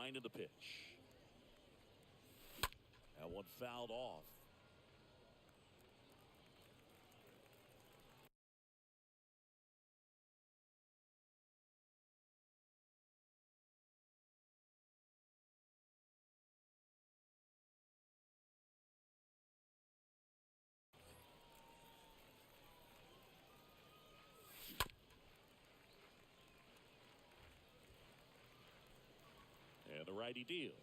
wind of the pitch. That one fouled off. And the righty deals.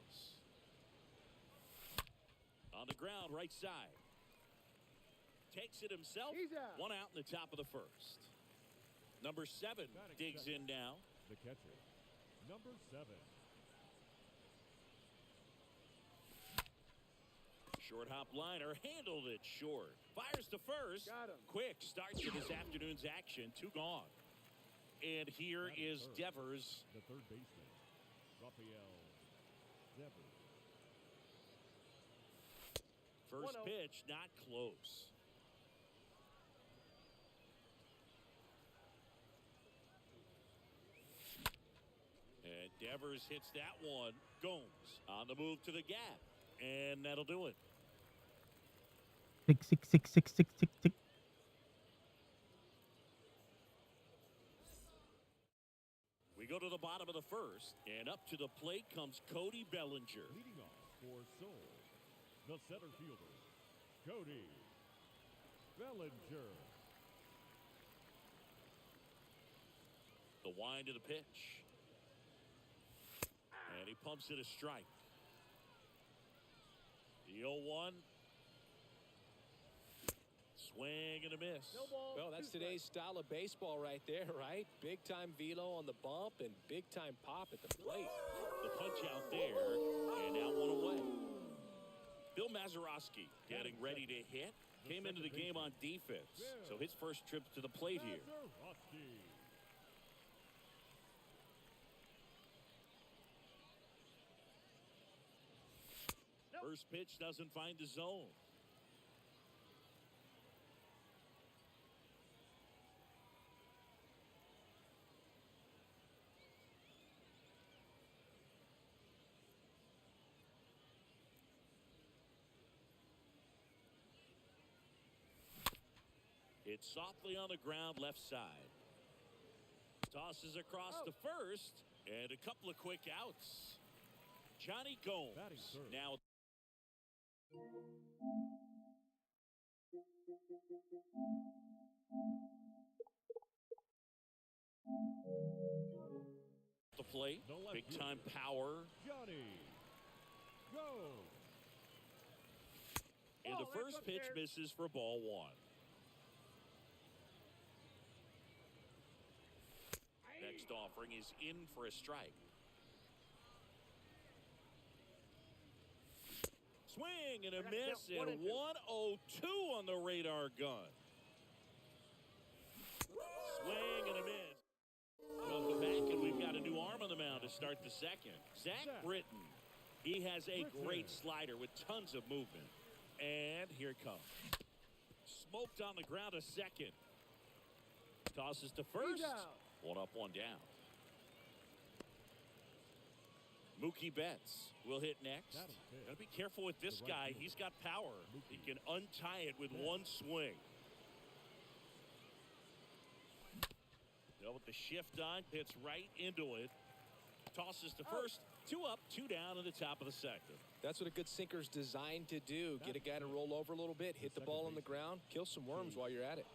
On the ground, right side. Takes it himself. One out in the top of the first. Number 7 digs in now. The catcher, number 7. Short hop liner, handled it short. Fires to first. Quick start to this afternoon's action. 2 gone. And here is Devers. The third baseman, Rafael Devers. First pitch, not close. And Devers hits that one. Gomes on the move to the gap. And that'll do it. Tick, tick, tick, tick, tick, tick, tick. We go to the bottom of the first. And up to the plate comes Cody Bellinger. Leading off for Seoul, the center fielder, Cody Bellinger. The wind of the pitch. And he pumps it a strike. The 0-1. Swing and a miss. Well, that's today's style of baseball right there, right? Big time velo on the bump and big time pop at the plate. The punch out there, and now one away. Bill Mazeroski getting ready to hit. Came into the game on defense, so his first trip to the plate here. First pitch doesn't find the zone. It's softly on the ground left side. Tosses across to first, and a couple of quick outs. Johnny Gomes now. The plate, big time power. Johnny Gomes. And the first pitch misses for ball 1. Next offering is in for a strike. Swing and a miss, and 1-0-2 on the radar gun. Swing and a miss. Welcome back, and we've got a new arm on the mound to start the second. Zach Britton. He has a great slider with tons of movement. And here it comes. Smoked on the ground a second. Tosses to first. 1 up, 1 down. Mookie Betts will hit next. Gotta be careful with this guy. He's got power. He can untie it with one swing. With the shift on, hits right into it. Tosses to first. 2 up, 2 down in the top of the second. That's what a good sinker's designed to do. Get a guy to roll over a little bit, hit the ball on the ground, kill some worms while you're at it.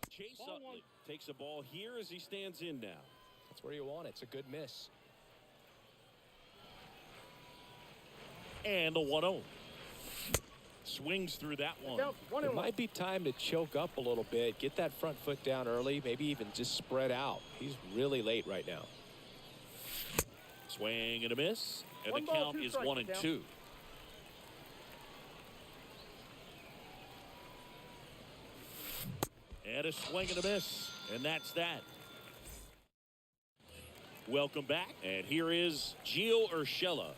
Chase Utley takes a ball here as he stands in now. That's where you want it. It's a good miss. And the 1-0. Swings through that one. It might be time to choke up a little bit. Get that front foot down early. Maybe even just spread out. He's really late right now. Swing and a miss. And the count is 1-2. And a swing and a miss. And that's that. Welcome back. And here is Gio Urshela.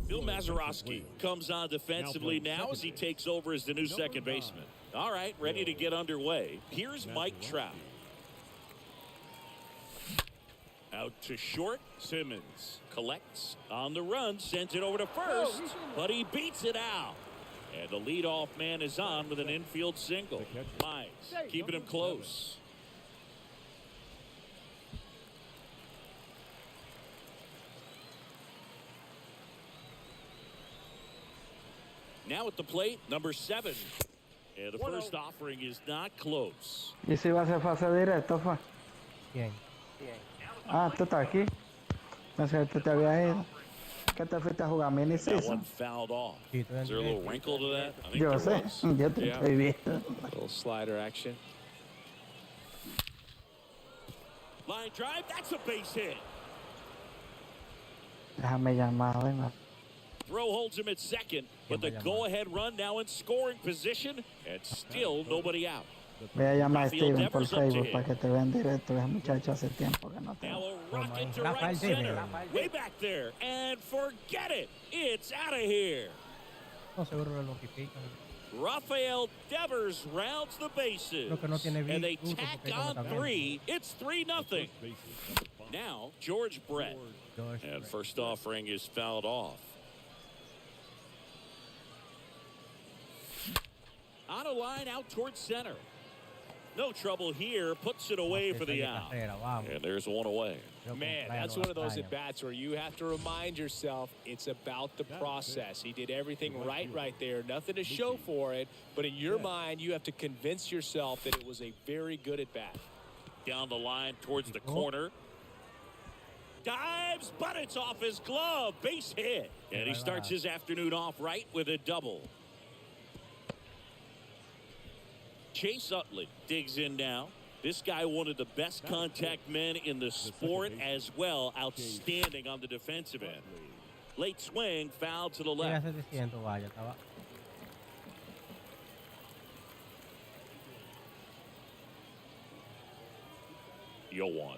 Bill Mazeroski comes on defensively now as he takes over as the new second baseman. All right, ready to get underway. Here's Mike Trout. Out to short. Simmons collects on the run, sends it over to first, but he beats it out. And the leadoff man is on with an infield single. Mize keeping him close. Now at the plate, number 7. And the first offering is not close. ¿Y si va a ser fase directo, fue? ¿Quién? Ah, tú estás aquí. Pensé que tú te habías ido. ¿Qué te fuiste a jugar mini That one season? fouled off. Sí, Is there a little wrinkle to that? I think Yo there sé, was. yo te Yeah. estoy viendo. Little slider action. Line drive, that's a base hit. Déjame llamar, venga. Throw holds him at second, but the go-ahead run now in scoring position, and still nobody out. Voy a llamar a Rafael Steven por Devers up to Facebook hit. para que te vean directo. Ese muchacho hace tiempo que no te Now ve. a rocket to Rafael right center. Devers. Way back there, and forget it. It's out of here. No, seguro lo notifican. Rafael Devers rounds the bases, Creo que no tiene and they gusto tack porque como on también. 3. It's 3-0. Now George Brett, George and Brett. first offering is fouled off. On a line out towards center. No trouble here. Puts it away for the out. And there's one away. Man, that's one of those at-bats where you have to remind yourself it's about the process. He did everything right there. Nothing to show for it. But in your mind, you have to convince yourself that it was a very good at-bat. Down the line towards the corner. Dives, but it's off his glove. Base hit. And he starts his afternoon off right with a double. Chase Utley digs in now. This guy, one of the best contact men in the sport as well. Outstanding on the defensive end. Late swing, foul to the left. 700, vaya, estaba. Yoan.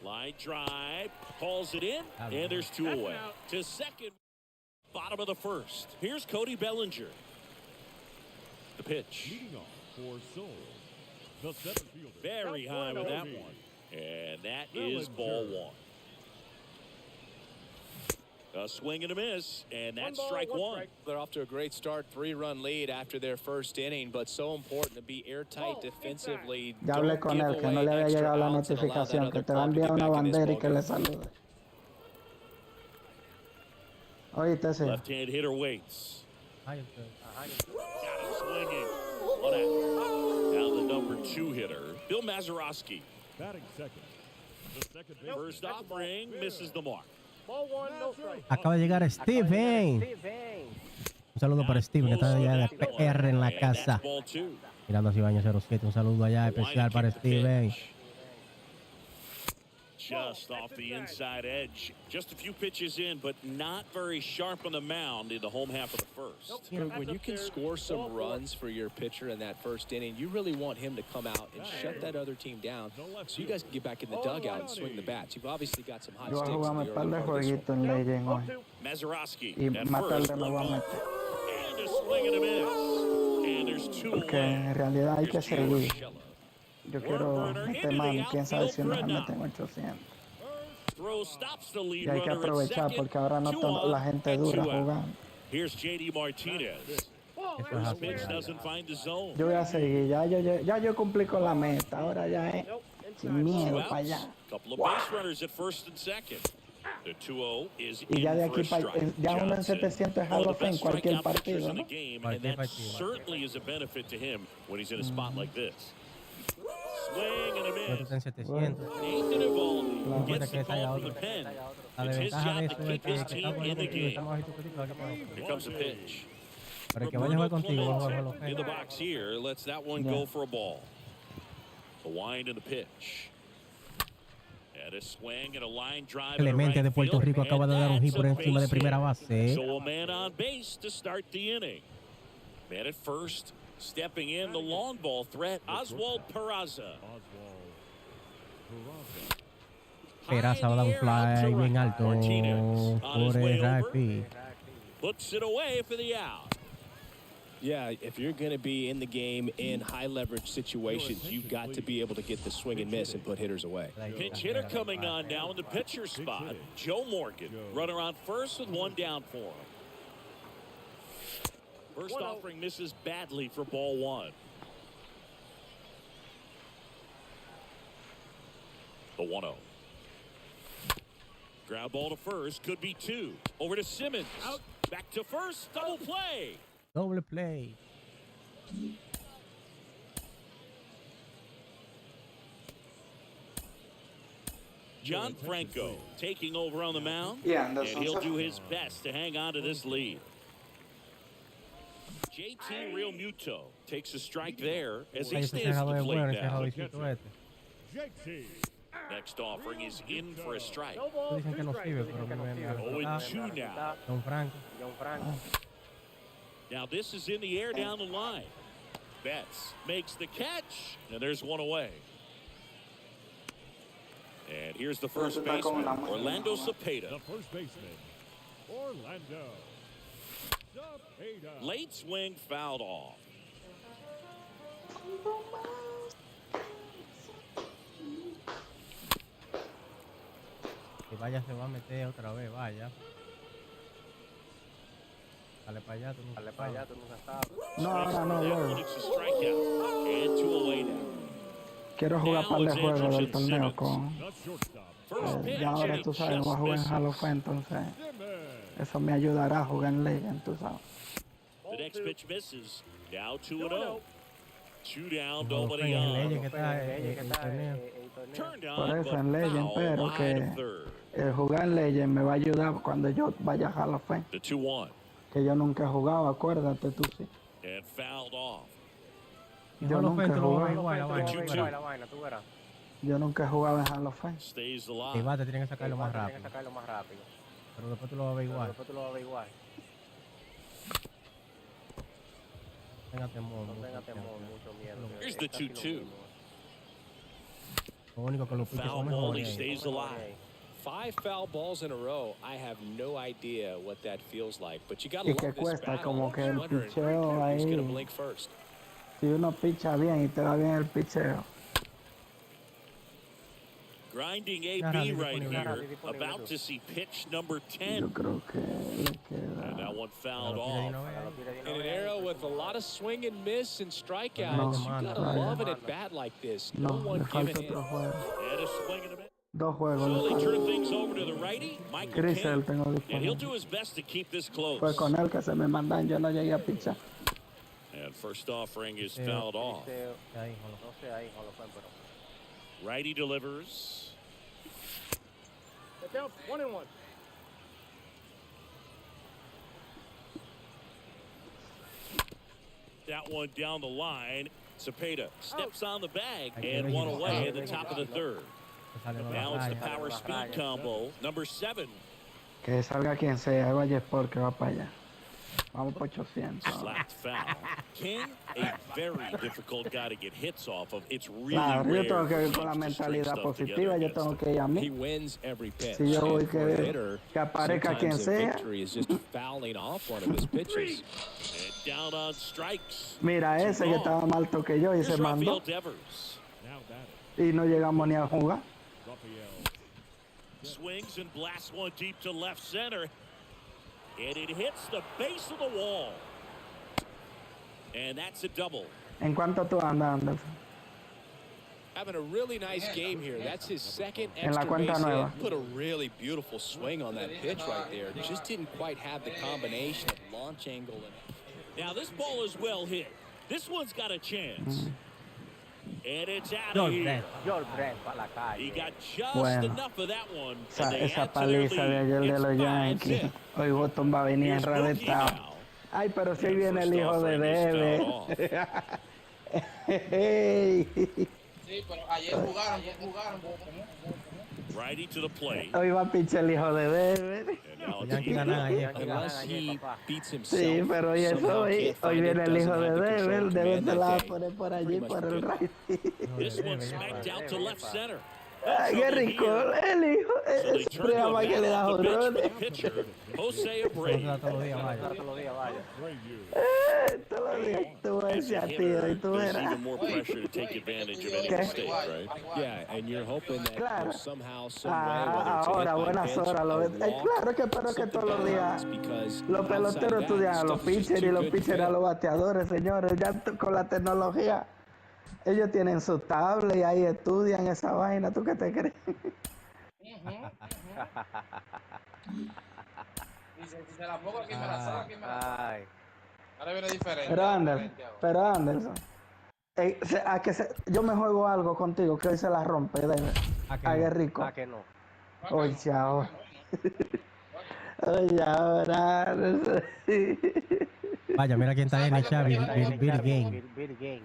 Line drive, calls it in, and there's 2 away. To second, bottom of the first. Here's Cody Bellinger. The pitch. Leading off for Seoul, the center fielder. Very high with that one. And that is ball 1. A swing and a miss, and that's strike 1. They're off to a great start, 3-run lead after their first inning, but so important to be airtight defensively. Ya hablé con él, que no le había llegado la notificación, que te va a enviar una bandera y que le salude. Oíste, sí. Left-hand hitter waits. Ay, usted. Got it swinging. One out. Now the number 2 hitter, Bill Mazeroski. Batting second. The second base. First offering misses the mark. Acaba de llegar Steven. Un saludo para Steven, que está allá de PR en la And casa. that's ball 2. Mirando así baño 07. Un saludo allá especial para Steven. Just off the inside edge. Just a few pitches in, but not very sharp on the mound in the home half of the first. You know, when you can score some runs for your pitcher in that first inning, you really want him to come out and shut that other team down so you guys can get back in the dugout and swing the bats. You've obviously got some hot Yo voy a sticks in jugarme the un par early de part of this jueguitos en Legend hoy. Mazeroski Y at más first. tarde me voy a meter. And a swing and a miss. And there's 2 Porque away. en realidad hay que Here's seguir. Urshela. Yo quiero meter mano. Quién sabe si nos meten 800. Throw stops the lead Y hay que runner at aprovechar second. porque ahora no 2 está on la gente and dura 2 out. jugando. Here's JD Martinez. Eso es First así. pitch doesn't find the zone. Yo voy a seguir. Ya yo cumplí con la meta. Ahora ya es sin miedo Two para outs. allá. Couple of base runners at first and second. The 2-0 is Y ya de in for aquí a para strike. ya uno en Johnson, 700 es one Hall of of the Fame best cualquier strikeout pitchers partido, in the ¿no? game, and Cualquier that partido. certainly is a benefit to him when he's in a spot like this. Swing and a Pero miss. en 700. Nathan Eovaldi gets the Recuerda que call hay from the otro. pen. La It's his desventaja de job to eso es keep que his estamos team in the contigo, game. estamos bajito, aquí para Here comes a pitch. Para el que vaya a jugar Roberto contigo, vamos a Clemente jugar in the box here. Lets that one go for a ball. The wind and the pitch. And a swing and a line drive. Clemente de Puerto Rico acaba de dar un hit por encima de primera base. So a man on base to start the inning. Man at first, stepping in the long ball threat, Oswald Peraza. Peraza va a dar un fly bien alto por el right. Puts it away for the out. Yeah, if you're going to be in the game in high leverage situations, you've got to be able to get the swing and miss and put hitters away. Pinch hitter coming on now in the pitcher spot. Joe Morgan, runner on first with one down for him. First offering misses badly for ball one. The 1-0. Ground ball to first, could be two. Over to Simmons. Out. Back to first, double play. Double play. John Franco taking over on the mound. Yeah, and he'll do his best to hang on to this lead. JT Real Muto takes a strike there as he stands at the plate now. Next offering is in for a strike. 0-2 now. Don Franco. Now this is in the air down the line. Betts makes the catch, and there's one away. And here's the first baseman, Orlando Cepeda. The first baseman, Orlando Cepeda. Late swing fouled off. Si vaya se va a meter otra vez, vaya. Dale para allá, tú nunca sabes. No, ahora no, Lord. It's a strikeout. And two away now. Quiero jugar par de juegos del torneo con... The shortstop, ya ahora tú sabes, voy a jugar en Hall of Fame, entonces eso me ayudará a jugar en Legend, tú sabes. The next pitch misses. Now 2-0. Two down, No, nobody en on. Legend que está el torneo. Turned Por on, eso but en Legend, foul pero wide que of third. el jugar en Legend me va a ayudar cuando yo vaya a Hall of Fame. The 2-1. Que yo nunca he jugado, acuérdate tú sí. And fouled off. Yo nunca he jugado. The 2-2. Yo nunca he jugado en Hall of Fame. Stays Si alive. va, te tienen que sacarlo más rápido. Pero después tú lo vas a ver igual. Tenga temor. Here's the 2-2. Lo único que los piques Foul son ball, mejores. he stays alive. 5 foul balls in a row. I have no idea what that feels like, but you got to Y que love this cuesta battle. como que el Wondering picheo who's going to ahí. blink first. Si uno picha bien y te va bien el picheo. Grinding AB right here. About to see pitch number 10. Yo creo que le queda. And that one fouled Pero off. In an era with a lot of swing and miss and strikeouts, No, you got to Ryan. love an at bat like this. No No, one le giving falta in. otro juego. And a swing and a miss. 2 juegos So le they falta. turn things over to the righty, Michael Crisel King. tengo And he'll disponible. do his best to keep this close. Fue con él que se me mandan, yo no llegué a pichar. And first offering is fouled off. Righty delivers. That one down the line. Cepeda steps on the bag and one away at the top of the third. Now it's the power speed combo. Number 7. Que salga quien sea, vaya Sport que va para allá. Vamos por 800. Slapped foul. King, a very difficult guy to get hits off of. It's really Claro, yo rare tengo que for ir con la teams to string mentalidad stuff positiva, together yo tengo against que ir a He mí. wins every pitch. Si yo voy And for a que hitter, aparezca quien sometimes the sea. victory is just fouling off one of his pitches. And down on strikes. Mira ese que estaba más alto que yo y Here's se mandó. Rafael Devers. now batting, Y no llegamos ni a jugar. Rafael Swings and blasts one deep to left center. And it hits the base of the wall. And that's a double. ¿En cuánto tú andas, Anderson? Having a really nice game here. That's his second En la extra cuenta base nueva. hit. Put a really beautiful swing on that pitch right there. Just didn't quite have the combination of launch angle and Now this ball is well hit. This one's got a chance. And it's out of here. He got just Bueno. enough of that one. Esa, and they esa add to their paliza de lead. ayer de It's los Yankees. 5-zip. Hoy Boston va a venir Here's Mookie enredetado. now. Ay, pero si ahí And viene el first hijo de offering is Debe. fouled off. Hey. Sí, pero ayer jugaron. Righty to the plate. Hoy va a pichar el hijo de David. And now Los it's Yankees ganan ayer. Unless he beats Sí, himself, pero hoy eso, somehow hoy can't find it, viene el hijo doesn't de have the control David. and David command te la va a that day. poner por allí, Pretty much por el forget it. right. This one smacked out to left center. Ay, qué rico, el hijo. So they Es turn to a prueba que le da bat off the bench for the jorrones. pitcher, Jose Eso Abreu. da todos los días, vaya. Todos los días tú ves ese tío y tú There's verás. even more pressure to take advantage of any ¿Qué? mistake, right? Yeah, and you're hoping that Claro. somehow, some way, whether it's a Ahora, hit by buenas pitch, horas. a Claro walk, que espero que something todos los días happens because los outside peloteros that, estudian a los stuff is just pitchers y too los good to pitchers a fail. los bateadores, señores. Ya con la tecnología, ellos tienen su tablet y ahí estudian esa vaina. ¿Tú qué te crees? Dice, si se la pongo aquí me la saco. Ay, Ahora viene diferente. Pero Anderson, yo me juego algo contigo que hoy se la rompe, David. ¿A que A no? Guerrico. ¿a que no? Oye, ahora. Oye, ahora. Vaya, mira quién está ahí en el chat, Bill Game. Bill Game.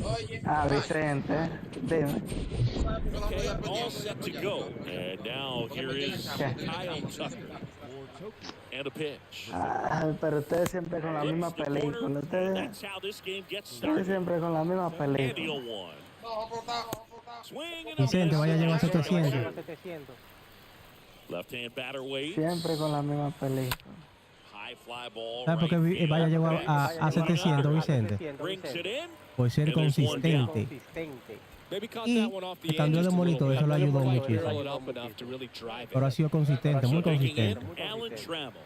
Oye, Vicente, dime. Okay, all set to go. And now here is Kyle Tucker. And a pitch. Pero ustedes siempre con la misma Flips the corner, película. and Ustedes that's how this game gets ustedes started. siempre con la misma And película. he'll one. no, Swing and a Vicente, miss. vaya a llevar 700. 700. Left-hand batter waits. Siempre con la misma película. High fly ball. ¿Sabes por qué right field. Vaya llegó a 700, Vicente? Brings it in. Por ser And there's one down. consistente. Maybe caught Y that one off the el cambio edge de just a monito, little eso bit. le ayudó Never quite muchísimo. barrel it up enough to really drive it. Pero ha sido consistente, muy Taking in consistente. Alan Trammell.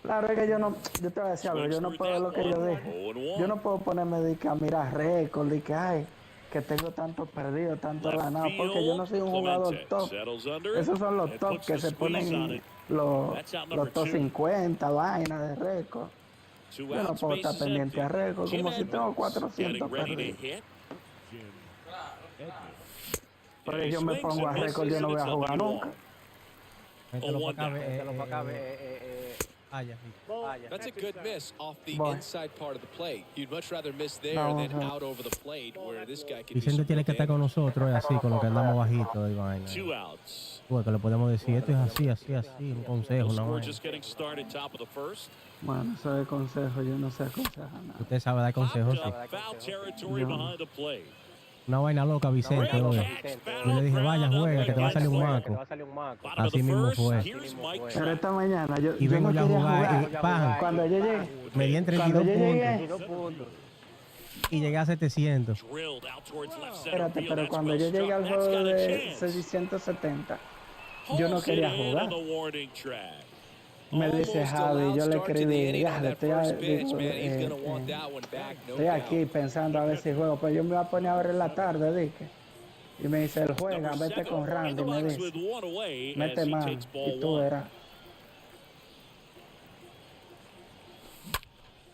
Claro, es que yo te voy a decir algo, yo no puedo lo que yo dije. Yo no puedo ponerme de que a mirar récord, de que ay, que tengo tanto perdido, tanto Left ganado, porque yo no soy un field, jugador Clemente top. settles under Esos son los and top puts que the se squeeze on ponen it. los That's out number top two. 50, vainas de récord. Two Yo no outs, puedo estar bases pendiente a empty. récord, Jim como si tengo Edmonds 400 getting ready to perdidos. hit. Pero And he yo me swings pongo a and récord, yo misses, no voy and a it's jugar 0-1. nunca. Mételo one para acá, down. Mételo para acá, Vaya. vaya. That's a good miss off the Boy. inside part of the plate. You'd much rather miss there No, than no. out over the plate where this guy could do Vicente some tiene que estar con damage. nosotros, es así, con lo que andamos bajito y vaina. Two outs. Porque le podemos decir, esto es así, un consejo, The una score vaina. just getting started, top of the first. Bueno, eso de consejo, yo no sé aconsejar nada. Usted sabe dar consejos, sí. Popped up, foul territory behind the plate. Una vaina loca, Vicente, Great oye. catch, Yo le dije, foul vaya, ground juega, que te va a salir un Te maco. va a salir un maco. Bottom of Así the mismo first, fue. here's Mike Pero Trout. esta mañana yo Y vengo no ya a quería jugar, jugar. pan. Cuando yo llegué, Me di en Cuando 32 yo llegué- puntos Y 2 puntos. y llegué a 700. Drilled out towards left center espérate, field. pero That's cuando well yo llegué struck. al That's juego got a de chance. 670, yo no Holds it quería in jugar. on the warning track. Me dice Almost Javi, allowed yo le start to the escribí, inning ya, on le that estoy, first pitch, digo, man. He's gonna want that one back, no estoy aquí doubt. pensando a ver si juego, pero yo me voy a poner a ver en la tarde, dije. Y me dice, él juega, Number vete seven con in Randy, the me box with dice, one away as mete he mano, takes ball y tú one. verás.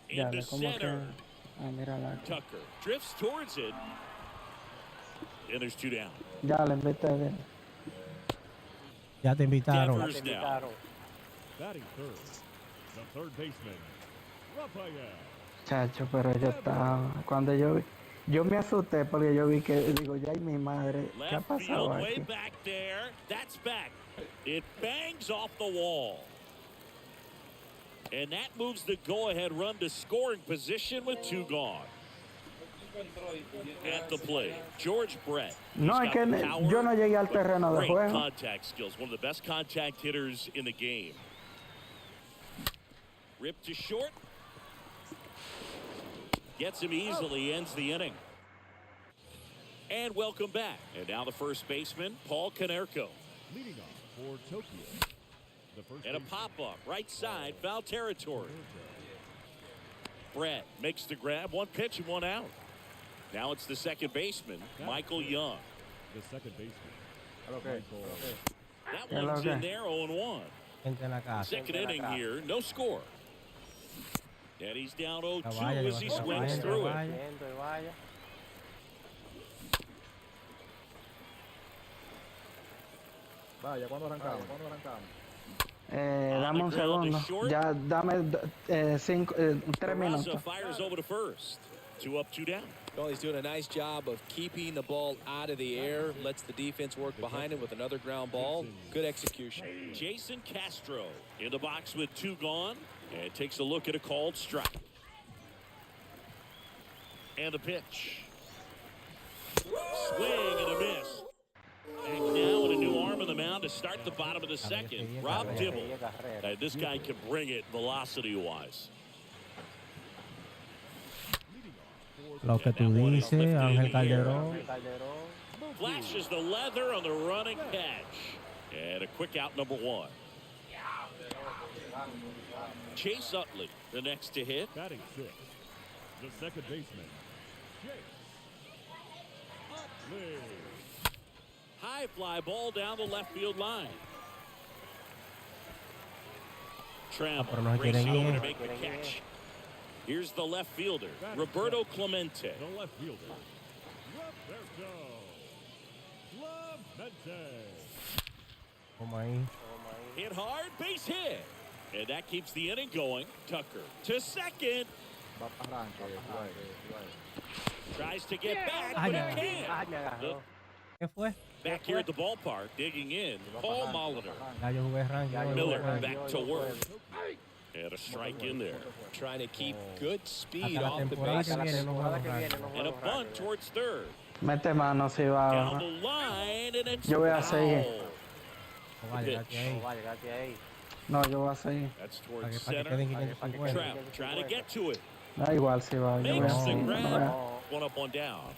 Ya, Into ve como que, center. mírala aquí. Tucker drifts towards it. And there's two down. Ya, le invité a ver. Ya te invitaron. Devers now. Invitaron. Batting third, the third baseman, Rafael. Chacho, pero yo estaba, cuando yo me asusté porque yo vi que, digo, ya y mi madre, ¿qué ha Left pasado field, way aquí? back there. That's back. It bangs off the wall. And that moves the go-ahead run to scoring position with two gone. At the plate, George Brett. No, He's es got que power, yo no llegué al but terreno de great juego. contact skills. One of the best contact hitters in the game. Ripped to short. Gets him easily, ends the inning. And welcome back. And now the first baseman, Paul Konerko. Leading off for Tokyo, the first And a baseman, pop-up, right side, foul territory. Brett makes the grab, one pitch and one out. Now it's the second baseman, Michael Young. the second baseman, Okay. That Yeah, one's in okay. there, 0-1. Gente en la casa. Second inning here, no score. And he's down 0-2 Vaya, as he vaya, swings vaya, through it. vaya. Yendo y vaya. Vaya, ¿cuándo arrancamos? ¿Cuándo arrancamos? Dame un segundo, ya dame 3 Peraza minutos. fires over to first. 2 up, 2 down. Well, he's doing a nice job of keeping the ball out of the air, lets the defense work behind him with another ground ball. Good execution. Jason Castro in the box with 2 gone, and takes a look at a called strike. And the pitch. Swing and a miss. Back now with a new arm on the mound to start the bottom of the second. Rob Dibble. This guy can bring it velocity-wise. Lo que tú dices, Ángel Calderón. Flashes the leather on the running catch. And a quick out, number 1. Chase Utley, the next to hit. Batting 6, the second baseman, Chase Utley. High fly ball down the left field line. Trammell pero no se racing quieren over ir. to make the catch. Here's the left fielder, Roberto Clemente. The left fielder, Roberto Clemente. Como ahí. Hit hard, base hit. And that keeps the inning going. Tucker to second. Va para arranque. Tries to get back, Ay, but ay, it can't. Ay, me agarró. ¿Qué fue? Back here at the ballpark, digging in, Paul Molitor. Ya yo jugué ranking. Miller back to work. And a strike in there. Trying to keep good speed Hasta la off the temporada base. que viene no juego ranking. And a bunt towards third. Mete mano si va Down ahora. the line, and it's Yo voy a seguir. foul. No vale, date ahí. Vaya, date ahí. No, yo voy a seguir. That's Para towards que center. queden 550. Trap trying to get to it. Da igual si va. Yo voy a Makes the seguir. grab. One up, one down.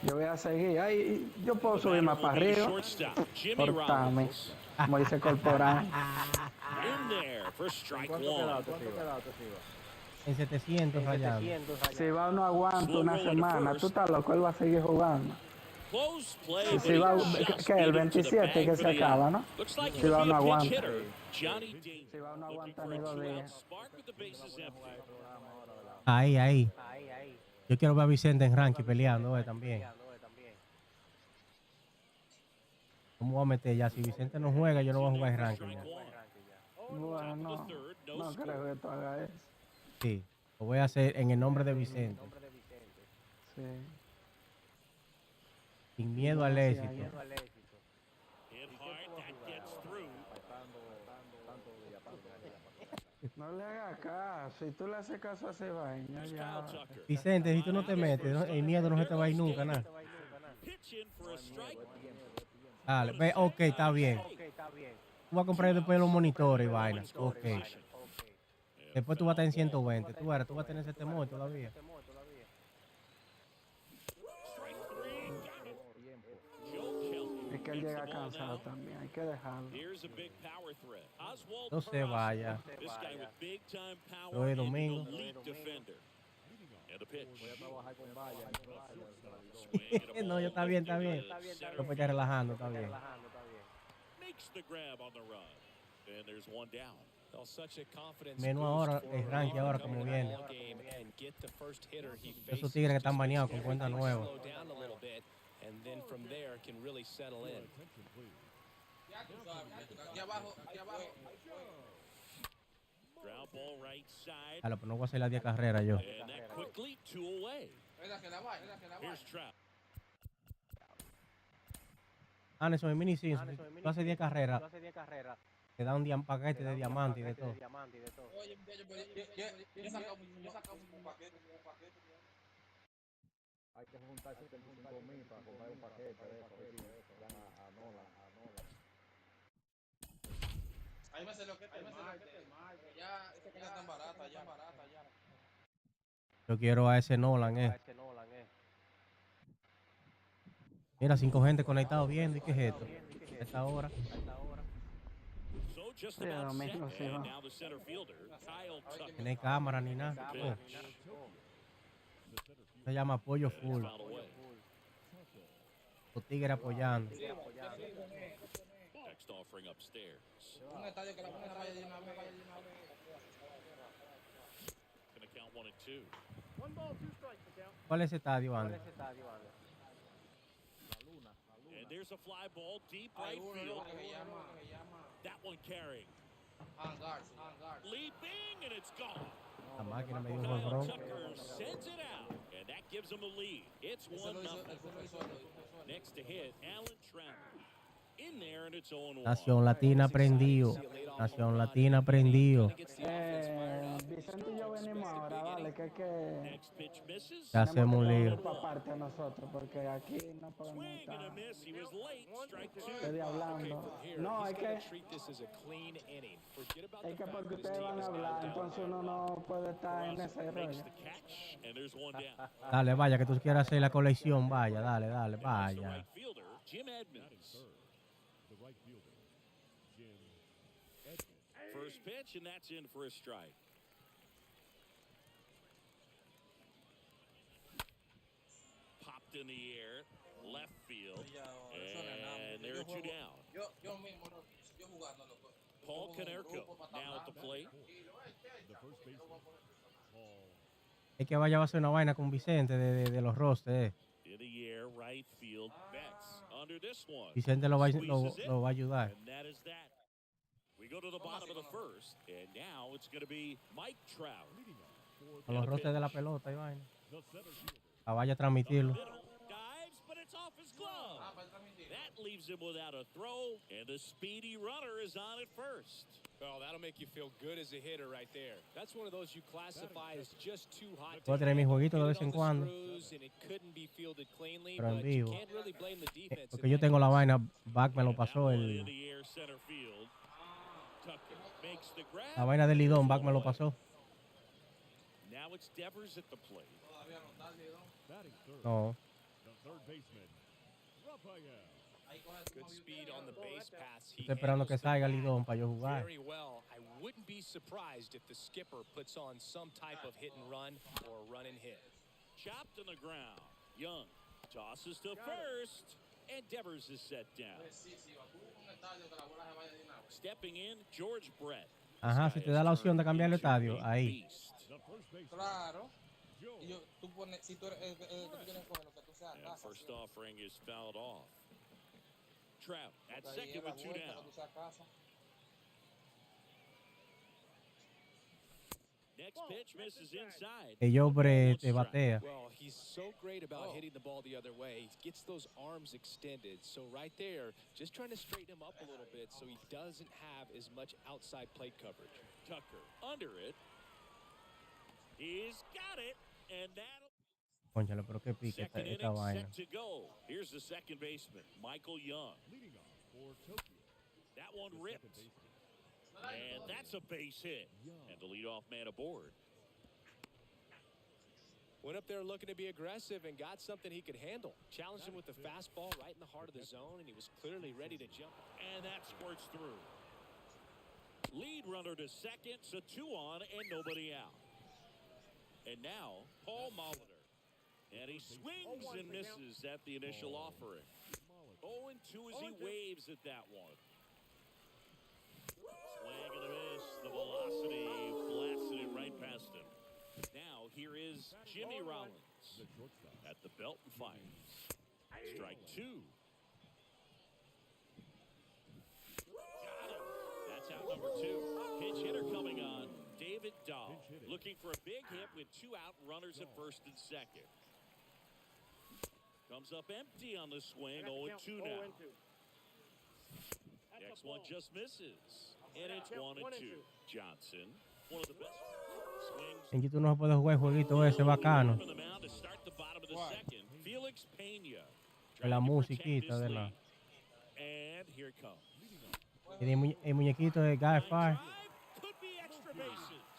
Yo voy a seguir. Ay, yo puedo subir más para arriba. Shortstop, Jimmy Portame. Rollins. Como dice Corporán. In there for strike ¿Cuánto one. quedaste, Silva? En 700 rayado. Si va no aguanta una semana, tú estás loco, él va a seguir jugando. Close play, Si va, but he just que el beat him to the 27 bag que for se the acaba, out. ¿no? Looks like Si he'll va be no a pinch aguanta. hitter. Johnny Davis Si va no looking aguanta for ni a 2 2-out días. spark with the bases empty. Ahí, ahí. Ahí, ahí. Yo quiero ver a Vicente en ranking peleando también. ¿Cómo voy a meter ya? Si Vicente no juega, yo no voy a jugar en ranking ya. Bueno, no creo que tú hagas eso. Sí, lo voy a hacer en el nombre de Vicente. Sí. Sin miedo al éxito. Hit hard, that gets through. No le hagas caso. Si tú le haces caso a ese vaina, Here's ya. Kyle Tucker. Vicente, si tú no te metes, el miedo no se te va a ir nunca, nada. Pitch in for a strike. Dale, ve, ok, está bien. Tú vas a comprar después los monitores y vainas. Ok. Después tú vas a estar en 120. Tú vas a tener ese temor todavía. Es que él llega cansado también. Hay que dejarlo. Here's a big power threat. Oswald No se vaya. This guy with big time power Hoy es and an domingo. elite defender. And a pitch. Voy a trabajar con Vaya. Swing and a No, yo está bien, está bien. Yo me estoy relajando, está bien. makes the grab on the run. And there's one down. Well, such a confidence Menos boost ahora, for el ranking ahora como coming viene. into the ball game and get the first hitter he Esos faces. tigres que están Just baneados con makes cuenta everything nueva. slow down a little bit, and then from there can really settle in. Aquí abajo, aquí abajo. Ground ball right side. Pero no voy a hacer las 10 carreras yo. And that quickly, 2 away. Mira que la va, mira que la va. Here's Trout. Anderson, en mini season, tú haces 10 carreras, te da un paquete de diamante y de todo. Oye, muchacho, pero yo sacaba un paquete. Hay que juntar 75,000 para comprar un paquete de eso. Van a Nola. Ahí me se lo que te ya, esta cosa es tan barata, ya. Yo quiero a ese Nolan, Mira, 5 gente conectados viendo, ¿y qué es esto? A esta hora. So just Sí, about domingo set. se va. And now the center fielder, Kyle Tucker. No hay cámara ni nada. Oh, se llama apoyo full. Fouled away. Los tigres apoyando. Next offering upstairs. Un estadio que la pone vaya de una vez. Gonna count 1 and 2. ¿Cuál es ese estadio, Ander? And there's a fly ball deep Hay right uno field. que se llama That one carrying. hangar. Leaping, and it's gone. La máquina me dio un Kyle jonrón. Tucker sends it out. And that gives them the lead. It's Ese 1-0. lo hizo solo. Next to hit, Alan Trout. In there, and it's 0-1. Nación Latina prendido. Nación Latina prendido. Vicente y yo venimos ahora, vale, que hay que Next pitch misses. Ya hacemos un lío. para parte a nosotros, porque aquí no podemos Swing and a estar miss. He was late. Strike two. ustedes hablando. No, hay que porque ustedes van a hablar, entonces uno no puede estar en ese Makes rollo. the catch, and there's one down. Dale, vaya, que tú quieras hacer la colección. Vaya, dale, And there's the vaya. right fielder, Jim Edmonds. The right fielder, Jim Edmonds. First pitch, and that's in for a strike. Popped in the air, left field, and there are two down. Yo mismo, yo jugando, loco. Paul Konerko now at the plate. The first baseman, Paul. Es que vaya a hacer una vaina con Vicente de los rosters. In the air, right field, Betts under this one. Vicente lo va Squeezes it, a ayudar. and that is that. We go to the bottom of the first, and now it's going to be Mike Trout. A los rosters de la pelota y vaina. The center fielder, A vaya a transmitirlo. Middle, dives, but it's off his glove. That leaves him without a throw, and the speedy runner is on at first. Well, that'll make you feel good as a hitter right there. That's one of those you classify as just too hot. Puedo tener mis jueguitos de vez en cuando. And it couldn't be fielded cleanly, Pero en but you vivo. can't really blame the defense. Porque yo tengo la vaina, Back me lo pasó In el. the air, center field. Tucker makes the grab. La vaina del Lidón, Back me lo pasó. Now it's Devers at the plate. batting third. No. The third baseman, Rafael. Good speed on the base paths. He Estoy esperando que handles the salga bat Lidón para yo jugar. very well. I wouldn't be surprised if the skipper puts on some type of hit and run or run and hit. Chopped on the ground. Young tosses to first, and Devers is set down. Stepping in, George Brett. Ajá, si te da la opción de cambiar el estadio, ahí. The first baseman, Claro. Joe. Y yo, tú pones, si tú eres el que tú tienes que coger lo que tú seas, And casa. first offering is fouled off. Trout at Porque ahí second es la with two vuelta, down. que tú seas casa. Next pitch misses inside. Ellos te batea. Well, he's so great about hitting the ball the other way. He gets those arms extended. So right there, just trying to straighten him up a little bit so he doesn't have as much outside plate coverage. Tucker under it. He's got it, and that'll Cónchale, pero qué pique second esta inning vaina. set to go. Here's the second baseman, Michael Young. Leading off for Tokyo. That one The ripped, second baseman, and that's a base hit. And the leadoff man aboard. Went up there looking to be aggressive and got something he could handle. Challenged him with the fastball right in the heart of the zone, and he was clearly ready to jump. And that squirts through. Lead runner to second, so 2 on and nobody out. And now, Paul Molitor. And he swings and misses at the initial offering. 0-2 as he waves at that one. Swing and a miss. The velocity blasted it right past him. Now, here is Jimmy Rollins the shortstop. at the belt and fires. Strike 2. Got him. That's out number 2. Pinch hitter coming on. David Dahl looking for a big hit with 2 out, runners at first and second. Comes up empty on the swing. 0-2 now. Next one just misses. And it's 1-2. Johnson, one of the best swings. En YouTube no se puede jugar el jueguito ese bacano. From the mound to start the bottom of the second. Felix Peña. La trying to musiquita protect de this la. lead. And here it comes. El muñequito de Guy Fire. Drive could be extra bases.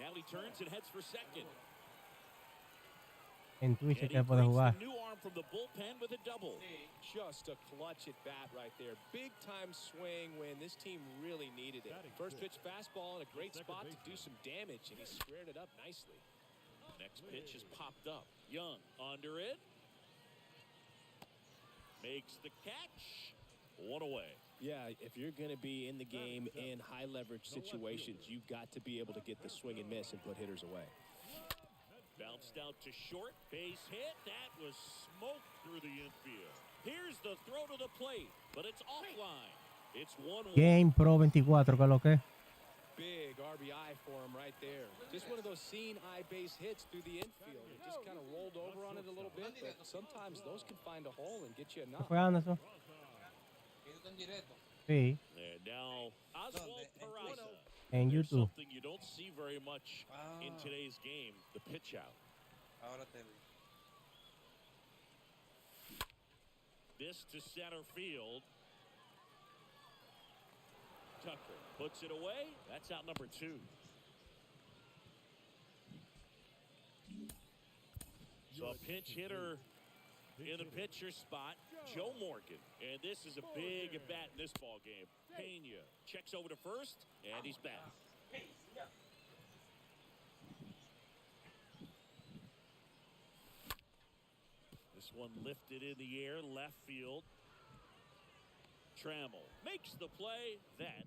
Now he turns and heads for second. En Twitch And es he que puede brings jugar. the new arm from the bullpen with a double. Just a clutch at bat right there. Big time swing when this team really needed it. First pitch fastball in a great spot to do some damage, and he squared it up nicely. Next pitch is popped up. Young under it. Makes the catch. 1 away. Yeah, if you're going to be in the game in high leverage situations, you've got to be able to get the swing and miss and put hitters away. Bounced out to short. Base hit. That was smoked through the infield. Here's the throw to the plate, but it's offline. It's 1-1. Game Pro 24, ¿qué es lo que? Big RBI for him right there. Just one of those seeing eye base hits through the infield. It just kind of rolled over on it a little bit, but sometimes those can find a hole and get you a ¿Qué knock. fue, Anderson? Esto en directo. Sí, And now Oswald Peraza. en There's YouTube. something you don't see very much in today's game, the pitch out. Ahora te vi. This to center field. Tucker puts it away. That's out number 2. So a pinch hitter in the pitcher spot, Joe Morgan. And this is a big at bat in this ball game. Pena checks over to first, and he's back. This one lifted in the air, left field. Trammell makes the play. That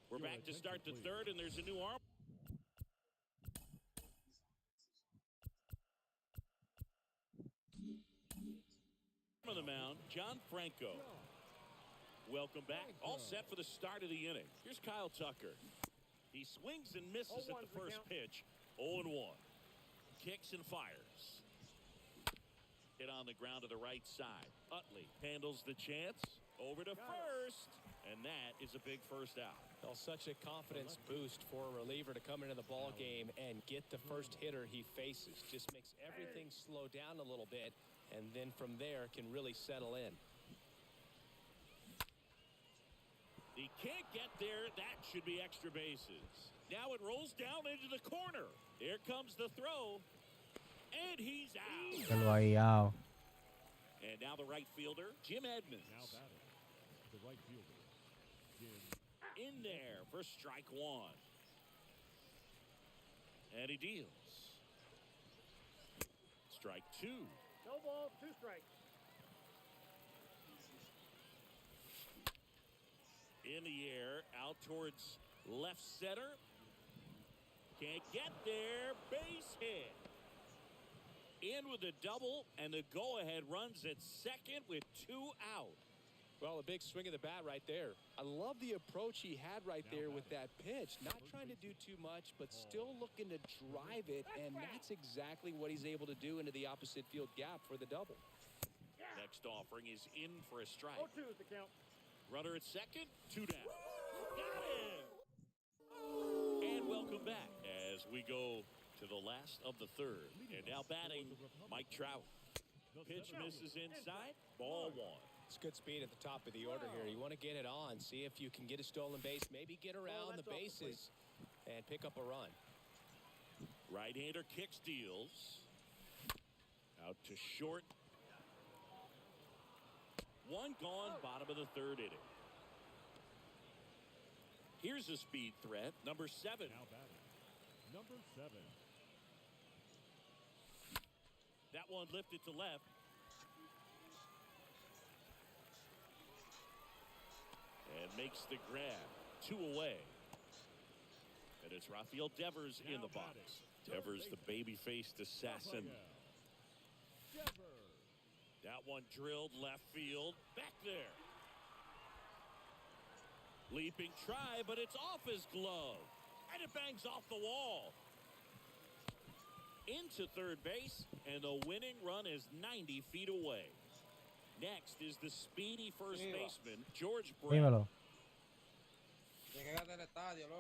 we're back to start the third, and there's a new arm on the mound, John Franco. Welcome back. All set for the start of the inning. Here's Kyle Tucker. He swings and misses at the first pitch. 0-1. Kicks and fires. Hit on the ground to the right side. Utley handles the chance. Over to first. And that is a big first out. Well, such a confidence boost for a reliever to come into the ball game and get the first hitter he faces. Just makes everything slow down a little bit, and then from there can really settle in. He can't get there. That should be extra bases. Now it rolls down into the corner. Here comes the throw. And he's out. And now the right fielder, Jim Edmonds. Now batting, the right fielder, Jim. In there for strike 1. And he deals. Strike 2. No ball, 2 strikes. In the air, out towards left center. Can't get there. Base hit. In with a double, and the go-ahead runs at second with 2 out. Well, a big swing of the bat right there. I love the approach he had right there with that pitch. Not trying to do too much, but still looking to drive it, and that's exactly what he's able to do into the opposite field gap for the double. Next offering is in for a strike. 0-2 is the count. Runner at second, 2 down. Got him! And welcome back as we go to the last of the third. And now batting, Mike Trout. Pitch misses inside, ball 1. It's good speed at the top of the order here. You want to get it on, see if you can get a stolen base, maybe get around the bases and pick up a run. Right-hander kicks, deals. Out to short. 1 gone, bottom of the third inning. Here's a speed threat, number 7. Now batting, number 7. That one lifted to left. And makes the grab. 2 away. And it's Rafael Devers in the box. Devers, the baby-faced assassin. That one drilled left field. Back there. Leaping try, but it's off his glove. And it bangs off the wall. Into third base, and the winning run is 90 feet away. Next is the speedy first baseman, George Brett. Dímelo.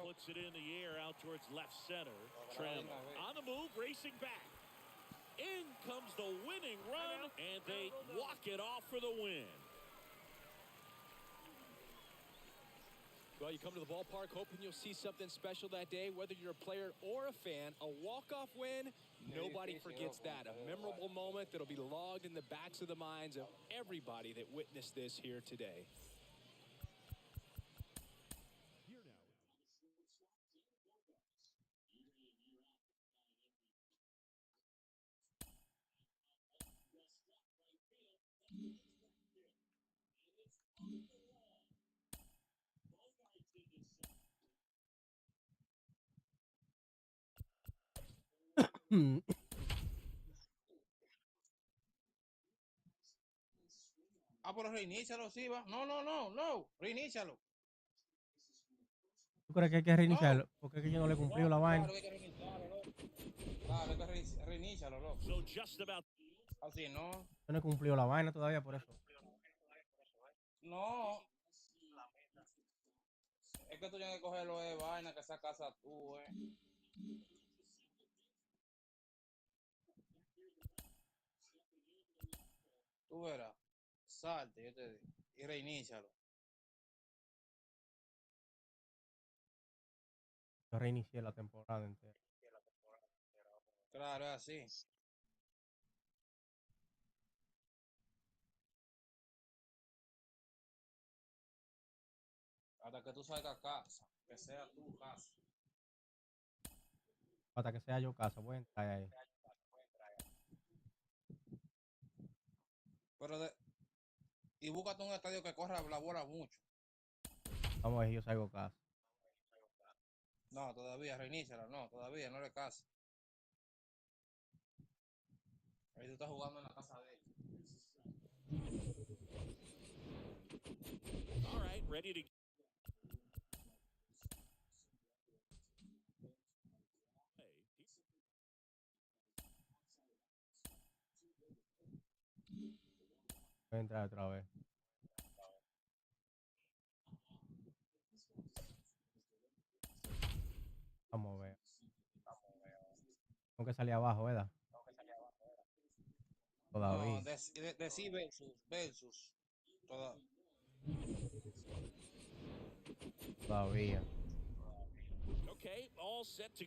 Puts it in the air out towards left center. Trammell on the move, racing back. In comes the winning run, and they walk it off for the win. Well, you come to the ballpark hoping you'll see something special that day, whether you're a player or a fan. A walk-off win, nobody forgets that. A memorable moment that'll be logged in the backs of the minds of everybody that witnessed this here today. Here now. pero reinícialo, sí, va. No. Reinícialo. ¿Tú crees que hay que reiniciarlo? No. Porque es que yo no le cumplió la vaina. Claro que hay que reiniciarlo, loco. Claro, hay que reiniciarlo, loco. So just about. Así no. Yo no he cumplido la vaina todavía por eso. No. Es que tú tienes que cogerlo de vaina, que esa casa tú, Tú verás. Salte, yo te digo. Y reinícialo. Yo reinicié la temporada entera. Claro, es así. Hasta que tú salgas a casa. Que sea tu casa. Hasta que sea yo casa, voy a entrar ahí. Pero y búscate un estadio que corra la bola mucho. Vamos a ver si yo salgo casa. No, todavía, reiníciala. No, todavía, no le cases. Ahí tú estás jugando en la casa de él. All right, ready to. Voy a entrar otra vez. Vamos a ver. Tengo que salir abajo, ¿verdad? Todavía. No, de sí versus. Todavía. Okay, all set to.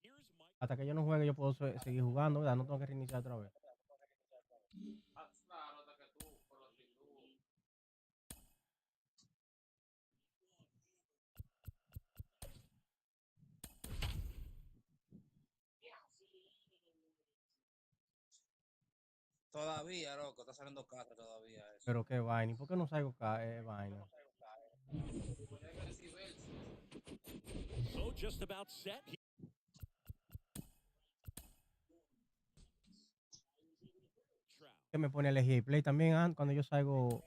Here's Mike. Hasta que yo no juegue, yo puedo seguir jugando, ¿verdad? No tengo que reiniciar otra vez. Claro, hasta que tú, pero si tú. Todavía, loco, está saliendo casa todavía eso. Pero qué vaina. ¿Y por qué no salgo vaina? Pues hay que decir versus. So just about set. Que me pone a elegir play también cuando yo salgo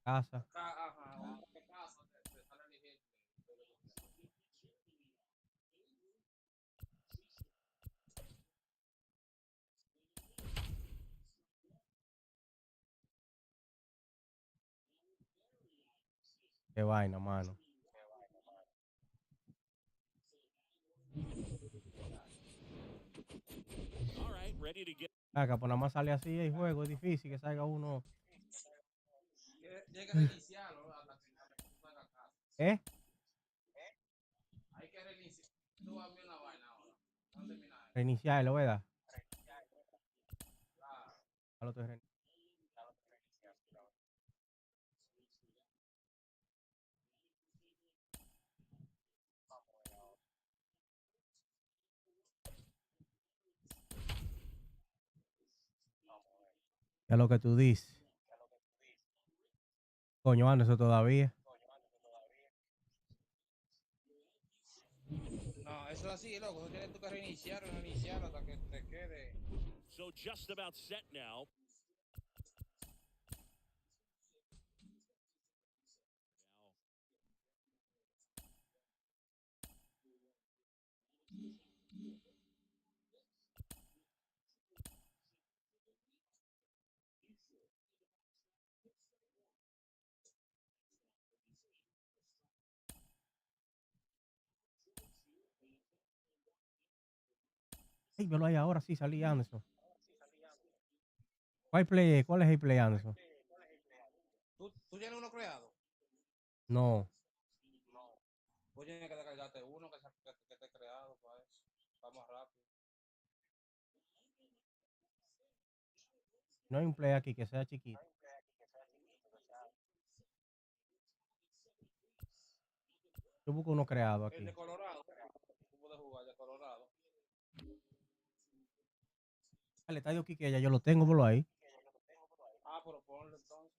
casa. Ajá, ¿qué pasa? Te sale eligiendo. Qué vaina, mano. All right, ready to get. Acá, pues nada más sale así el juego, es difícil que salga uno. Tienes que reiniciarlo hasta que tú salgas a casa. ¿Eh? Hay que reiniciar. Tú vas a ver una vaina ahora. No termina eso. Reiniciarlo, ¿verdad? Claro. Ya lo estoy ya lo que tú dices. Coño, ando eso todavía. No, eso es así, loco. Tú tienes que reiniciar hasta que te quede. So just about set now. Ay, velo ahí ahora sí, salí Anderson. ¿Cuál play es? ¿Cuál es el play, Anderson? ¿Tú tienes uno creado? No. No. Pues tienes que descargarte uno que esté creado para eso. Vamos rápido. No hay un play aquí que sea chiquito. Yo busco uno creado aquí. El de Colorado. Tú puedes jugar de Colorado. El estadio Quique, ya yo lo tengo, por ahí. Ah, pero ponlo entonces.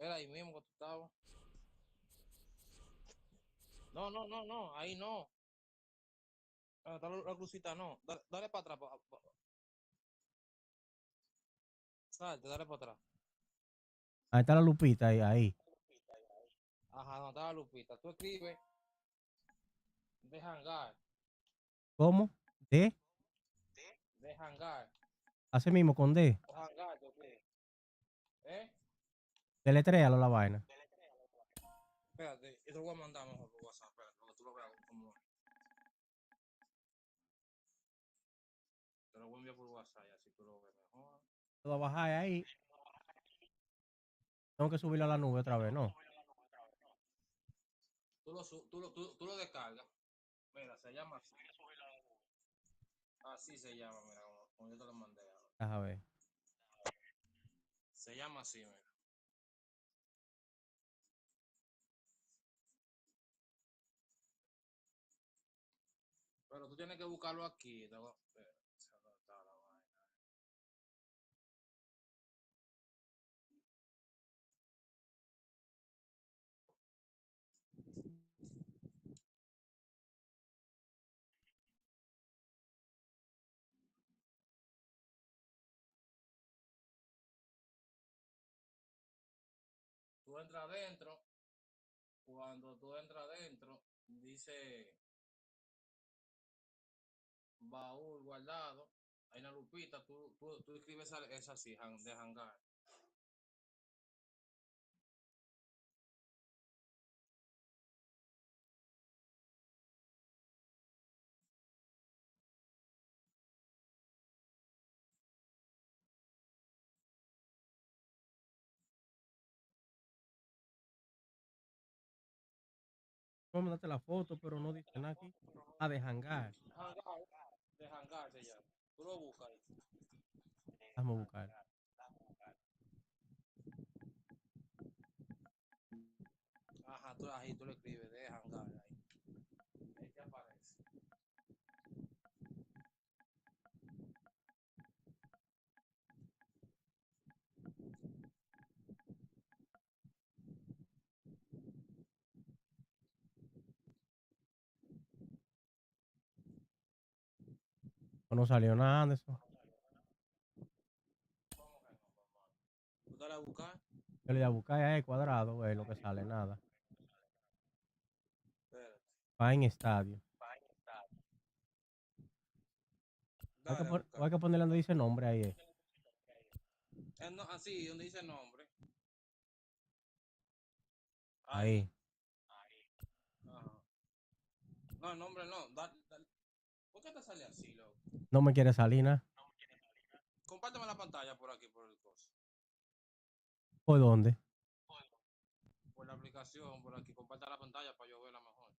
Era ahí mismo que tú estabas. No, ahí no. Está la crucita, no. Dale para atrás. Salte, dale para atrás. Ahí está la lupita, ahí. Ajá, no, está la lupita. Tú escribes de hangar. ¿Cómo? ¿D? De hangar. Así mismo, con D. O hangar, ¿tú qué? ¿Eh? Deletréalo la vaina. Espérate, yo te lo voy a mandar mejor por WhatsApp, espérate, para que tú lo veas como. Te lo voy a enviar por WhatsApp y así tú lo ves mejor. Lo bajar ahí. Tengo que subirlo a la nube otra vez, ¿no? Tú lo descargas. Mira, se llama así. Así se llama, mira, como yo te lo mandé ahora. Déjame ver. Se llama así, mira. Pero tú tienes que buscarlo aquí. Espera, ¿dónde está la vaina? Tú entras adentro. Cuando tú entras adentro, dice baúl guardado. Hay una lupita. Tú escribes esa así, de hangar. Vamos a darte la foto, pero no dice nada aquí. Ah, de hangar. Hangar, de hangar se llama. Tú lo buscas ahí. Vamos a buscar. Ajá, ahí tú lo escribes, de hangar ahí. Ahí te aparece. No salió nada de eso. Tú dale a buscar. Yo le voy a buscar ahí cuadrado, güey, lo que sale, nada. Espérate. Fine Estadio. Dale a buscar. Hay que ponerle donde dice nombre ahí. Así, donde dice nombre. Ahí. Ahí. Ajá. No, el nombre no. Dale. ¿Por qué te sale así, loco? No me quiere salir nada. Compárteme la pantalla por aquí, por el coso. ¿Por dónde? Por la aplicación, por aquí. Comparte la pantalla para yo verla mejor.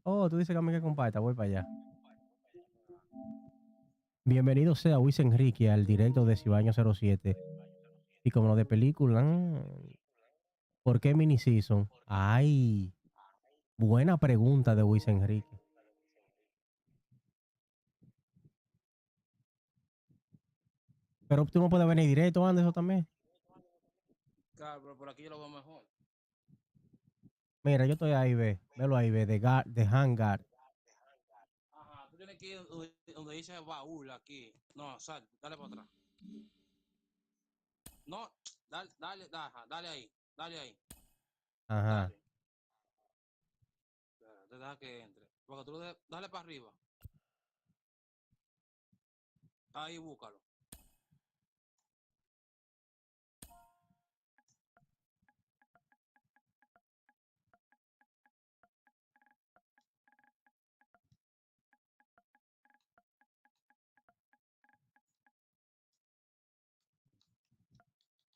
Oh, tú dices que a mí que comparta, voy para allá. Bienvenido sea Luis Enrique al directo de Cibaño 07. Y como lo de película, ¿por qué mini season? Ay, buena pregunta de Luis Enrique. Pero tú no puedes venir directo, Anderson, también. Claro, pero por aquí yo lo veo mejor. Mira, yo estoy ahí, velo ahí, de hangar. Ajá, tú tienes que ir donde dice baúl aquí. No, sal, dale para atrás. No, dale ahí, dale ahí. Ajá. Dale. Te deja que entre. Porque tú dale para arriba. Ahí búscalo.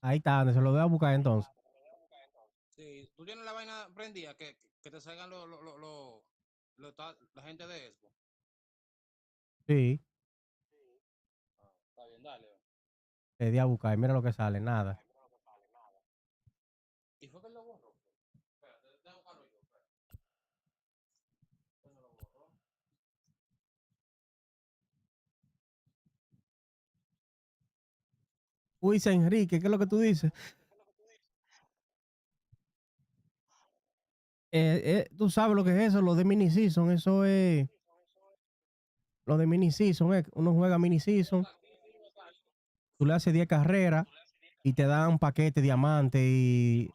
Ahí está, Anderson, lo voy a buscar entonces. Sí, tú tienes la vaina prendida, que te salgan la gente de Expo. Sí, Está bien, dale. le di a buscar, mira lo que sale, nada. ¿Y fue que él lo borró? Espérate, déjame buscarlo yo. Espérate. Él no lo borró. Luis Enrique, ¿qué es lo que tú dices? Tú sabes lo que es eso, lo de mini season, eso es. Lo de mini season, uno juega mini season, tú le haces 10 carreras y te dan un paquete diamante y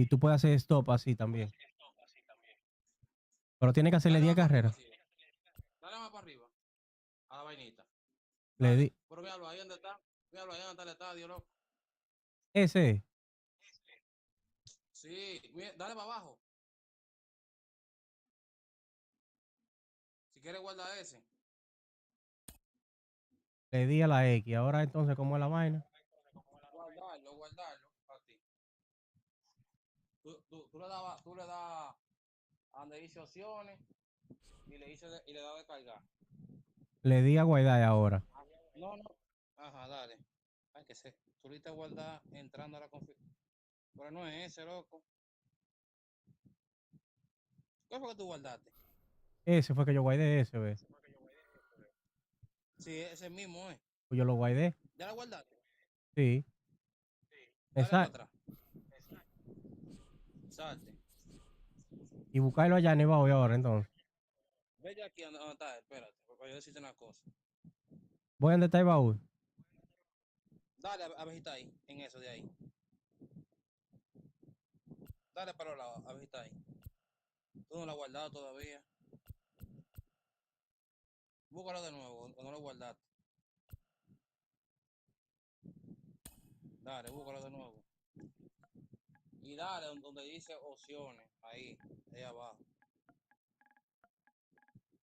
tú puedes hacer stop así también. Pero tienes que hacerle 10 carreras. Dale más para arriba. A la vainita. Le Dale. di. Pero míralo ahí donde está. Míralo ahí donde está el estadio, loco. Ese. Sí, dale para abajo. Si quieres guardar ese. Le di a la X. Ahora entonces, ¿cómo es la vaina? Guardarlo para ti. Tú le das a donde dice opciones y le das de cargar. Le di a guardar ahora. No. Ajá, dale. Hay que ser. Tú ahorita guardar entrando a la configuración. Pero no es ese, loco. ¿Cuál fue que tú guardaste? Ese fue que yo guardé ese, ve. Sí, ese mismo es. Pues yo lo guardé. ¿Ya lo guardaste? Sí. Dale para Exacto. atrás. Salte. Y buscarlo allá en abajo ahora entonces. Ve ya aquí donde está, espérate, para yo decirte una cosa. Voy a donde está el baúl. Dale a ver si está ahí, en eso de ahí. Dale para los lados, a ver si está ahí. Tú no lo has guardado todavía. Búscalo de nuevo, o no lo guardaste. Dale, búscalo de nuevo. Y dale donde dice opciones, ahí abajo.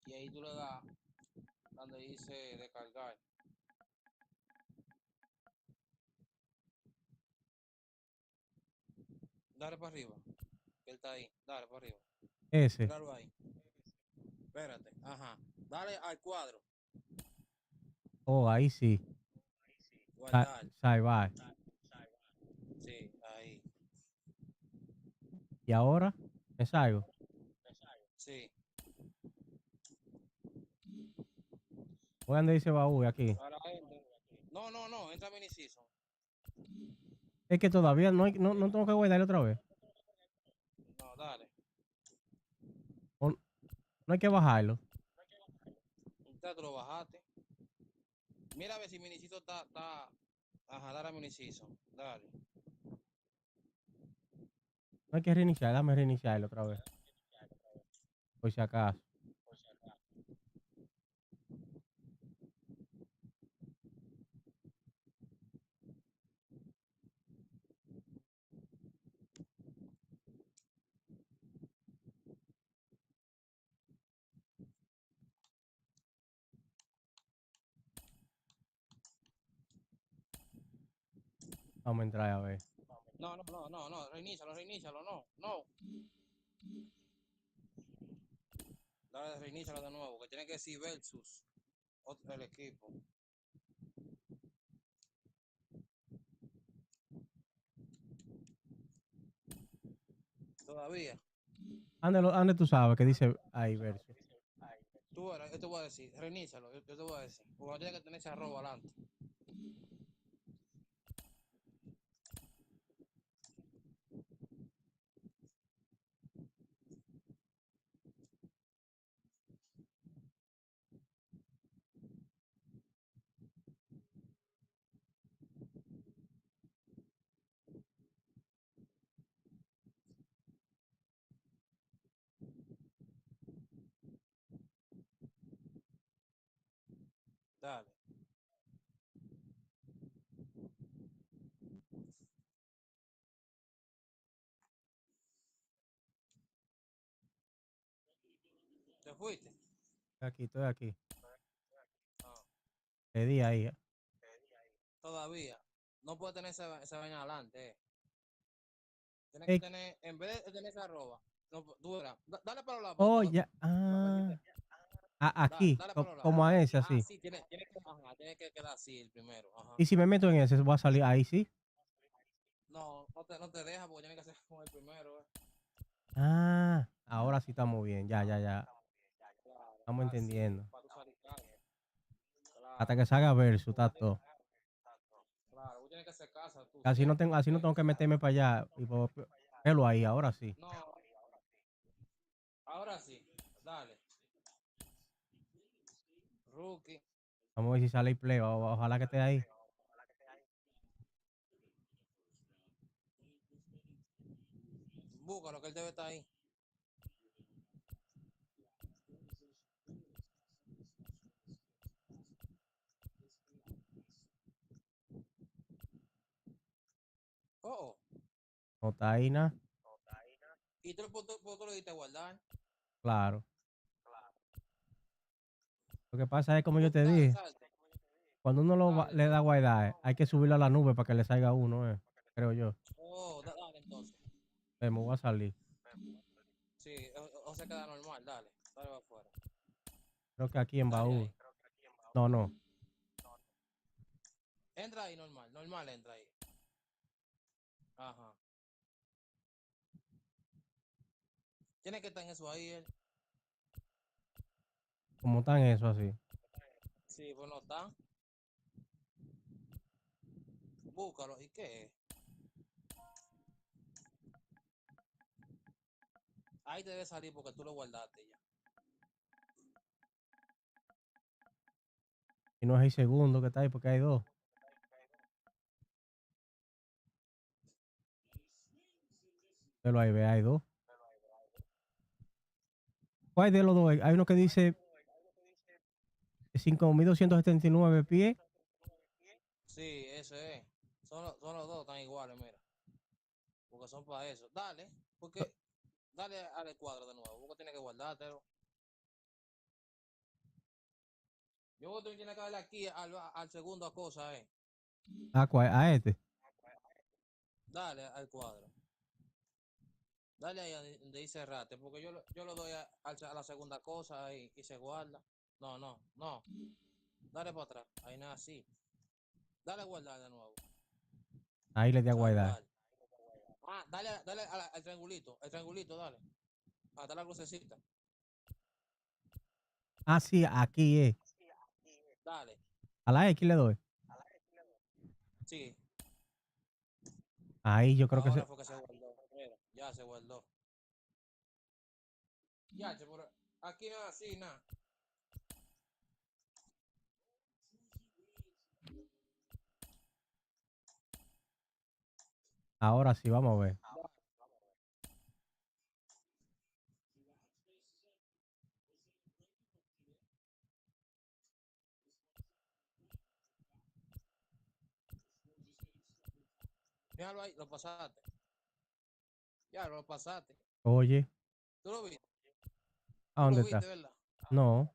Y ahí tú le das donde dice descargar. Dale para arriba, que él está ahí. Dale para arriba. Ese. Míralo ahí. Espérate, ajá. Dale al cuadro. Oh, ahí sí. Guardar. Bye. Sí, ahí. ¿Y ahora? ¿Me salgo? Sí. Voy a donde dice baúl aquí. Ahora entra. No, entra mini season. Es que todavía no tengo que guardarle otra vez. No, dale. O no hay que bajarlo. Ya tú lo bajaste. Mira a ver si mini season está. Ajá, dale a mini season. Dale. No hay que reiniciar. Dame reiniciarlo otra vez. Por si acaso. Vamos a entrar a ver. No. Reinícialo, no. Dale, reinícialo de nuevo, que tiene que decir versus el equipo. Todavía. Ande tú sabes que dice ahí verso. Yo te voy a decir, reinícialo, yo te voy a decir. Porque no tiene que tener ese arroba adelante. Dale. ¿Te fuiste? Estoy aquí. No. Le di ahí. Todavía. No puede tener esa vaina adelante. Tienes que Ey, tener, en vez de tener esa arroba, no, tú verás, dale para los lados. oh, ya. Aquí. Dale para los lados. Como a ese, así. Sí, tiene que quedar así el primero. Ajá. Y si me meto en ese, va a salir ahí, sí. No te deja porque tiene que hacer con el primero. Ahora sí estamos bien. Ya. Claro, Estamos así, entendiendo. para tu salir claro. Hasta que salga verso, está todo. Claro, tú tienes que hacer casa tú Así no siempre. tengo que meterme para allá. Pelo ahí, ahora sí. No, rookie. Vamos a ver si sale el play. Ojalá que esté ahí. Búscalo, que él debe estar ahí. Oh, No está ahí nada. y tú lo diste a guardar. Claro. Lo que pasa es, como yo te Dale, dije, salte. cuando uno Dale, le da entonces. guardar, hay que subirlo a la nube para que le salga uno, creo yo. Oh, dale, entonces. Me voy a salir. Sí, o se queda normal, dale. Dale va afuera. Creo que aquí en Dale baúl. ahí. No. Entra ahí, normal. Normal, entra ahí. Ajá. Tiene que estar en eso ahí, él. ¿Cómo están eso así? Sí, pues no está. Búscalo. ¿Y qué es? Ahí te debe salir porque tú lo guardaste ya. Y no es el segundo que está ahí porque hay dos. Pero ahí ve, hay dos. ¿Cuál de los dos? Hay uno que dice 5.279 pies. Sí, ese es. Son los dos, están iguales, mira. Porque son para eso. Dale, porque dale al cuadro de nuevo. Porque tiene que guardártelo. Yo creo que tú tienes que darle aquí al segundo a cosa, A este. Dale al cuadro. Dale ahí donde dice rate, porque yo lo doy a la segunda cosa ahí y se guarda. No. Dale para atrás. Ahí nada así. Dale a guardar de nuevo. Ahí le di a guardar. Salvar. Ah, dale al triangulito. El triangulito, dale. Hasta la crucecita. Ah, sí, aquí es. Dale. A la X le doy. Sí. Ahí yo creo que Ahora se... fue que se guardó. Mira, ya se guardó. Ya, pero aquí nada así, nada. Ahora sí, vamos a ver. Míralo ahí, lo pasaste. Ya, lo pasaste. Oye, ¿Tú lo viste? ¿a ¿Tú dónde lo está? viste, verdad? No,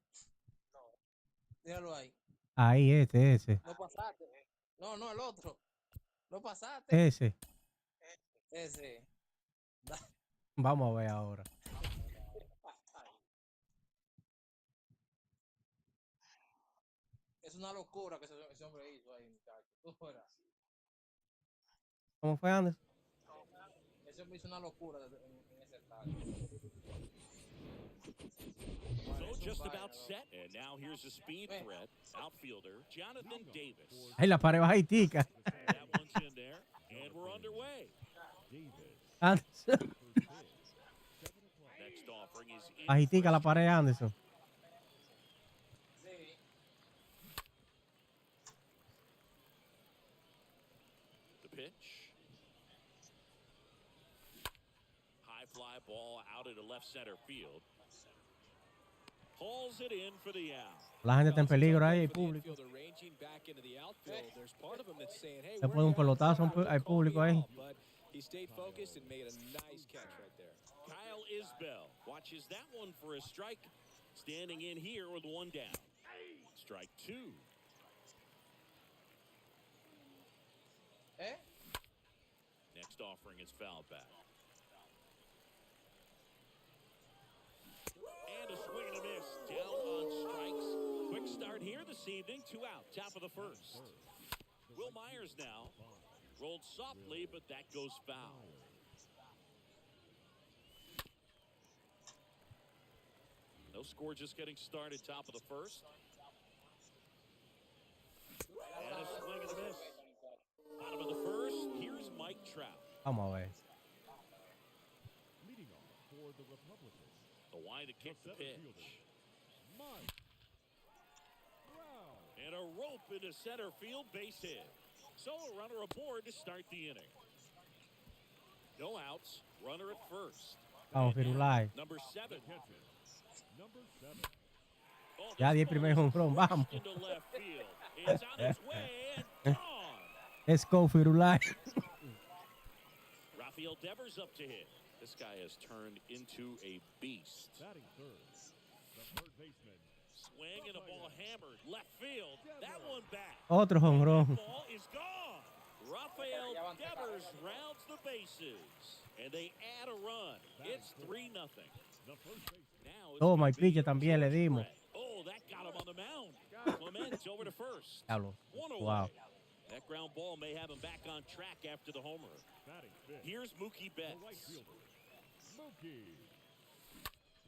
Míralo ahí. ahí ese. Lo pasaste. No, el otro. Lo pasaste. Ese. Ese. Vamos a ver ahora. Es una locura que ese hombre hizo ahí, muchacho. Tú fuera. ¿Cómo fue, Anderson? Ese hombre hizo una locura en ese estadio. So just about set. And now here's a speed threat. Outfielder Jonathan Davis. Ahí la pared bajitica. That one's in there. And we're underway. Anderson. Next offering is in. Bajitica la pared, Anderson. Sí. The pitch. High fly ball out into left center field. Pulls it in for the out. La gente está en peligro ahí, el público. Se puede un pelotazo, hay público ahí. He stayed focused and made a nice catch right there. Kyle Isbell watches that one for a strike. Standing in here with one down. Strike two. Next offering is fouled back. And a swing and a miss. Down on strikes. Quick start here this evening. 2 out. Top of the first. Will Myers now. Rolled softly, but that goes foul. No score, just getting started. Top of the first. And a swing and a miss. Bottom of the first. Here's Mike Trout. Vamos a ver. Leading off for the Republicans. The wide to kick the pitch. rope into center field, base hit. So a runner aboard to start the inning. No outs, runner at first. Vamos, Firulai. Number 7. Number 7. Oh, Ya di el primer jonrón, vamos. into left field. It's on its way and gone. Let's go, Firulai. Rafael Devers up to hit. This guy has turned into a beast. Batting third. The third baseman. Swing and a ball hammered left field. That one back. Otro jonrón. That ball is gone. Rafael Devers rounds the bases, and they add a run. It's 3-0. The first baseman. Now it's Oh, my gonna be pitcher también le dimos. Oh, that got him on the mound. Clement's over to first. Diablo. One away. Wow. That ground ball may have him back on track after the homer. Batting fifth. Here's Mookie The right Betts. fielder. Mookie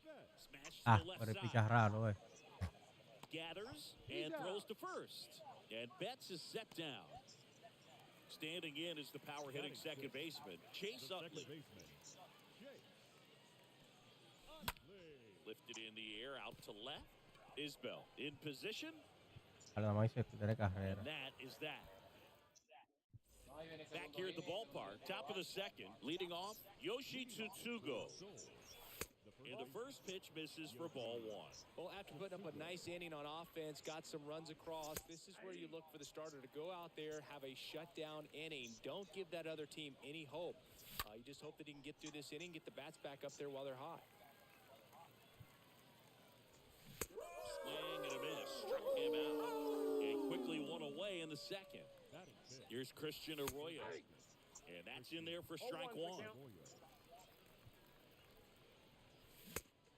Betts. Smash to Ah, the left pero el side. picha raro, Gathers and throws to first. And Betts is set down. Standing in is the power hitting second baseman, Chase The Utley. second baseman. Chase Utley. Lifted in the air out to left. Isbell in position. Nada más hice de carrera. And that is that. Back here at the ballpark, top of the second, leading off, Yoshi Tsutsugo. And the first pitch misses for ball 1. Well, after putting up a nice inning on offense, got some runs across, this is where you look for the starter to go out there, have a shutdown inning. Don't give that other team any hope. You just hope that he can get through this inning, get the bats back up there while they're hot. Swing and a miss, struck him out. And quickly one away in the second. Batting fifth. Here's Christian Arroyo. And that's in there for strike 1.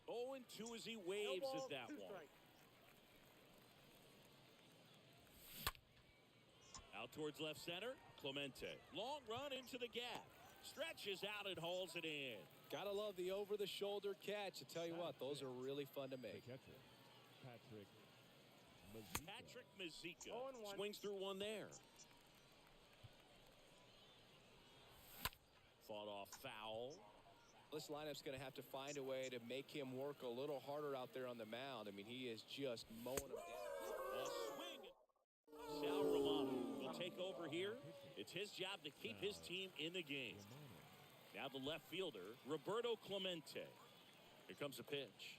0-2 as he waves at that one. Out towards left center, Clemente. Long run into the gap. Stretches out and hauls it in. Gotta love the over-the-shoulder catch. I tell you what, those are really fun to make. The catcher. Patrick Mazika swings through one there. Fought off foul. This lineup's going to have to find a way to make him work a little harder out there on the mound. I mean, he is just mowing them down. A swing. Sal Romano will take over here. It's his job to keep his team in the game. Now the left fielder, Roberto Clemente. Here comes a pitch.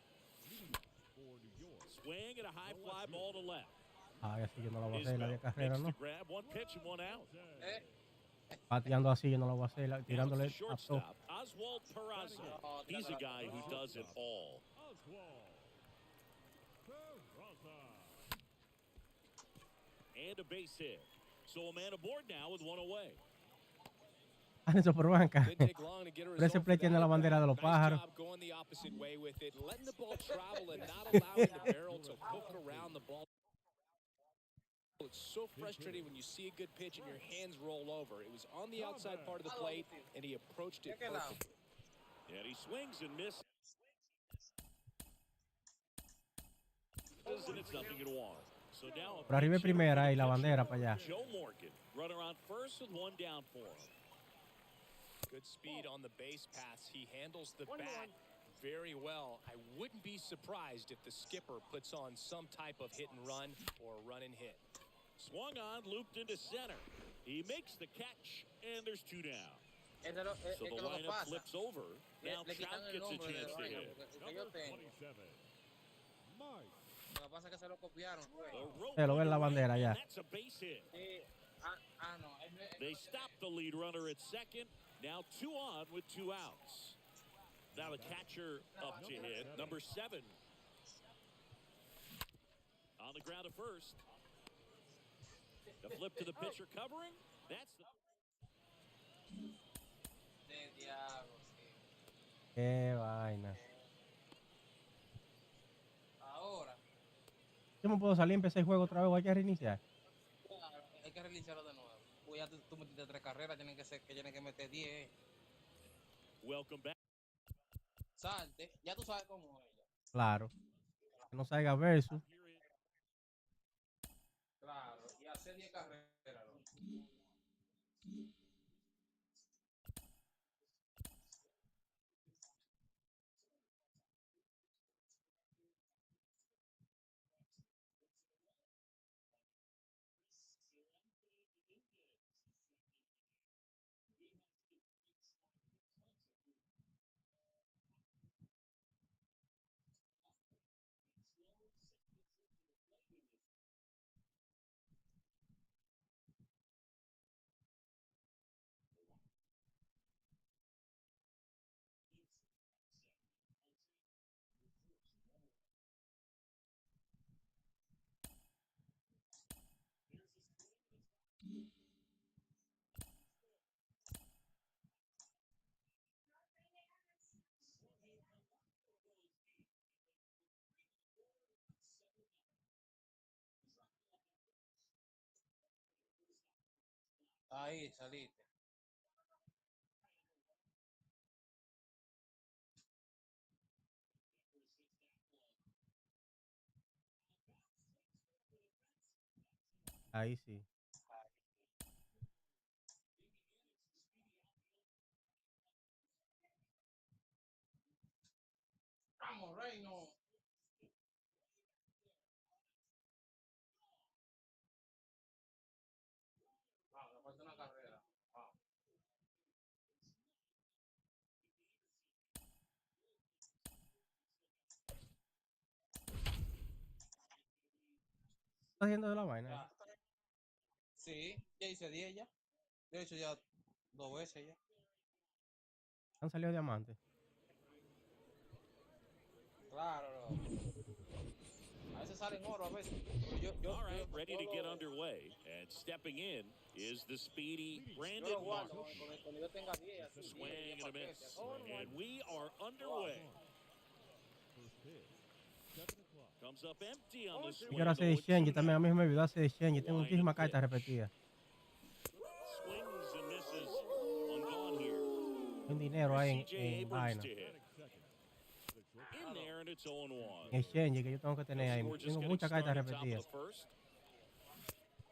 Swing and a high fly ball to left. Ah, así yo no la voy a hacer la de carrera, Makes ¿no? the grab, one pitch and one out. Pateando así yo no la voy a hacer, Now it's tirándole the a todo. shortstop, Oswald Peraza. He's a guy who does it all. Oswald Peraza. And a base hit. So a man aboard now with one away. Ah, eso por banca. Didn't take long to get a Pero ese result play for tiene that, la bandera de los but pájaros. nice job going the opposite way with it, letting the ball travel and not allowing the barrel to hook around the ball. It's so frustrating when you see a good pitch and your hands roll over. It was on the outside part of the plate, and he approached it perfectly. And he swings and misses. And it's 0-1. So now Por arriba primera y la bandera para allá. Joe Morgan, runner on first with one down for him. Good speed on the base pass. He handles the bat very well. I wouldn't be surprised if the skipper puts on some type of hit and run or run and hit. Swung on, looped into center. He makes the catch, and there's two down. So the lineup flips over. Now Trout gets a chance to hit. Number 27. Mike. Lo que pasa es que se lo copiaron. The rope Se lo ve en la bandera and ya. that's a base hit. No. They stop the lead runner at second. Now 2 on with 2 outs. Now the catcher up to hit. Number 7. On the ground at first. The flip to the pitcher covering. That's the... Qué vaina. Ahora, Yo me puedo salir, empecé el juego otra vez o hay que reiniciar. hay que reiniciarlo de nuevo. Pues ya tú metiste 3 carreras, tienen que meter 10. Welcome back. Salte, ya tú sabes cómo es ella. Claro. Que no salga versus. Claro, y hacer 10 carreras. Ahí, saliste. Ahí sí. Vamos, Reino. Vamos, le falta una carrera. Vamos. ¿Estás haciendo de la vaina? Ya. Sí, ya hice 10 ya. De hecho, ya 2 veces ya. Han salido diamantes. Claro, a veces salen oro, a veces. Pero All right, ready to get underway. And stepping in is the speedy yo Brandon lo guardo Marsh. cuando yo tenga 10, así, 10, Swing 10 and a miss. paquetes. And we are underway. First pitch. 7 o'clock. Comes up empty on the Yo swing. quiero hacer de Shenji, también a mí me olvidó hacer de Shenji. Tengo Wind muchísimas and pitch. cartas repetidas. Swings and misses. One gone here. Hay un dinero ahí CJ en Abrams vaina. to hit. In there and it's 0-1. En Shenji que yo tengo que tener ahí. Score just Tengo getting muchas cartas started, top of repetidas. the first.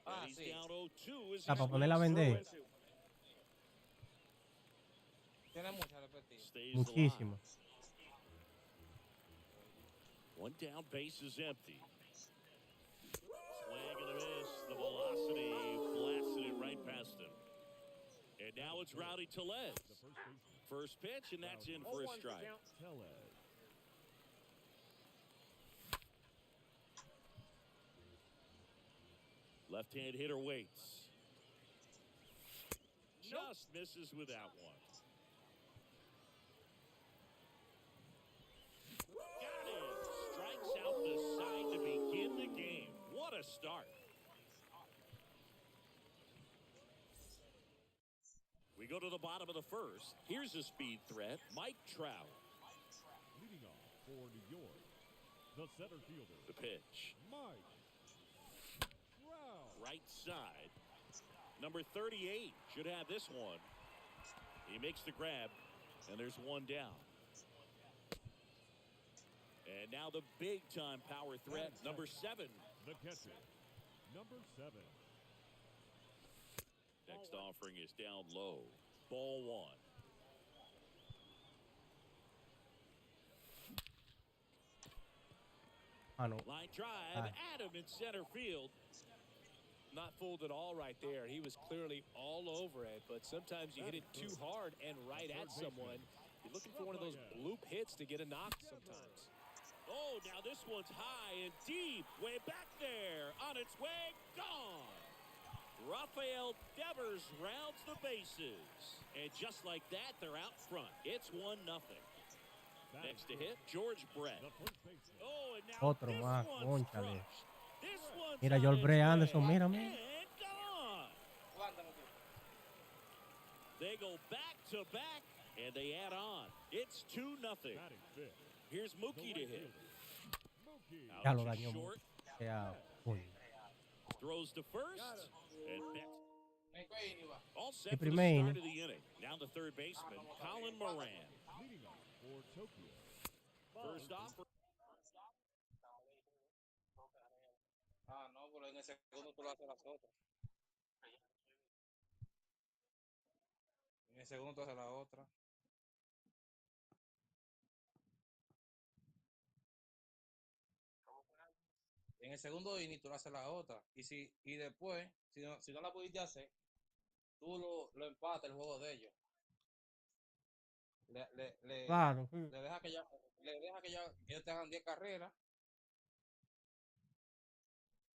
Ah, And he's sí. down 0-2 as O sea, he para ponerla a swings through vender. it. Tiene muchas repetidas. Stays Muchísimo. alive. One down, base is empty. Swing and a miss. The velocity blasted it right past him. And now it's Rowdy Tellez. First pitch, and that's in for a strike. Tellez. Left-hand hitter waits. Just misses with that one. Got it. Strikes out the side to begin the game. What a start. We go to the bottom of the first. Here's a speed threat, Mike Trout. Leading off for New York, the center fielder, The pitch. Mike Trout. Right side. Number 38 should have this one. He makes the grab, and there's one down. And now the big-time power threat, number 7. The catcher, number 7. Next offering is down low. Ball 1. Ah, no. Line drive, Adam in center field. Not fooled at all right there. He was clearly all over it, but sometimes you hit it too hard and right at someone. You're looking for one of those bloop hits to get a knock sometimes. Oh, now this one's high and deep. Way back there. On its way, gone. Rafael Devers rounds the bases. And just like that, they're out front. It's 1-0. Next to hit, George Brett. The first baseman. Oh, and now Otro this más, one's cónchale. crushed. This one's Mira, on George its Brett way. Anderson, mírame. And gone. They go back to back, and they add on. It's 2-0. Batting fifth, Here's the Mookie to right hit. fielder, Mookie. Ya Out lo to dañó short, mucho. O sea, coño. throws to first, and all set Y for the primer start inning. of the inning. Now the third baseman, Colin Moran. Leading off for Tokyo, First off, Ah, no, pero en el segundo tú lo haces las otras. En el segundo tú haces la otra. En el segundo inning tú lo haces la otra. Y después, si no la pudiste hacer, tú lo empatas el juego de ellos. Claro. Le deja que ya ellos te hagan 10 carreras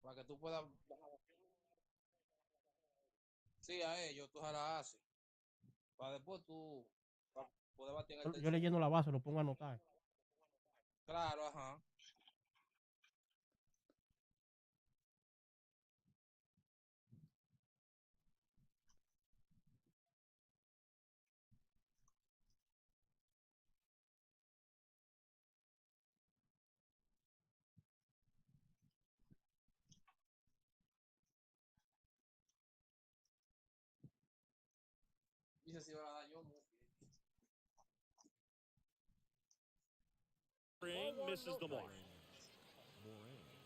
para que tú puedas bajar. Sí, a ellos tú se la haces. Para después tú poder batir en el Yo tercero. leyendo la base lo pongo a anotar. Claro, ajá. Dice si va a dar yo. Misses the mark.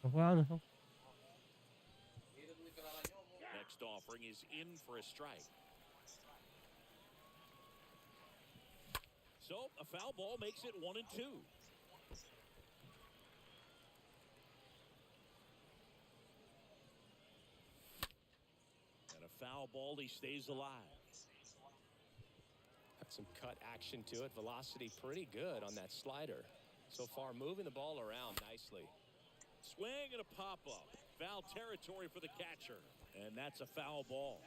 No juegan eso. Next offering is in for a strike. So a foul ball makes it 1-2. And a foul ball, he stays alive. Got some cut action to it. Velocity pretty good on that slider. So far, moving the ball around nicely. Swing and a pop-up. Foul territory for the catcher. And that's a foul ball.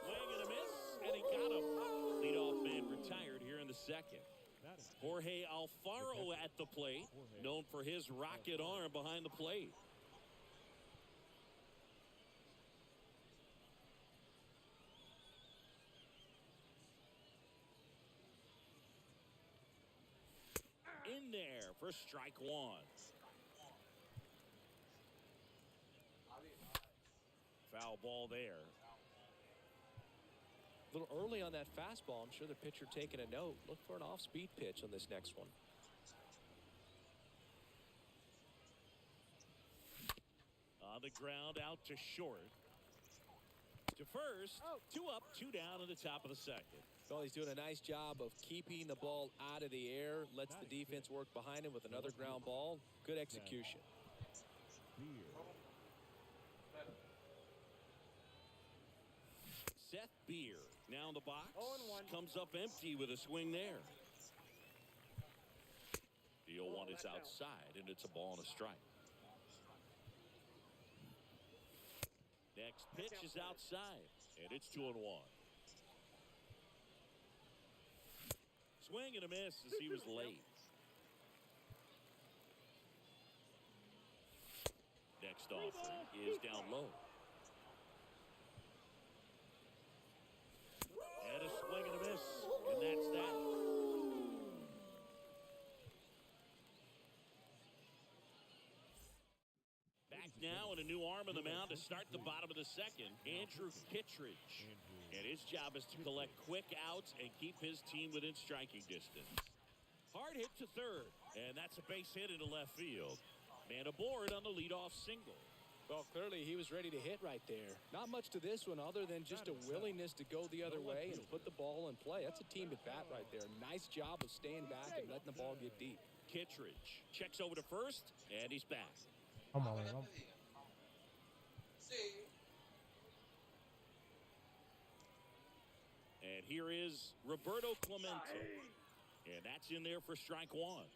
Swing and a miss, and he got him. Leadoff man retired here in the second. Jorge Alfaro at the plate, known for his rocket arm behind the plate. In there for strike one. Foul ball there. A little early on that fastball. I'm sure the pitcher taking a note. Look for an off-speed pitch on this next one. On the ground, out to short. To first, 2 up, 2 down in the top of the second. Well, he's doing a nice job of keeping the ball out of the air. Lets the defense work behind him with another ground ball. Good execution. Seth Beer now in the box. Comes up empty with a swing there. The 0-1 is outside, and it's a ball and a strike. Next pitch is outside, and it's 2-1. Swing and a miss as he was late. Next offering is down low. And a swing and a miss, and that's that. Back now and a new arm on the mound to start the bottom of the second, Andrew Kittredge. And his job is to collect quick outs and keep his team within striking distance. Hard hit to third, and that's a base hit into left field. Man aboard on the leadoff single. Well, clearly he was ready to hit right there. Not much to this one other than just a willingness to go the other way and put the ball in play. That's a team at bat right there. Nice job of staying back and letting the ball get deep. Kittredge checks over to first, and he's back. Vamos a ver, vamos. And here is Roberto Clemente. And that's in there for strike one.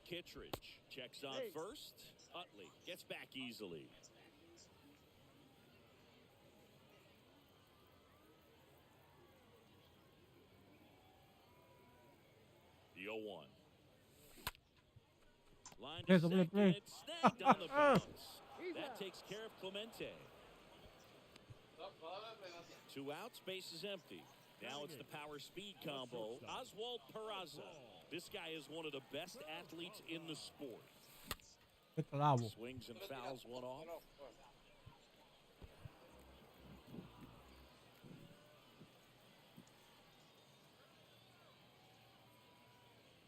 Kittredge checks on first. Utley gets back easily. The 0-1. Line to second. It's snagged on the bounce. That takes care of Clemente. 2 outs, base is empty. Now it's the power speed combo. Oswald Peraza. This guy is one of the best athletes in the sport. Swings and fouls one off.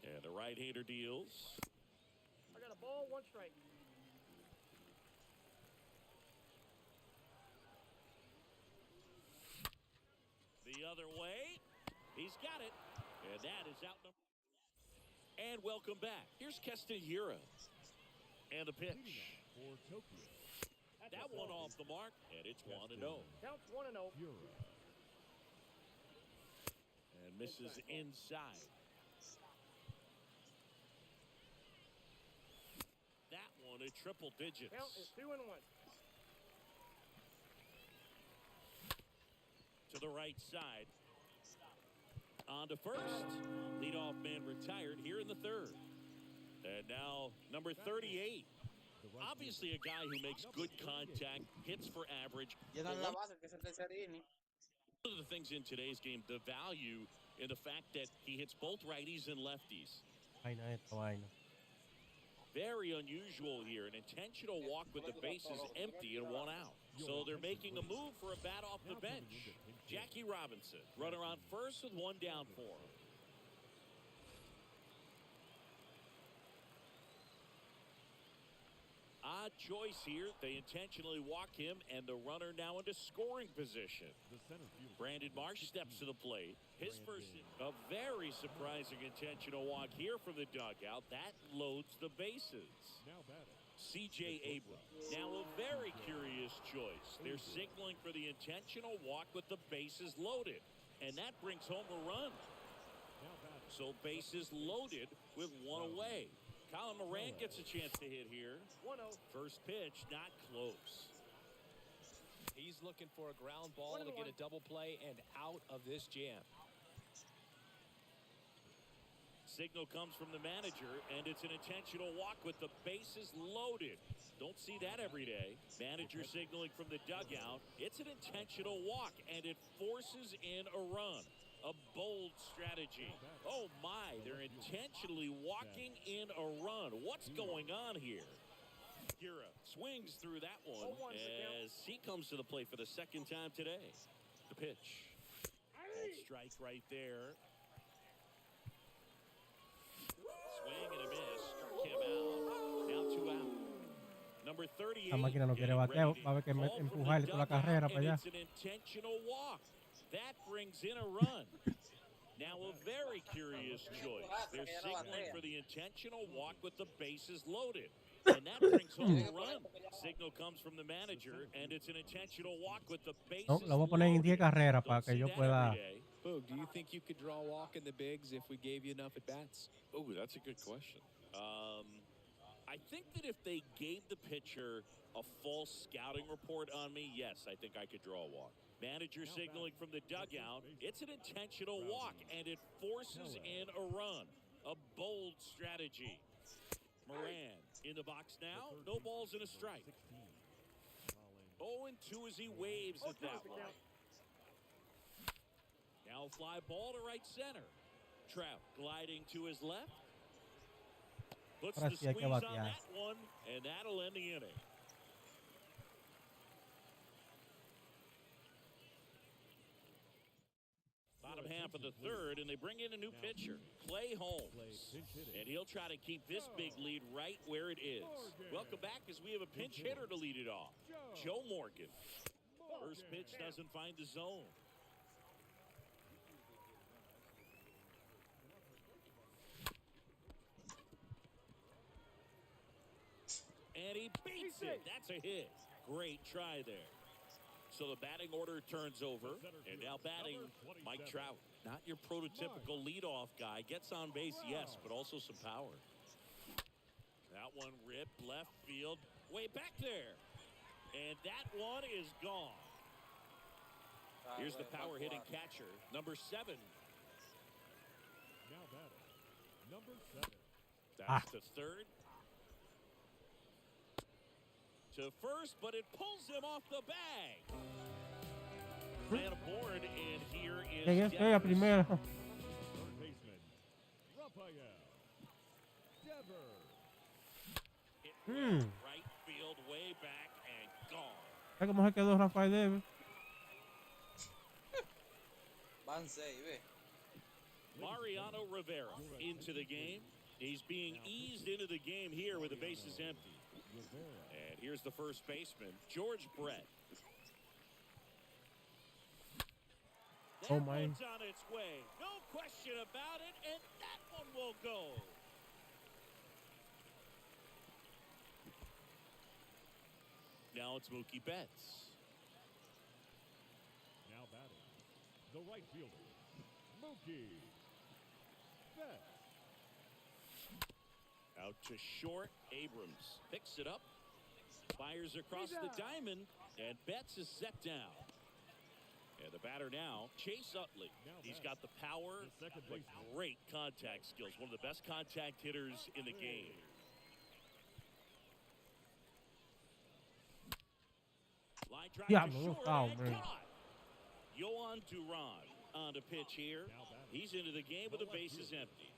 And the right-hander deals. I got a ball, 1 strike. The other way. He's got it. And that is out. And welcome back. Here's Castellera. And the pitch. That one off the mark. And it's 1-0. Counts 1-0. And misses inside. That one a triple digits. Count is 2-1. To the right side. On to first. Leadoff man retired here in the third. And now number 38. Obviously a guy who makes good contact, hits for average. One of the things in today's game, the value in the fact that he hits both righties and lefties. Vaina esto, vaina. Very unusual here. An intentional walk with the bases empty and 1 out. So they're making a move for a bat off the bench. Jackie Robinson, runner on first with 1 down for him. Odd choice here. They intentionally walk him, and the runner now into scoring position. Brandon Marsh steps to the plate. His first, a very surprising intentional walk here from the dugout. That loads the bases. C.J. Abrams. Now a very curious choice. They're signaling for the intentional walk with the bases loaded, and that brings home a run. So bases loaded with 1 away. Colin Moran gets a chance to hit here. 1-0. First pitch, not close. He's looking for a ground ball to get a double play and out of this jam. Signal comes from the manager, and it's an intentional walk with the bases loaded. Don't see that every day. Manager signaling from the dugout. It's an intentional walk, and it forces in a run. A bold strategy. Oh my, they're intentionally walking in a run. What's going on here? Gira swings through that one as he comes to the plate for the 2nd time today. The pitch. Strike right there. Swing and a miss. Struck him out. Now 2 out. Number 38. La máquina no quiere bateo. Va a haber que empujarle toda la carrera para allá. It's an intentional walk. That brings in a run. Now a very curious choice. They're signaling for the intentional walk with the bases loaded. And that brings home a run. Signal comes from the manager, and it's an intentional walk with the bases No, lo voy a poner en 10 carreras para que yo pueda. Boog, do you think you could draw a walk in the bigs if we gave you enough at bats? Oh, that's a good question. I think that if they gave the pitcher a false scouting report on me, yes, I think I could draw a walk. Manager signaling from the dugout. It's an intentional walk, and it forces in a run. A bold strategy. Moran in the box now. No balls and a strike. 0-2 as he waves at that one. Now fly ball to right center. Trout gliding to his left. Puts the squeeze on that one, and that'll end the inning. Bottom half of the 3rd, and they bring in a new pitcher, Clay Holmes. And he'll try to keep this big lead right where it is. Welcome back as we have a pinch hitter to lead it off, Joe Morgan. First pitch doesn't find the zone. And he beats it. That's a hit. Great try there. So the batting order turns over, and now batting Mike Trout. Not your prototypical leadoff guy. Gets on base, yes, but also some power. That one ripped left field, way back there. And that one is gone. Here's the power hitting catcher, number 7. Now batting, number 7. That's to 3rd. To first, but it pulls him off the bag. Man aboard, and here is Llegué a primera. Third baseman, Rafael Devers. Right field, way back, and gone. ¿Sabes cómo se quedó Rafael Devers? Van 6, ve. Mariano Rivera into the game. He's being eased into the game here with the bases empty. And here's the first baseman, George Brett. That Oh, my. one's on its way. No question about it, and that one will go. Now it's Mookie Betts. Now batting, the right fielder, Mookie Betts. Out to short, Abrams picks it up, fires across the diamond, and Betts is set down. And the batter now, Chase Utley. He's got the power, but great contact skills. One of the best contact hitters in the game. Line drive to short and caught. Yohan Duran on to pitch here. He's into the game with the bases empty.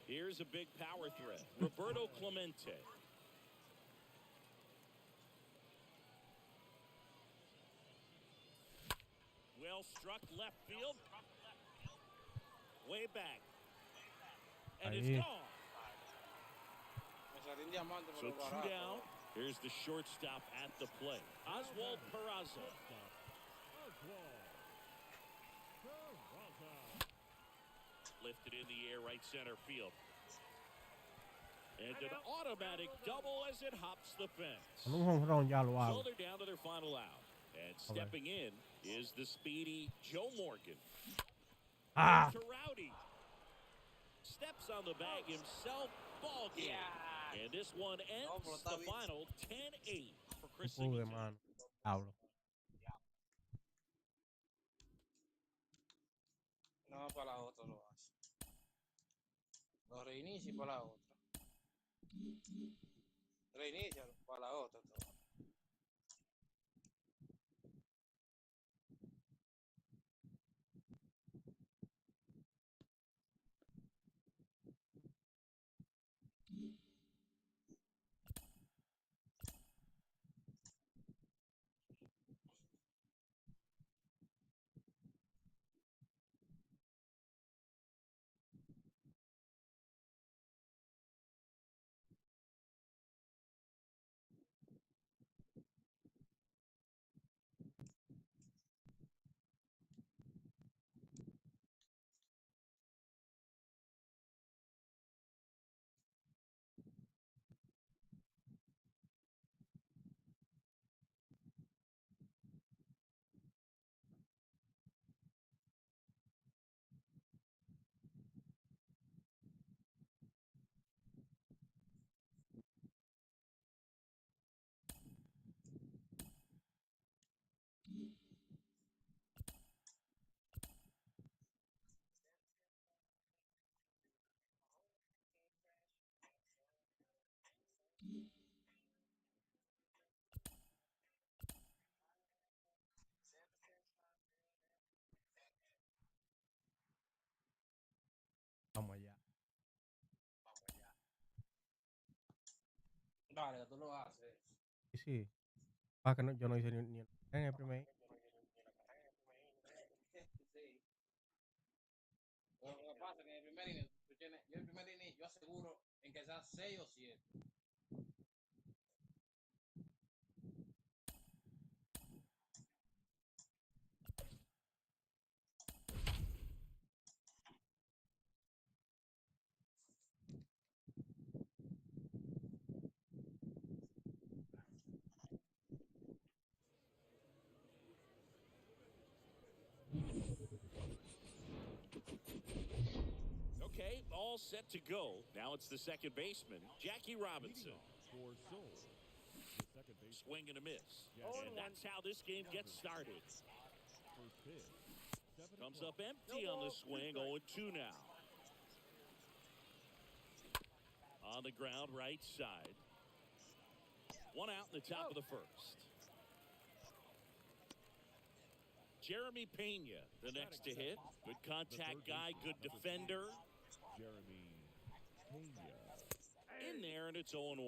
Here's a big power threat. Roberto Clemente. Well struck left field. Way back. And it's Ahí. gone. So 2 down. Here's the shortstop at the plate. Oswald Peraza. Lifted in the air, right center field. And an automatic double as it hops the fence. Con un jonrón ya lo So hago. they're down to their final out. And stepping in is the speedy Joe Morgan. Ah. To Rowdy. Steps on the bag himself. Ball game. And this one ends the final 10-8 for Chris Pude, Singleton. mano. Hablo. No, para la otra lo hace. Lo reinicia y para la otra. Reinícialo para la otra. Vamos allá. Dale, tú lo haces. Sí, sí. Ah, que no, yo no hice ni en el primer. Sí. Lo que pasa es que en el primer inning, yo el primer inning, yo aseguro en que sea 6 o 7. Okay, all set to go. Now it's the second baseman, Jackie Robinson. For Soul, the second base. Swing and a miss. And that's how this game gets started. First pitch. 7 Comes o'clock. up empty on the swing, 0-2 now. On the ground, right side. 1 out in the top of the first. Jeremy Pena, the next to hit. Good contact guy, good defender. Jeremy Pena. In there, and it's 0-1.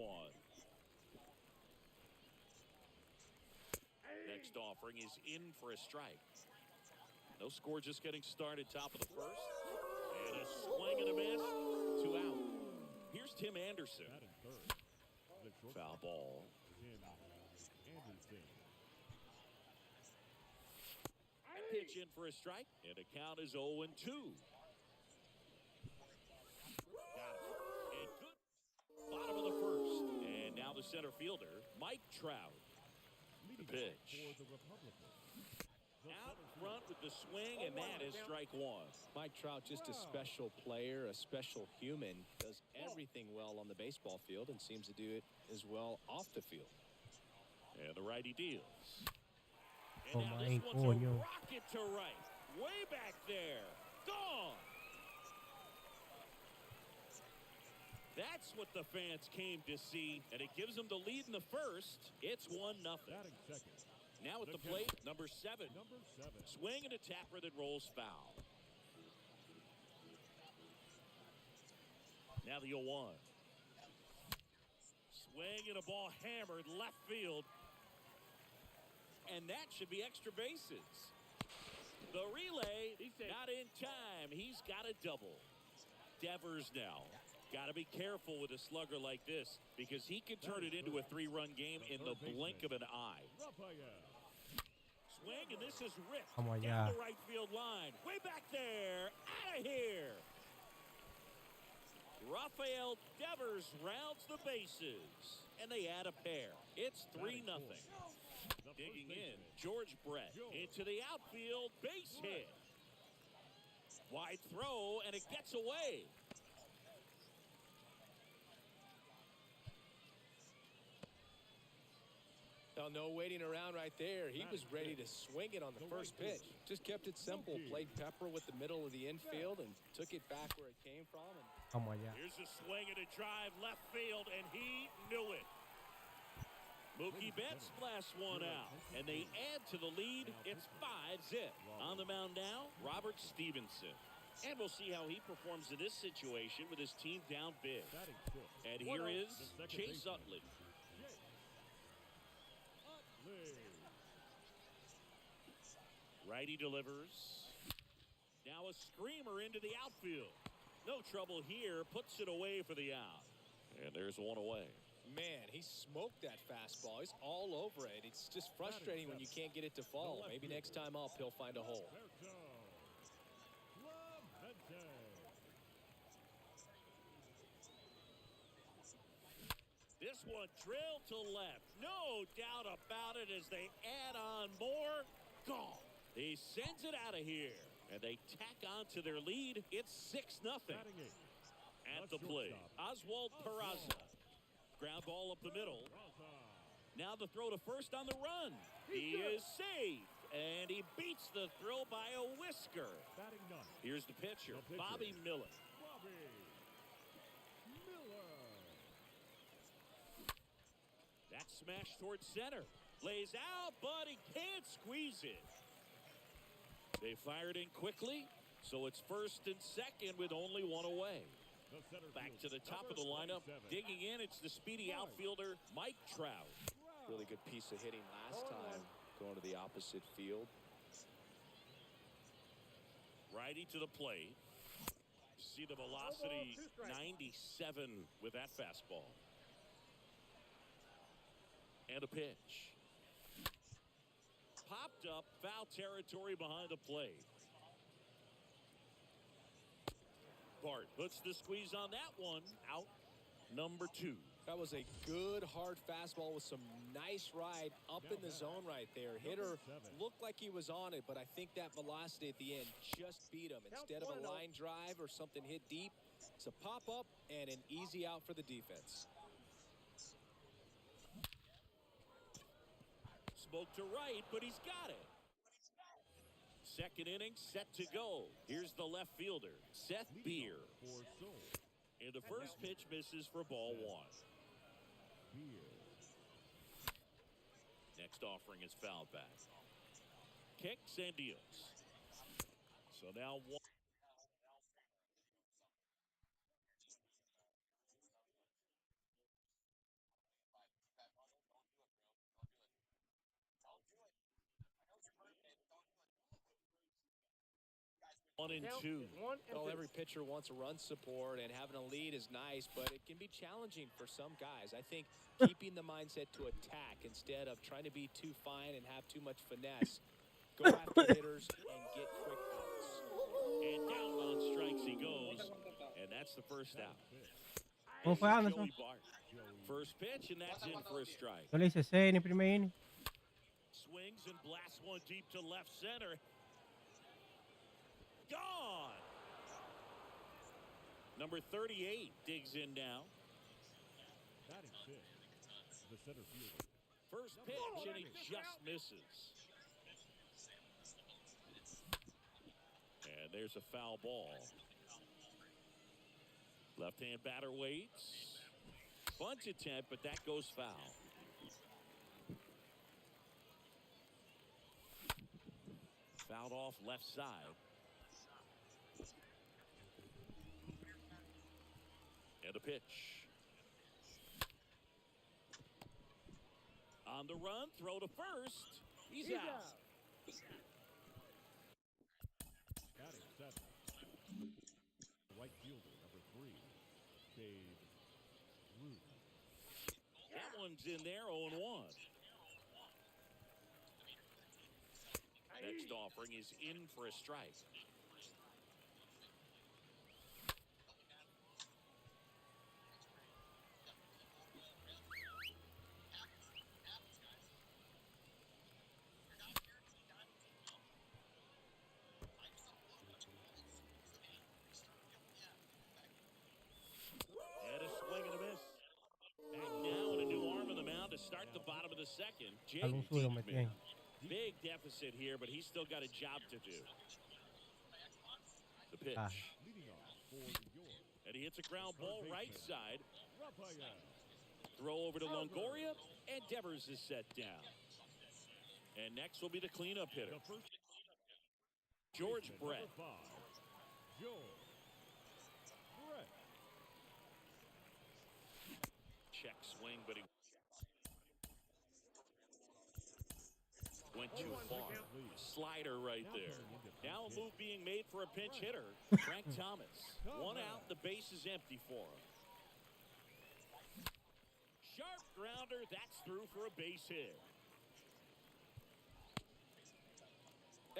Next offering is in for a strike. No score, just getting started, top of the first. And a swing and a miss. 2 out. Here's Tim Anderson. Batting third. The short Foul ball. Tim Anderson. Pitch in for a strike, and the count is 0-2. Got it. And good. Bottom of the first. And now the center fielder, Mike Trout. The pitch. For the Republicans. Out front with the swing, and that is strike 1. Mike Trout, just a special player, a special human, does everything well on the baseball field and seems to do it as well off the field. And the righty deals. Oh And now my this one's a coño. rocket to right. Way back there. Gone. That's what the fans came to see, and it gives them the lead in the first. It's 1-0. Batting second. Now at the plate, number 7. Number 7. Swing and a tapper that rolls foul. Now the 0-1. Swing and a ball hammered left field. And that should be extra bases. The relay, not in time. He's got a double. Devers now. Got to be careful with a slugger like this because he could turn it into a 3-run game in the blink of an eye. Swing, and this is ripped down the right field line. Way back there. Out of here. Rafael Devers rounds the bases, and they add a pair. It's 3-0. Digging in, George Brett into the outfield, base hit. Wide throw, and it gets away. Well, no waiting around right there. He was ready to swing it on the first pitch. Just kept it simple. Played pepper with the middle of the infield and took it back where it came from. Here's a swing and a drive left field, and he knew it. Mookie Betts blasts one out, and they add to the lead. It's 5-zip. On the mound now, Robert Stevenson. And we'll see how he performs in this situation with his team down big. And here is Chase Utley. Righty delivers. Now a screamer into the outfield. No trouble here. Puts it away for the out. And there's one away. Man, he smoked that fastball. He's all over it. It's just frustrating when you can't get it to fall. Maybe next time up, he'll find a hole. This one drilled to left. No doubt about it as they add on more. Gone. He sends it out of here. And they tack on to their lead. It's 6-0. At the plate, Oswald Peraza. Ground ball up the middle. Now the throw to first on the run. He is safe. And he beats the throw by a whisker. Here's the pitcher, Bobby Miller. That smash towards center. Lays out, but he can't squeeze it. They fired in quickly, so it's first and second with only one away. Back to the top of the lineup. Digging in, it's the speedy outfielder, Mike Trout. Really good piece of hitting last time, going to the opposite field. Righty to the plate. See the velocity, 97 with that fastball. And a pitch. Popped up, foul territory behind the plate. Bart puts the squeeze on that one. Out number 2. That was a good hard fastball with some nice ride up in the zone right there. Hitter looked like he was on it, but I think that velocity at the end just beat him. Instead of a line drive or something hit deep, it's a pop up and an easy out for the defense. Smoke to right, but he's got it. Second inning set to go. Here's the left fielder, Seth Beer. And the first pitch misses for ball 1. Next offering is fouled back. Kicks and deals. So now 1. One and two. Well, every pitcher wants a run support, and having a lead is nice, but it can be challenging for some guys. I think keeping the mindset to attack instead of trying to be too fine and have too much finesse. Go after hitters and get quick outs. And down on strikes he goes, and that's the first out. ¿Cómo fue, Anderson? Joey Bart. First pitch, and that's in for a strike. Yo le hice 6 en el primer inning. Swings and blasts one deep to left center. Gone. Number 38 digs in now. First pitch, and he just misses. And there's a foul ball. Left-hand batter waits. Bunt attempt, but that goes foul. Fouled off left side. And a pitch. On the run, throw to first. He's out. Batting seven. Right fielder, number 3, Dave Ruth. That one's in there, 0-1. Next offering is in for a strike. And a swing and a miss. Back now and a new arm on the mound to start the bottom of the second. Jake Algún suyo me Diekman. tiene. Big deficit here, but he's still got a job to do. The pitch. Leading off for New York, And he hits a ground ball right side. Raphael. Throw over to Longoria, and Devers is set down. And next will be the cleanup hitter, The first George baseman, Brett. number 5, George Brett. Check swing, but he went too far. Slider right there. Now a move being made for a pinch hitter, Frank Thomas. One out, the base is empty for him. Sharp grounder, that's through for a base hit.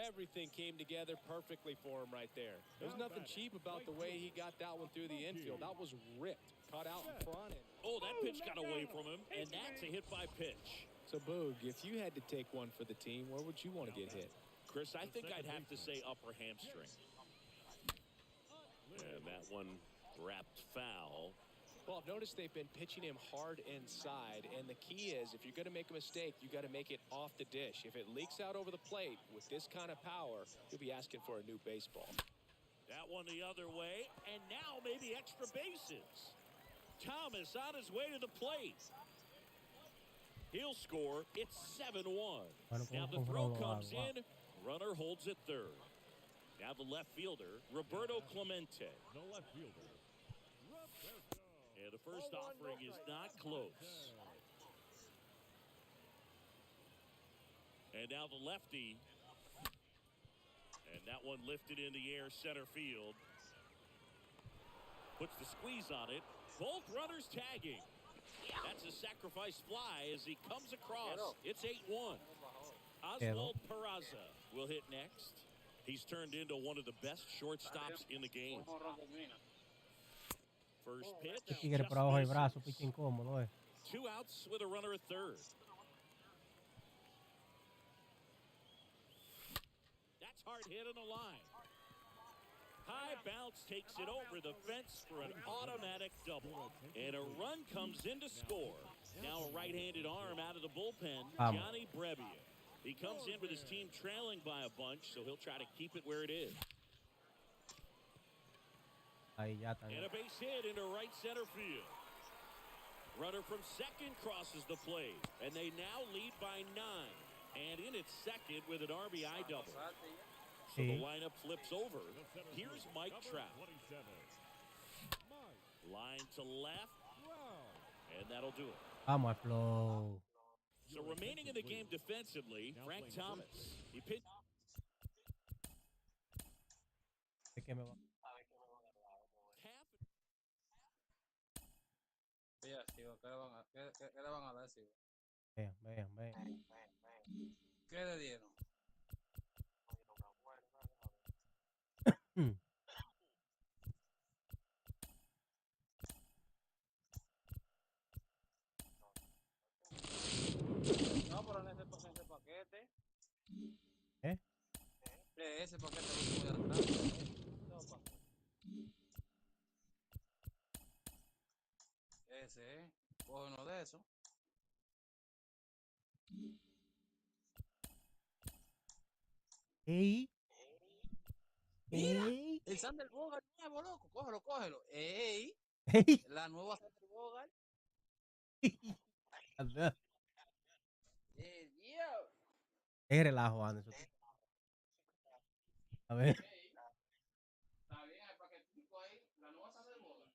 Everything came together perfectly for him right there. There's nothing cheap about the way he got that one through the infield. That was ripped, cut out in front. Oh, that pitch got away from him, and that's a hit by pitch. So, Boog, if you had to take one for the team, where would you want to get hit? Chris, I think I'd have to say upper hamstring. And that one wrapped foul. Well, I've noticed they've been pitching him hard inside, and the key is if you're going to make a mistake, you got to make it off the dish. If it leaks out over the plate with this kind of power, you'll be asking for a new baseball. That one the other way, and now maybe extra bases. Thomas on his way to the plate. He'll score. It's 7-1. Now the throw comes in. Runner holds at third. Now the left fielder, Roberto Clemente. The left fielder, Roberto. And the first offering is not close. And now the lefty. And that one lifted in the air, center field. Puts the squeeze on it. Both runners tagging. That's a sacrifice fly as he comes across. It's 8-1. Oswald Peraza will hit next. He's turned into one of the best shortstops in the game. First pitch. Tigre por abajo del brazo, pitch incómodo, 2 outs with a runner at third. That's hard hit on the line. High bounce takes it over the fence for an automatic double. And a run comes in to score. Now a right-handed arm out of the bullpen, Johnny Brebbia. He comes in with his team trailing by a bunch, so he'll try to keep it where it is. Ahí ya está. And a base hit into right center field. Runner from second crosses the plate, and they now lead by 9. And in at second with an RBI double. So the lineup flips over. Here's Mike Trout. 27, Line to left, and that'll do it. Vamos, Flo. So remaining in the game defensively, Frank Thomas. He pitched. Es que me va. Oye, Sigo, ¿qué le van a dar, Sigo? Vean, vean, vean. ¿Qué le dieron? No, pero en ese paquete. ¿Eh? Ese paquete último de atrás. No, ese, coge uno de esos. ¡Ey! ¡Ey! El Sander Bogart nuevo, loco. Cógelo, cógelo. ¡Ey! ¡Ey! La nueva Sander Bogart. Anda. Dios. Es relajo, Anderson. A ver. Está bien, el paquetico ahí. La nueva Sander Bogart.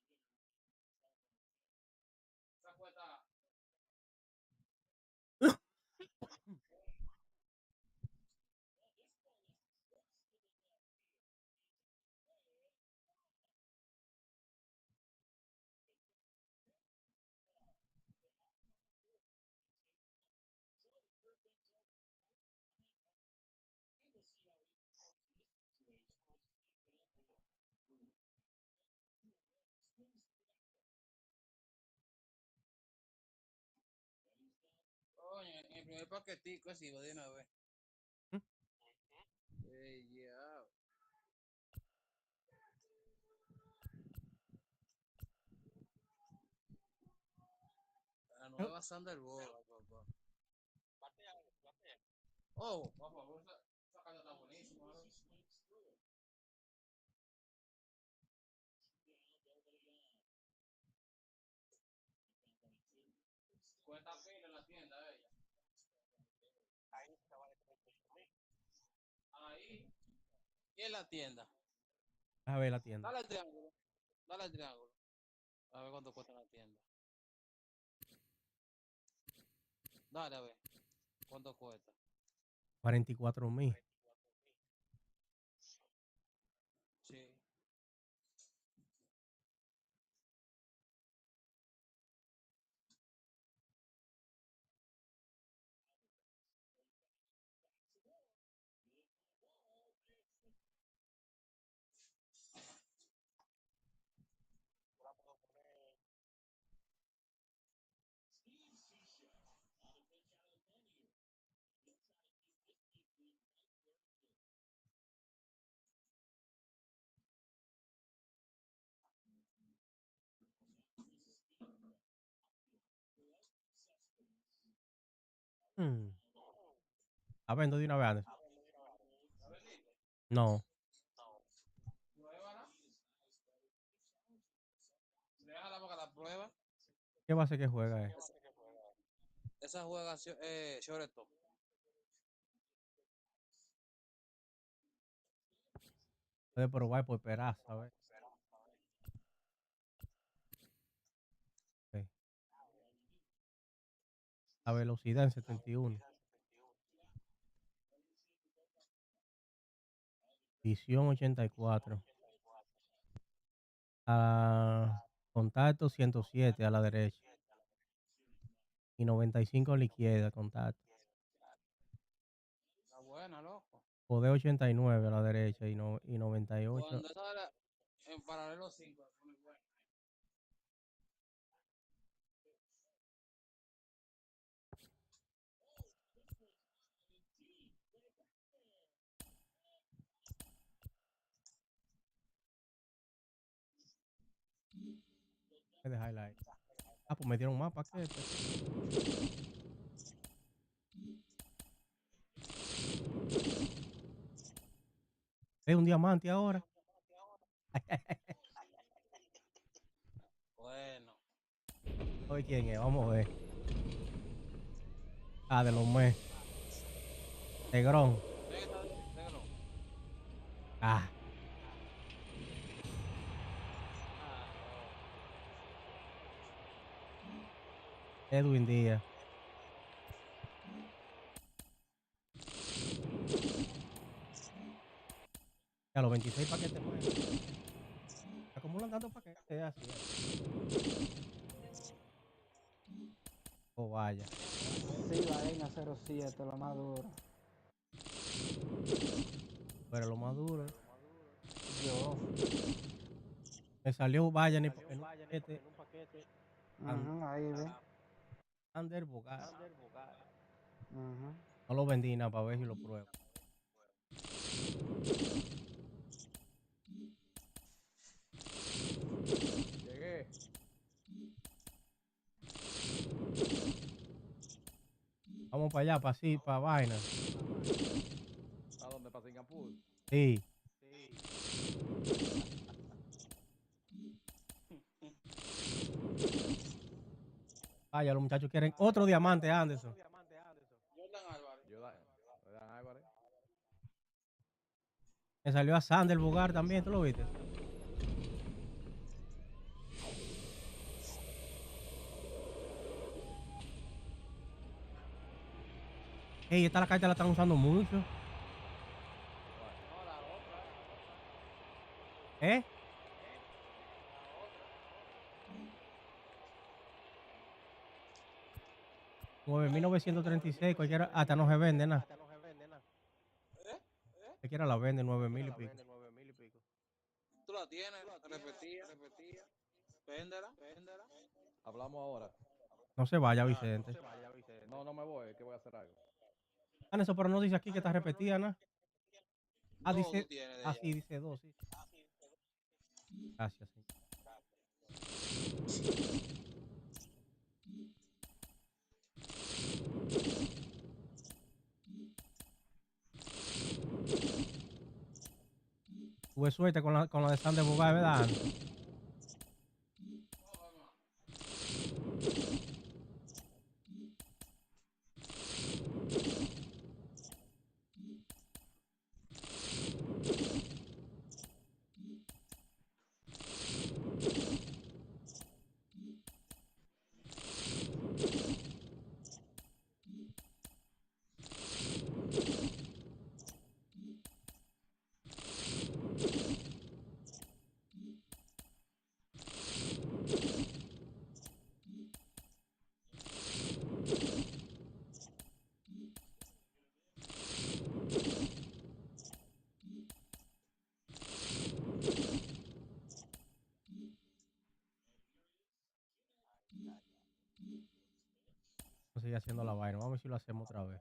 primer paquetico así, de una vez. ¿Mm? Yeah. La nueva Thunderbolt, papá. Oh, papá, esa carta está buenísima, ¿no? Cuesta pila en la tienda ella. Ahí. Y en la tienda. A ver la tienda. Dale al triángulo. Dale al triángulo. A ver cuánto cuesta en la tienda. Dale, a ver. ¿Cuánto cuesta? 44,000. Sí. A ver, de una vez, Anderson. No. Pruébala. Déjala para que la prueba. ¿Qué base que juega? Esa juega shortstop. Puede probar por Peraza, a ver. Okay. La velocidad en 71. Visión 84. Contacto 107 a la derecha. Y 95 a la izquierda, contacto. Está buena, loco. Poder 89 a la derecha y 98. Cuando sale en paralelo 5, es muy bueno. De highlight. Pues me dieron más paquetes. Es un diamante ahora. Bueno. Oye, ¿quién es? Vamos a ver. De los mes. Negrón. Negro. Ah. Edwin Díaz. A los 26 paquetes más. Acumulan tantos paquetes así. Oh, vaya. Sí, vaina 07, lo más duro. Pero lo más duro. Yo. Me salió vaya en un paquete. Ahí ve. Ander Bogar. Ujú. No lo vendí nada para ver si lo pruebo. Llegué. Vamos para allá, para vaina. ¿A dónde? ¿Para Singapur? Sí. Vaya, los muchachos quieren otro diamante, Anderson. Jordan Álvarez. Jordan Álvarez. Me salió a Sander Bogar también, ¿tú lo viste? Ey, esta la carta la están usando mucho. No, la otra. ¿Eh? 9,936, cualquiera, hasta no se vende nada. ¿Eh? Cualquiera la vende, 9,000 y pico. Tú la tienes, repetía. Véndela. Hablamos ahora. No se vaya, Vicente. No, No me voy, que voy a hacer algo. Eso, pero no dice aquí que está repetida, ¿no? Ah, Dos dice. tú tienes de Ah, ella. sí, dice 2, sí. Gracias, sí. Tuve suerte con la de Sander Bogart, ¿verdad, Ana? Vamos a seguir haciendo la vaina. Vamos a ver si lo hacemos otra vez.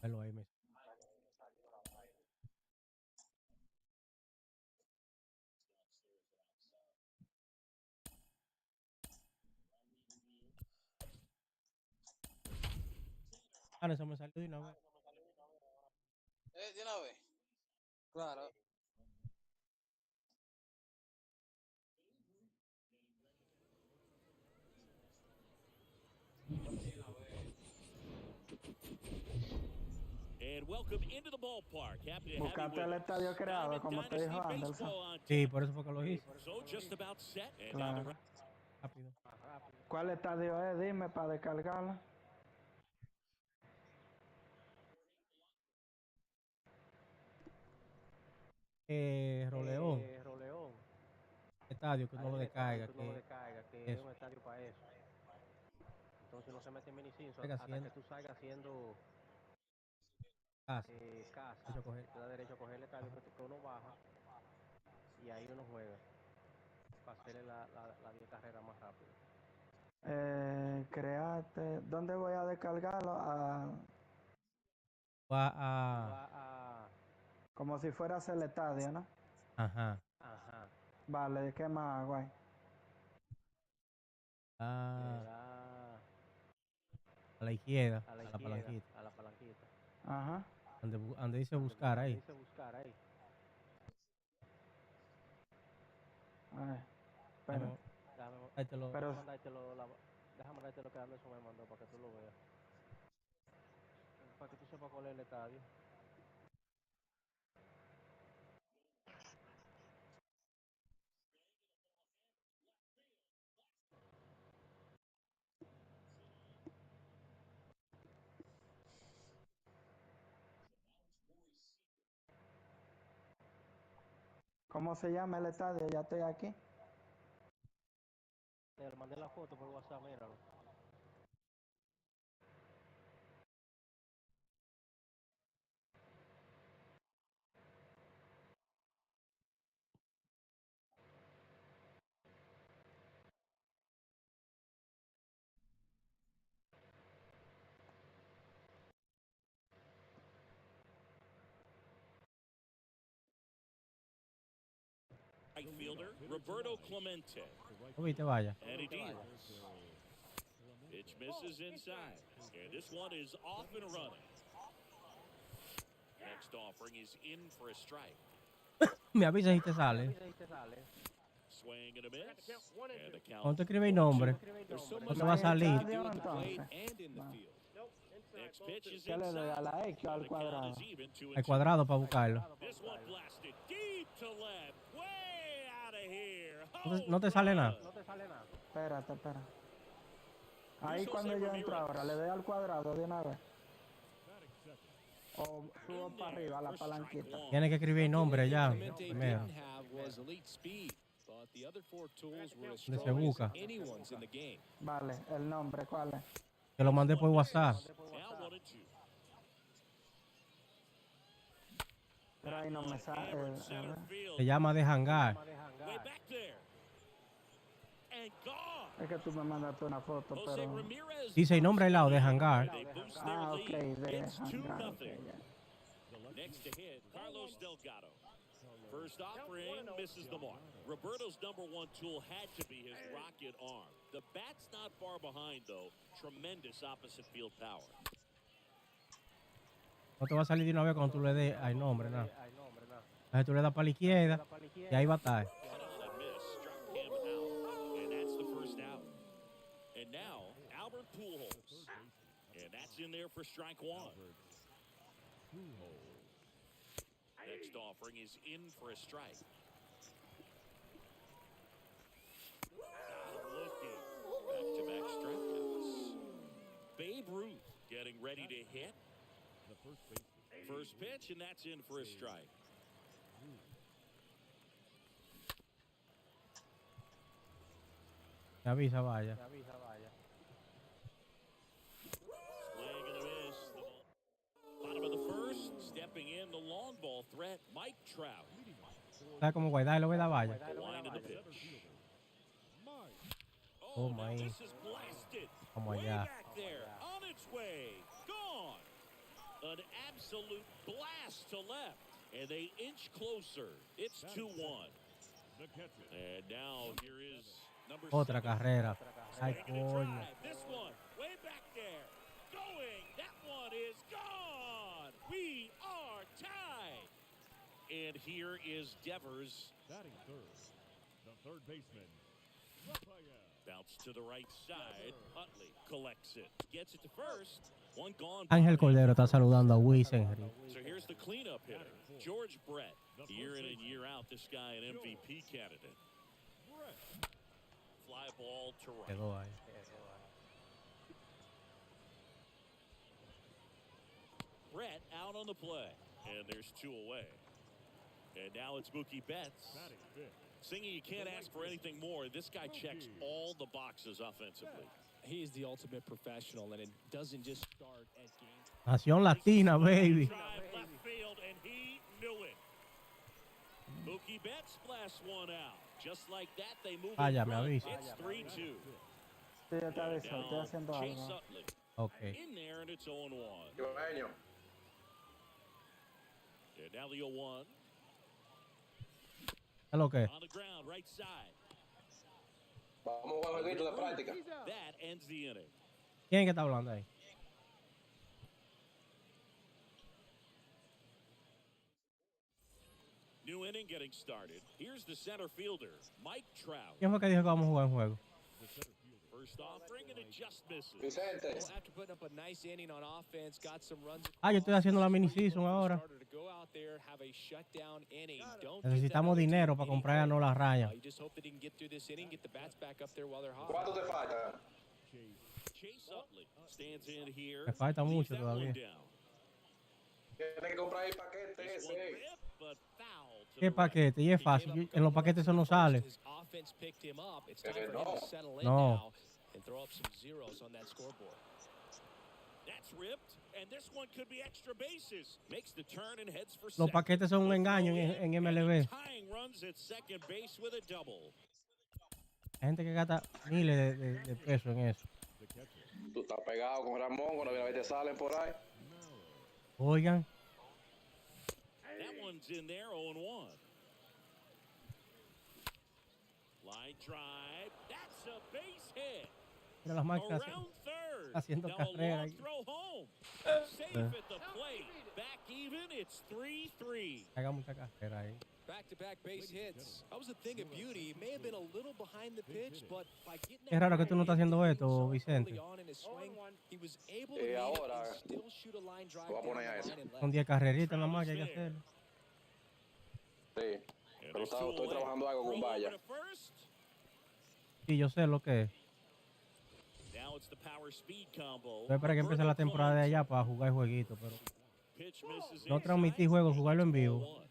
Velo ahí, me. Eso me salió de una vez. ¿De una vez? Claro. And welcome into the ballpark. Happy to have you Buscaste with el us. estadio creado, Diamond como te Dynasty dijo Anderson. Baseball on Sí, tap. por eso fue que lo hice. So just about set. And now Claro. Rápido. ¿Cuál estadio es? Dime para descargarlo. Roleón. Estadio que uno lo descarga. Que es Eso. un estadio para eso. Entonces no se mete en mini-cinzo Salga hasta haciendo que tú salgas haciendo casa. casa. Derecho a coger. Te da derecho a coger el estadio que uno baja y ahí uno juega para hacerle la 10 carreras más rápido. Create. ¿Dónde voy a descargarlo? Va Tú a. vas a... Como si fueras el estadio, ¿no? Ajá. Ajá. Vale, ¿qué más hago ahí? Le A da la izquierda. a la A la izquierda, palanquita. a la palanquita. Ajá. Donde dice buscar Donde ahí. dice buscar ahí. Ay, pero, Déjame pero, mandarte lo que Anderson me mandó para que tú lo veas. Para que tú sepas cuál es el estadio. ¿cómo se llama el estadio? Ya estoy aquí. Te mandé la foto por WhatsApp, míralo. Right fielder, Roberto Clemente. No viste, vaya. And he deals. Pitch misses inside. And this one is off and running. Next offering is in for a strike. Me avisas si te sale. Swing and a miss. And the count. Cuando tú escribes el nombre, There's so no much te va a salir. to do at the plate and in the field. Nope, inside. Next pitch is ¿Qué le doy? ¿A inside. la X o al The count cuadrado? is even, 2 El and 2. cuadrado para buscarlo. This one blasted deep to left, way out of here. No te sale nada. Espérate. Ahí cuando yo entro ahora, ¿le doy al cuadrado de una vez? O subo para arriba a la palanquita. Tienes que escribir nombre ya. Clemente Primero. didn't have was elite speed, but the other 4 tools were as ¿Dónde se strong busca? as anyone's in the game. Vale, el nombre, ¿cuál es? Que lo mandé por WhatsApp. Now 1 and 2. Pero ahí no me sale. Hammered center field. Se llama de hangar. Way back there. And gone. Es que tú me mandaste una foto, Jose pero... Ramirez. Dice el nombre al lado de hangar. They boost their Ah, ok, lead. de It's 2-0. hangar. Okay, ya. Next to hit, Carlos Delgado. First offering misses the mark. Roberto's #1 tool had to be his rocket arm. The bat's not far behind, though. Tremendous opposite field power. No te va a salir de una vez cuando tú le des al nombre, nada. Entonces tú le das para la izquierda y ahí va a estar. Cut on and miss, struck him out, and that's the first out. And now, Albert Pujols. And that's in there for strike 1. Next offering is in for a strike. Got him looking. Back-to-back strikeouts. Babe Ruth getting ready to hit. First pitch, and that's in for a strike. Me avisa, vaya. Swing and a miss. The bottom of the first, stepping in the long ball threat, Mike Trout. ¿Sabes cómo guardar? Lo voy a dar, vaya. The line of the pitch. Oh, now my. this is blasted. Vamos Way allá. back there, on its way, gone. An absolute blast to left, and they inch closer. It's 2-1. And now here is number Otra 7. carrera. Ay, Swinging a coño. drive. This one, way back there. Going. That one is gone. We are tied. And here is Devers. Batting third, the third baseman, Raphael. Bounce to the right side. Utley collects it. Gets it to first. One gone. Ángel Cordero está saludando a Luis Henry. So here's the cleanup hitter, George Brett. Year in and year out, this guy an MVP candidate. Fly ball to right. Quedó ahí. Brett out on the play. And there's 2 away. And now it's Mookie Betts. Singing, you can't ask for anything more. This guy checks all the boxes offensively. He is the ultimate professional, and it doesn't just start at game. Nación Latina, baby. Drive left field, and he knew it. Mookie Betts blasts one out. Just like that, they move Vaya, in me front. avisa. It's 3-2. Sí, yo te aviso, Now, estoy haciendo Chase algo. Utley Ok. in there, and it's 0-1. Joveño. And now the 0-1. ¿Qué es lo que es? On the ground, right side. Vamos a jugar jueguito de práctica. That ends the inning. ¿Quién es que está hablando ahí? New inning getting started. Here's the center fielder, Mike Trout. ¿Quién fue que dijo que vamos a jugar un juego? First offering, and it just misses. Vicente. Well, after putting up a nice inning on offense, got some runs. Ah, yo estoy haciendo la mini season ahora. Starter to go out there, have a shutdown inning. Don't Necesitamos dinero para comprarnos las rayas. You just hope that he can get through this inning, get the bats back up there while they're hot. ¿Cuánto te falta? Chase Utley stands in here. Me falta leaves mucho that todavía. one down. Tienes que comprar el paquete This one ese. ripped, but foul to ¿Qué the right. paquete? Y es fácil. En los paquetes eso no sale. His offense picked him up. It's time for him No. to settle in No. now and throw up some zeros on that scoreboard. That's ripped, and this one could be extra bases. Makes the turn and heads for Los second. paquetes son un The engaño throw en in, MLB. and tying runs at second base with a double. Hay gente que gasta miles de pesos en eso. Tú estás pegado con Ramón, cuando viene a ver te salen por ahí. Oigan, That one's in there, 0-1. Line drive. That's a base hit. mira las máquinas Around third. haciendo Now a carrera long ahí. throw home. Safe at the plate. Back even. It's 3-3. Haga mucha carrera ahí. Back-to-back base hits. That was the thing of beauty. He may have been a little behind the pitch, but by getting Es raro que tú no estás haciendo esto, Vicente. early on in his swing, he was able to meet it ahora and still shoot a line drive voy a down poner a the ese. line and left. Son 10 carreritas nada más que hay que hacer. Sí, pero estoy trabajando algo con valla. Sí, yo sé lo que es. Now it's the power speed combo. Yo esperé que empiece la temporada de allá para jugar jueguitos, pero Pitch misses no inside. transmití juegos, jugarlo en vivo.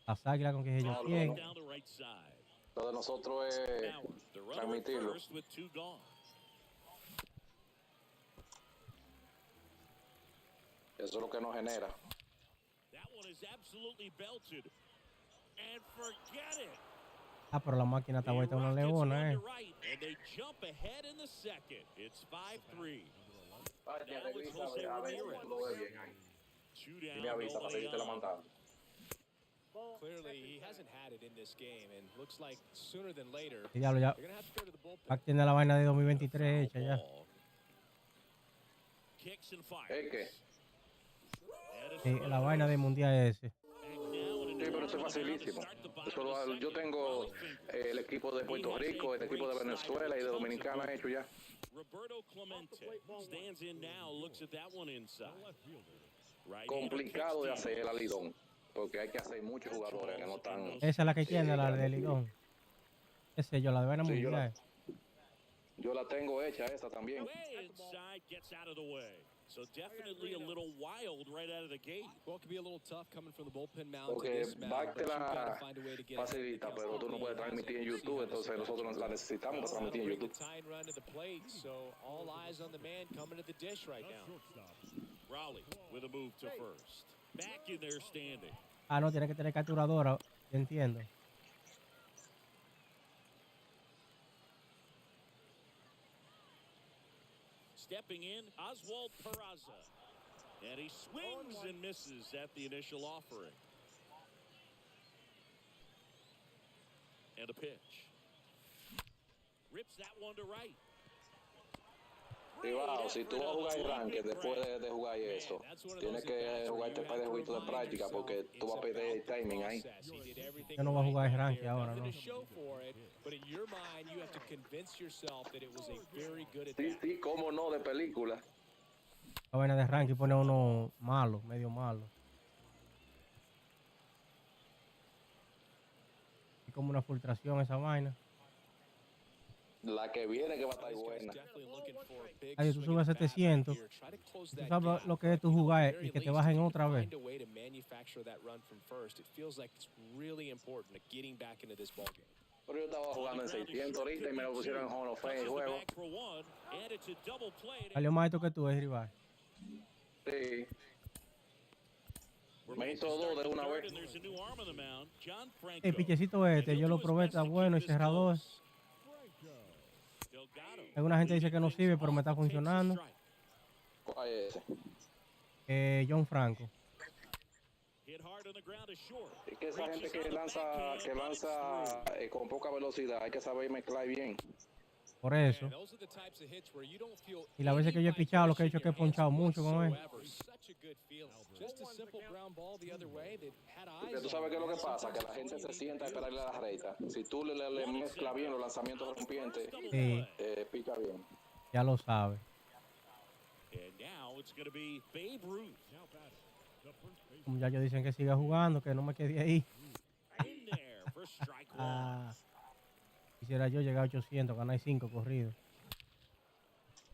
Las águilas con que ellos tienen. Down the right side. Lo de nosotros es Bauer, the runner at transmitirlo. first with 2 gone. Eso es lo que nos genera. That one is absolutely belted. And forget it. Ah, pero la máquina está vuelta una leona, Right, and they jump ahead in the second. It's 5-3. Now it's Jose Ramirez. 2 down. Y me avisa para seguirte la mandando. Clearly, he hasn't had it in this game, and looks like sooner than later, Y diablo, ya. they're going to have to go to the bullpen. Mac tiene la vaina de 2023 hecha ya. Kicks and fires. ¿Es qué? Sí, la vaina de mundial ese. Sí, pero eso es facilísimo. Yo tengo el equipo de Puerto Rico, el equipo de Venezuela y de Dominicana hecho ya. Roberto Clemente stands in now, looks at that one inside. Complicado de hacer el alidón, porque hay que hacer muchos jugadores que no están. Esa es la que tiene, la de Ligón. Ese yo, la de vaina Sí, mundial. yo la tengo hecha esa también. Way inside, gets out of the way. So definitely a little wild right out of the gate. Well, it could be a little tough coming from the bullpen mound to Porque this mound, back but te you've got la to find a way to get facilita, pero tú no puedes transmitir en YouTube, entonces nosotros la necesitamos para transmitir en bring the YouTube. tying run to the plate, so all eyes on the man coming to the dish right now. Raleigh with a move to first. Back in there standing. Ah, no, tiene que tener capturadora, entiendo. Stepping in, Oswald Peraza. And he swings and misses at the initial offering. And a pitch. Rips that one to right. Y wow, si tú vas a jugar arranque después de jugar eso, tienes que jugarte un par de jueguitos de práctica porque tú vas a perder el timing ahí. Yo no voy a jugar ranking ahora, ¿no? Sí, cómo no, de película. La vaina de ranking pone a uno malo, medio malo. Y como una filtración esa vaina. La que viene que va a estar buena. Ay, tú subes 700. Tú sabes lo que es tu jugar y que te bajen otra vez. Pero yo estaba jugando en 600 ahorita y me lo pusieron en Hall of Fame el juego. Salió más alto que tú, es rival. Sí. Me hizo 2 de una vez. El pichecito este, yo lo probé, está bueno, y cerrador. Alguna gente dice que no sirve, pero me está funcionando. ¿Cuál es ese? John Franco. Es que esa gente que lanza con poca velocidad, hay que saber mezclar bien. Por eso. Y las veces que yo he pichado, lo que he hecho es que he ponchado mucho con él. Porque tú sabes qué es lo que pasa, que la gente se sienta a esperarle a la recta. Si tú le mezclas bien los lanzamientos rompientes, Sí, pica bien. ya lo sabes. Como ya ellos dicen que siga jugando, que no me quede ahí. Quisiera yo llegar a 800, ganar 5 corridos.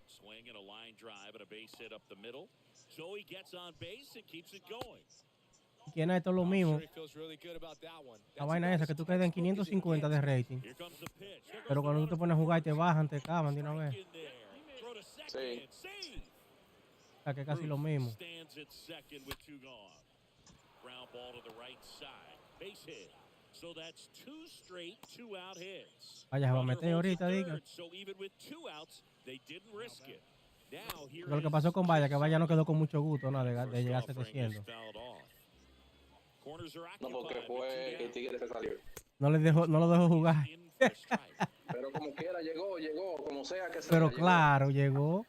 Swing and a line drive and a base hit up the middle. So he gets on base and keeps it going. Y quién es esto lo mismo. La vaina esa que tú quedas en 550 de rating. Pero cuando tú te pones a jugar te bajan, te acaban de una vez. Sí. O sea que casi lo mismo. Stands at second with 2 gone. Ground ball to the right side. Base hit. So that's 2 straight 2-out hits. Vaya, se va a meter ahorita, diga. So even with 2 outs, they didn't risk it. Now here Lo que pasó con Vaya, que Vaya no quedó con mucho gusto, ¿no? De llegar a 700. No, porque fue que el tigre se salió. No lo dejó jugar. Pero como quiera, llegó, como sea que sea. Pero claro, llegó.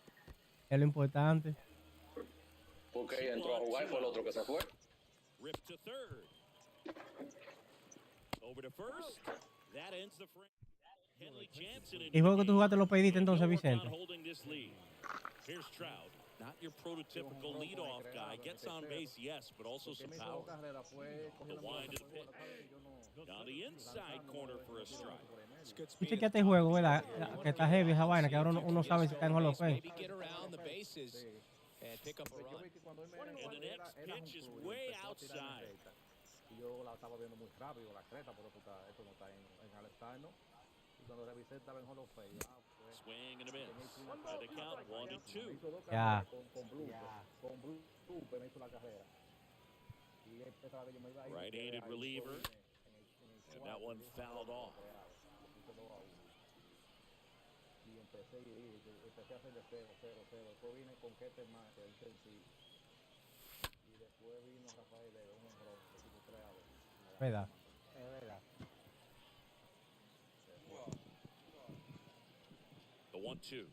Es lo importante. Porque entró a jugar y fue el otro que se fue. Rip to third. Over to first. That ends the frame. Henley Jansen ¿Y juego que tú jugaste los pediste entonces, Vicente? Here's Trout. Not your prototypical leadoff guy. Gets on base, yes, but also some power. The wind to the pitch. Down the inside corner for a strike. Tú chequeaste el juego, ¿verdad? Que está heavy esa vaina, que ahora uno sabe si está en Hall of Fame. And the next pitch is way outside. Yo la estaba viendo muy rápido, la creta, pero esto no está en All-Star, ¿no? Y cuando revisé estaba en Hall of Fame. Swing and a miss. By the count, 1-2. Ya. Con Blue me hizo la carrera. Y esa vez yo me iba a ir. Right-handed reliever. And that one fouled off. Y empecé a hacer de 0-0. Después vine con Kete más, que es sencillo. Y después vino Rafael de un honrón, que tuvo 3 a 2. ¿Verdad? Es verdad. The 1-2.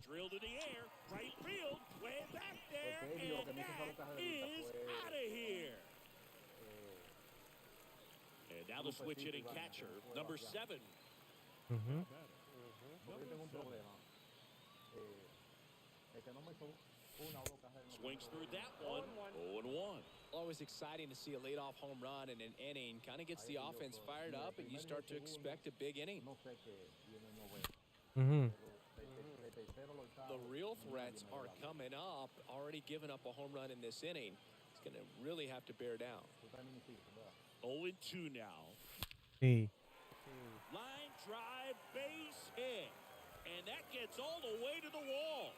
Drilled in the air. Right field. Way back there. And that is out of here. And now the switch hitting catcher, number 7. Yo tengo un problema. Que no me hizo una o dos carreras. Swings through that one. 0-1. Always exciting to see a leadoff home run in an inning. Kind of gets the offense fired up, and you start to expect a big inning. The real threats are coming up. Already given up a home run in this inning. He's going to really have to bear down. 0-2 now. Sí. Line drive, base hit. And that gets all the way to the wall.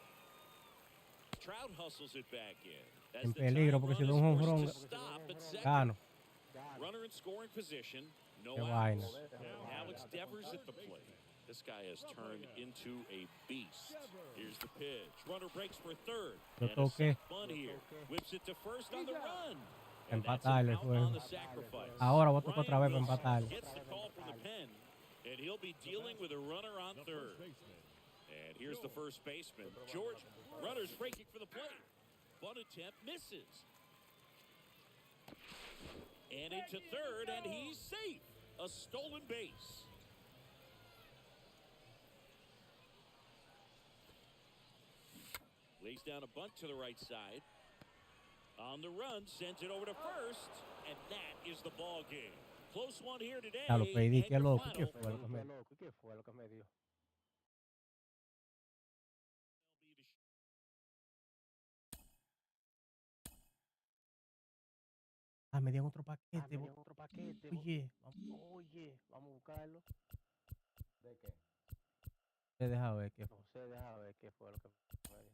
Trout hustles it back in. En peligro, porque si da un jonrón, gano. Runner in scoring position. No Qué outs. vaina. Now it's Devers at the plate. This guy has turned into a beast. Here's the pitch. Runner breaks for third. Lo And a toqué. sac bunt here. Whips it to first on the run. And that's Empatarle an out fue. on the sacrifice. Ahora voy a tocar otra vez para Ryan empatarle. gets the call from the pen, and he'll be dealing with a runner on third. And here's the first baseman, George. Runner's breaking for the plate. Bunt attempt misses. And into third, and he's safe. A stolen base. Lays down a bunt to the right side. On the run, sends it over to first, and that is the ball game. Close one here today. Ya lo pedí, qué and your loco, final qué fue lo que me... ¿Qué fue lo que me dio? Ah, me dieron otro paquete. Otro paquete. Oye, Vamos a buscarlo. ¿De qué? te deja ver qué No sé, deja ver qué fue lo que me dio.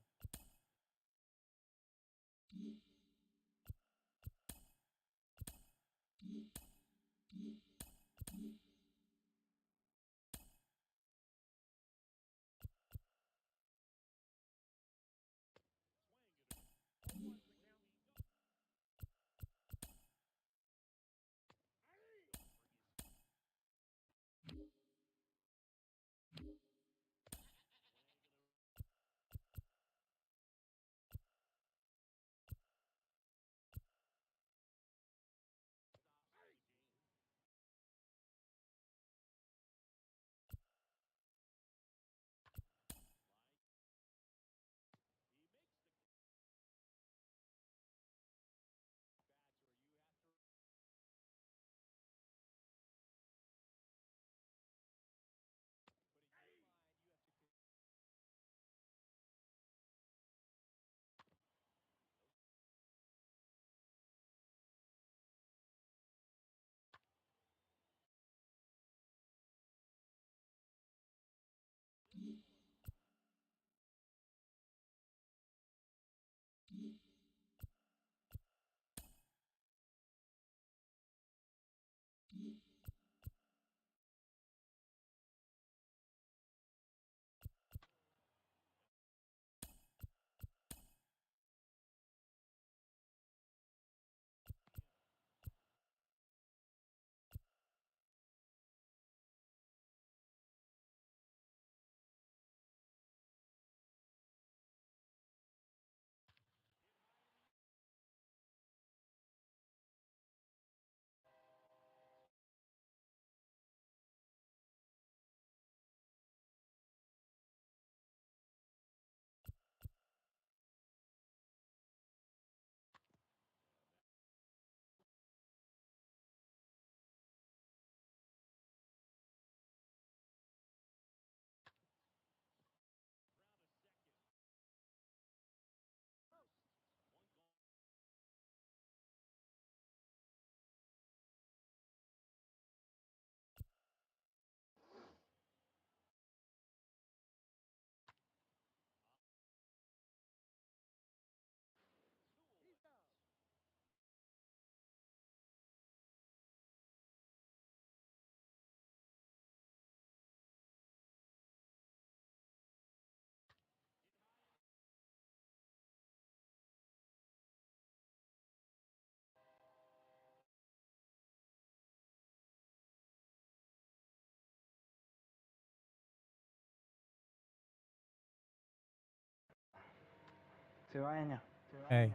Cibaeño, Ey,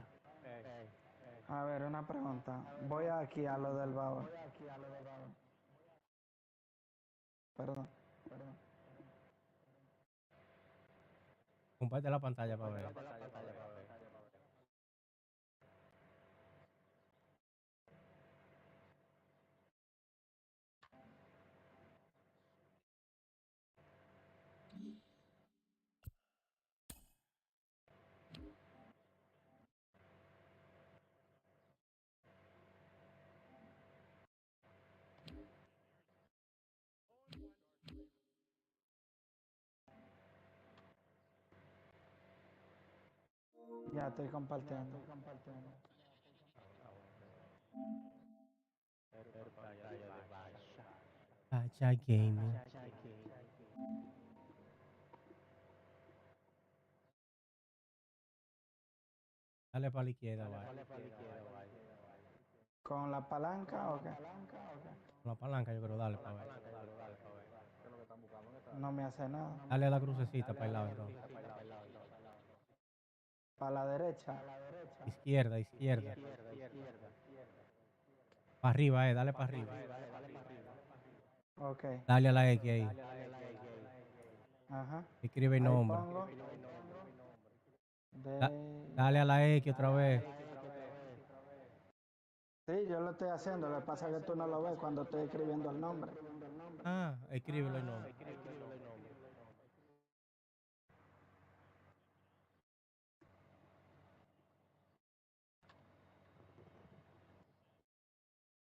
a ver, una pregunta. Voy aquí a lo del babo. Perdón. comparte la pantalla para ver. Ya estoy compartiendo. Pacha Gaming. Dale para la izquierda, vaya. ¿Con la palanca o qué? Con la palanca yo creo, dale para ver. No me hace nada. Dale a la crucecita para el lado entonces. Para la derecha. Izquierda, izquierda. Para arriba, dale para arriba. Ok. Dale a la X ahí. Ajá. Escribe el Ahí nombre. pongo. Dale a la X otra vez. Sí, yo lo estoy haciendo. Lo que pasa es que tú no lo ves cuando estoy escribiendo el nombre. Ah, escríbelo el nombre. ¿Qué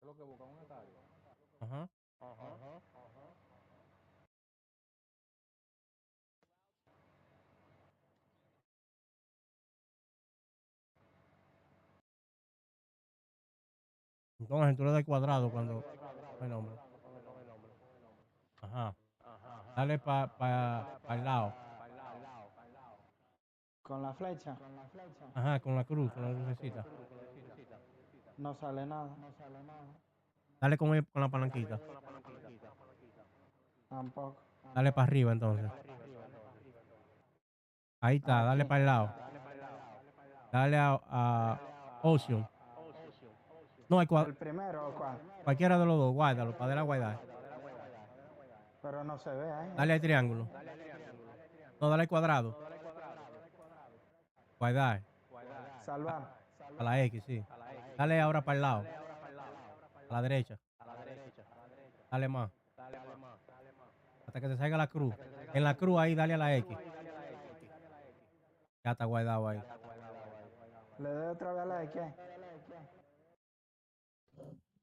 es lo que busca? Un estadio. Ajá. Entonces tú le das cuadrado cuando no hay nombre. Ajá. Dale para el lado. Con la flecha. Ajá, con la cruz, con la crucecita. No sale nada. Dale con la palanquita. Tampoco. Dale para arriba entonces. Ahí está, dale Aquí. para el lado. Dale a Ocean. No, hay ¿El primero o cuál? cualquiera de los dos, guárdalo, para darle a guardar. Pero no se ve ahí. Dale al triángulo. No, dale al cuadrado. Guardar. Salvar. A la X, sí. Dale ahora para el lado. A la derecha. Dale más. Hasta que te salga la cruz. En la cruz ahí, dale a la X. Ya está guardado ahí. Le doy otra vez a la X.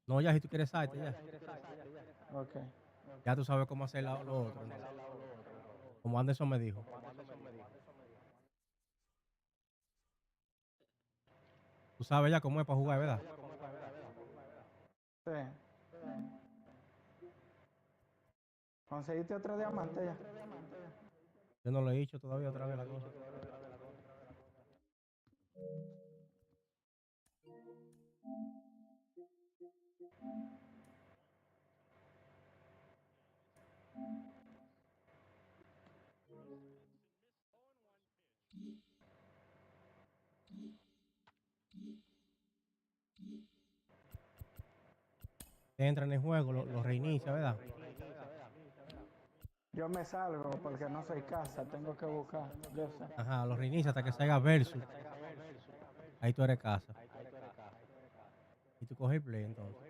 No, ya si tú quieres salte, ya. Ok. Ya tú sabes cómo hacer lo otro. ¿No? Como Anderson me dijo. Tú sabes ya cómo es para jugar, ¿verdad? Sí. ¿Conseguiste otro diamante ya? Yo no lo he dicho todavía otra vez la cosa. Entra en el juego, lo reinicia, ¿verdad? Yo me salgo porque no soy casa, tengo que buscar. Yo sé. Ajá, lo reinicia hasta que salga versus. Ahí tú eres casa. Y tú coges el play entonces.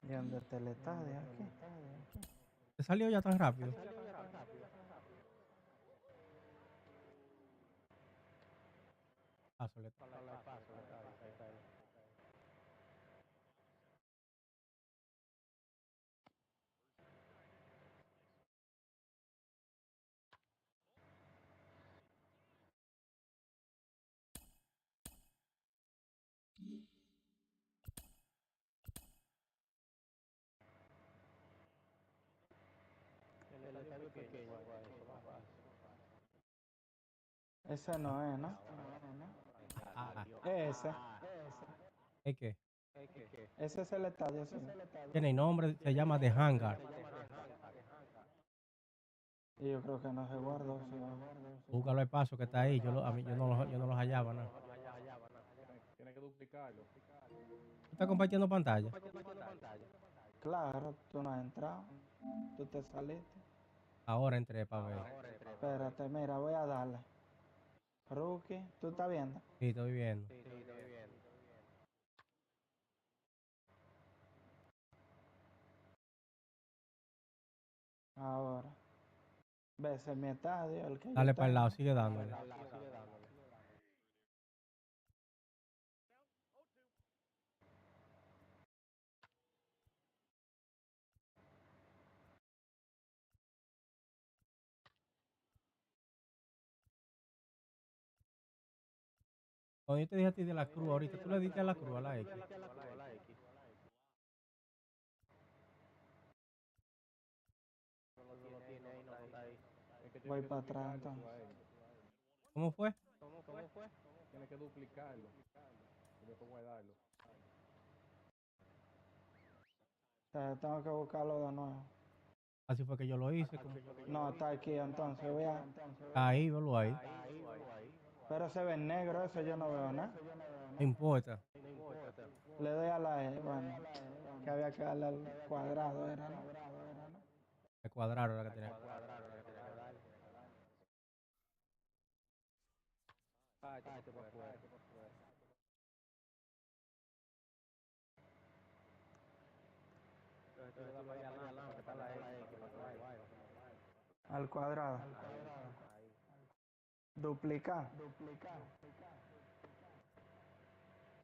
¿Y dónde está el estadio aquí? ¿Te salió ya tan rápido? Paso, le El estadio pequeño para eso, más fácil. Ese no es, ¿no? Ah, Ese. ¿es qué? Ese es el estadio, sí. Tiene nombre, se llama The Hangar. Y yo creo que no se guardó, sí. Búscalo el paso que está ahí. A mí, yo no los hallaba, nada. Tiene que duplicarlo. ¿Tú estás compartiendo pantalla? Claro, tú no has entrado. Tú te saliste. Ahora entré para ver. Espérate, mira, voy a darle. Rookie, ¿tú estás viendo? Sí, estoy viendo. Ahora. ¿Ves? Es mi estadio, el que yo Dale para el tengo. lado, sigue dándole. Cuando yo te dije a ti de la cruz ahorita, tú le diste a la cruz, a la X. Voy para atrás entonces. ¿Cómo fue? Tiene que duplicarlo. Y después guardarlo. O sea, tengo que buscarlo de nuevo. Así fue que yo lo hice. No, está aquí entonces, voy a... Ahí, velo ahí. Pero se ve negro, eso yo no veo nada. No importa. Le doy a la E, bueno, que había que darle al cuadrado, era, ¿no? El cuadrado era que tenía. Al cuadrado. Duplicar.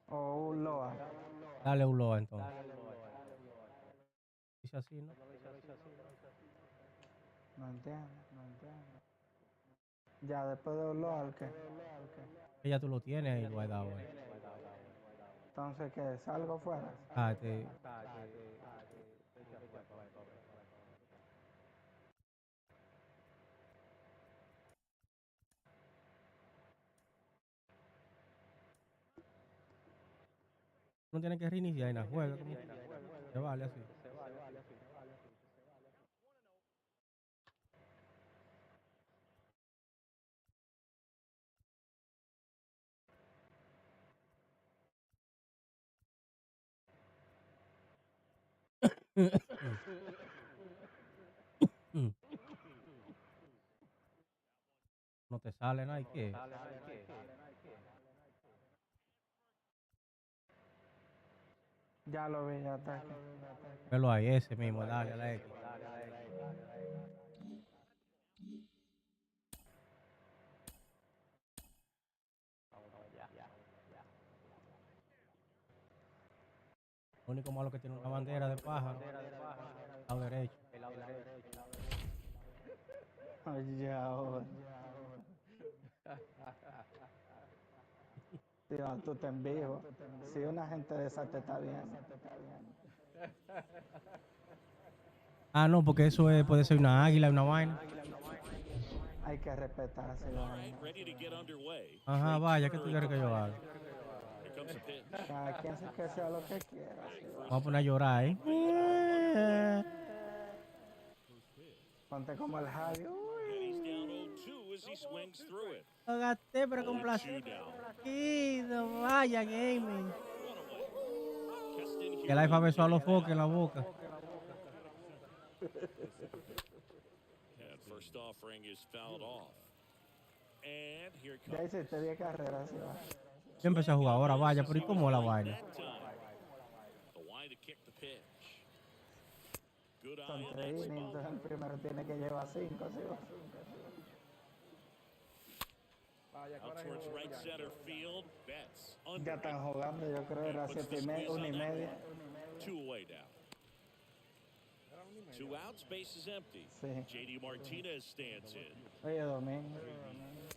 O un LOA. Dale un loa entonces. Dice así, ¿no? No entiendo. Ya, después de un LOA, ¿al qué? Que ya tú lo tienes ahí guardado. Entonces, ¿qué? ¿Salgo fuera? Ah, no tienes que reiniciar en la juega. Como se vale así. No te sale nada, ¿y qué? Ya lo vi, ya está aquí. Velo ahí, ese mismo, dale a la X. Lo único malo que tiene una bandera de pájaro. Lado derecho. Oye, ahora. Tío, tú te en vivo. Si una gente de esa te está viendo. Ah, no, porque eso puede ser una águila, una vaina. Hay que respetarse. Ajá, vaya, ¿qué tú quieres que yo haga? Cada quien se que sea lo que quiera. Vamos a poner a llorar, ¿eh? Ponte como el Javi. Lo gasté, pero con placer. No vaya, gaming. Que el iPhone besó a los foques en la boca. First offering is fouled off. And here it Ya comes. hiciste 10 carreras. ¿Sí? Yo empecé a jugar ahora, vaya, pero ¿y cómo la vaina? The wide to kick the pitch. Good Son eye in 3 that innings, spot. entonces el primero tiene que llevar 5. ¿Sí? vaya, ¿qué Out hora es el towards juego right ya? center field. Betts Ya under. están jugando, yo creo que era Puts the 7:30, squeeze on 1:30. that one. 2 away now. Era 1:30. 2 outs, base is empty. Sí. JD Martinez stands in. Oye, domingo.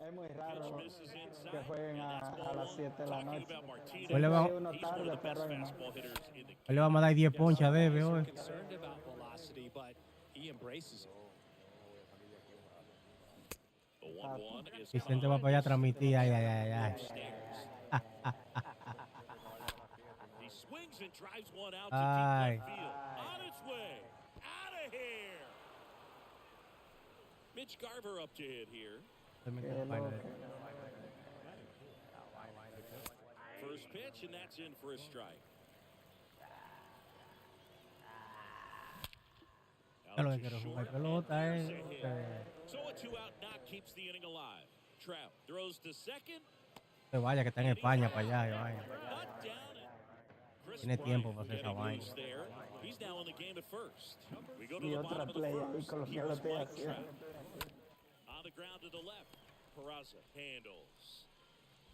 Es muy Pitch raro misses que inside, jueguen and that's a ball las one. 7 de la Talking noche. about Martinez, Hoy le Siempre vamos, hay uno he's one of tarde, the pero best hoy no. fastball hitters in the hoy le vamos a dar 10 ponches a Debe hoy. Concerned about velocity, but he embraces it. The 1-1 is Vicente caught. va para allá a transmitir. Ay, ay, ay, ay. He swings and drives one out to Ay. deep left field. On its way. Out of here. Mitch Garver up to hit here. Qué loco. First pitch, and that's in for a strike. Ya lo que quiero jugar pelota So a 2-out knock keeps the inning alive. Trout throws to second. que vaya, que está en España para allá. Y vaina. Not down it. Chris Tiene tiempo Bryant para hacer esa getting vaina. loose there. He's now in the game at first. We go to Y the otra bottom of the play ahí first. con lo que Here's lo estoy Mike haciendo. Trout. On the ground to the left. Peraza handles.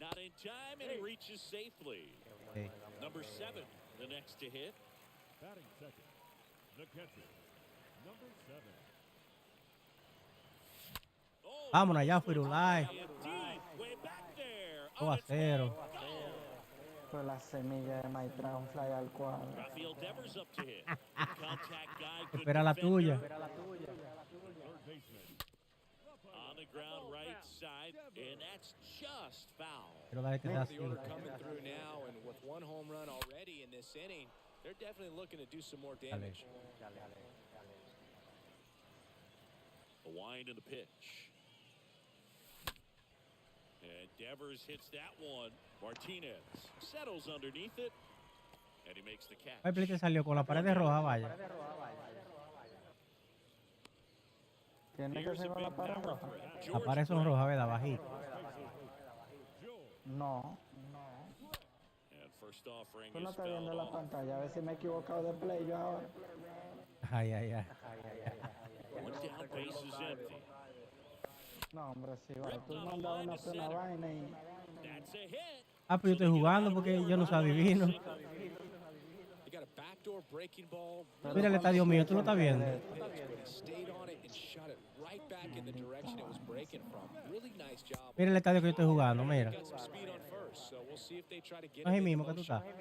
Not in time, and he reaches safely. Sí. Number 7, the next to hit. Batting second, the catcher, number 7. Oh, Vámonos allá, Firulai. indeed, way back there. 2-0. Fue la semilla de Maitra, un fly al cuadro. Rafael Devers up to hit. Contact guy, good Espera la tuya. defender. Third baseman, On the ground right side, and that's just foul. Quiero darle que sea así. The order coming through now, and with one home run already in this inning, they're definitely looking to do some more damage. The wind and the pitch. And Devers hits that one. Martinez settles underneath it, and he makes the catch. Ay, Plite salió con la pared de roja, vaya. Tiene que Here's ser a con la big pared power roja. threat. La George pared son Brett. rojas, ¿verdad? Bajito. No. And first offering Tú no is estás viendo fouled la off. pantalla. A ver si me he equivocado de play yo ahora. Ay, ay, ay. One down, base is empty. No, hombre, sí, vale. Tú mandas una vaina y... That's a hit. Ah, pero yo estoy jugando porque yo no soy adivino. They got a backdoor breaking ball. Mira el estadio mío, ¿tú lo estás viendo? But he stayed on it and shot it right back in the direction it was breaking from. Really nice job. Mira el estadio que yo estoy jugando, mira. Got some speed on first, so we'll see if they try to get No es him ahí in mismo que tú motion. estás.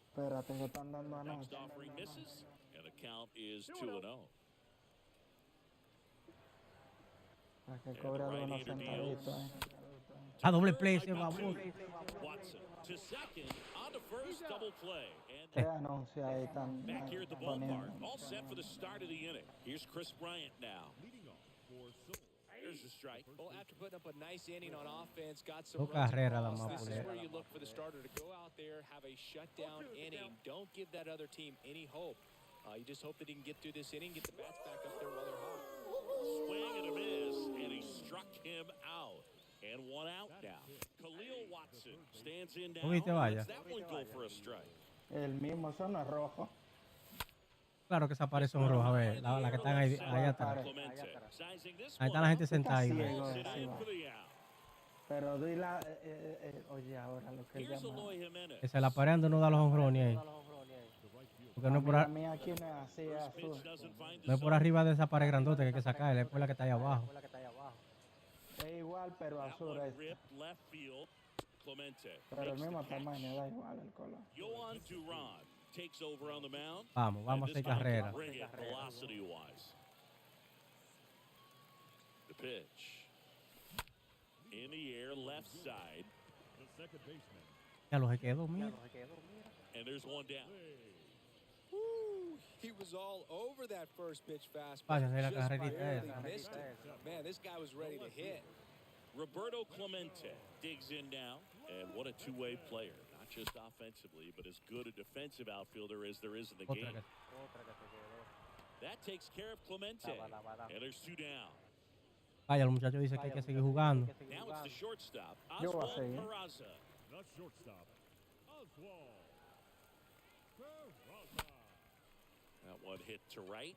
Espérate, que están dando Next anoche. offering misses, and the count is 2-0. Para que cobre algunos centavitos. A doble play ese baboso. Watson to second, on to first, double play. And ¿Qué anuncio ahí están back here at the poniendo? ballpark, all set for the start of the inning. Here's Chris Bryant now. leading off for Soul. There's the strike. Well, after putting up a nice inning on offense, got some Dos runs carreras la across, más this is pulera. where you look for the starter to go out there, have a shutdown inning. Don't give that other team any hope. You just hope that he can get through this inning, get the bats back up there while they're hot. Swing and a miss, and he struck him out. And one out now. Khalil Watson stands in now. ¿No viste, vaya? Lets that one go for a strike. El mismo, eso no es rojo. Claro que esas paredes son rojas, ve. La que están ahí, allá atrás. Clemente sizing this Ahí está one la gente up. sentada ahí. Ciego, ve. Sit sí, in va. for the out. Pero di la... oye, ahora lo que él Here's llama... Eloy Jimenez. Esa la pared donde uno da los honrones ahí. Porque no es por, A mí aquí no es así, es First azul. pitch doesn't find no the es por zone. arriba de esa pared grandota que hay que sacar, es por la que está ahí abajo. Es igual, pero That azul one es. ripped left field. Clemente Pero el makes the mismo catch. tamaño, da igual el color. Yohan Duran takes over on the mound. Vamos a And hacer this time carrera. bring it velocity-wise. The pitch. In the air, left side. The second baseman, Ya lo se quedó, mira. And there's one down. Woo! He was all over that first pitch fastball. Vaya, hacer la Just carrerita barely esa. missed it. Man, this guy was ready to hit. Roberto Clemente digs in now. And what a two-way player. Not just offensively, but as good a defensive outfielder as there is in the Otra game. que- That takes care of Clemente. And there's two down. Vaya, el muchacho dice que hay que seguir jugando. Now it's the shortstop, Yo voy a Oswald seguir. Peraza. the shortstop, Oswald Peraza. That one hit to right.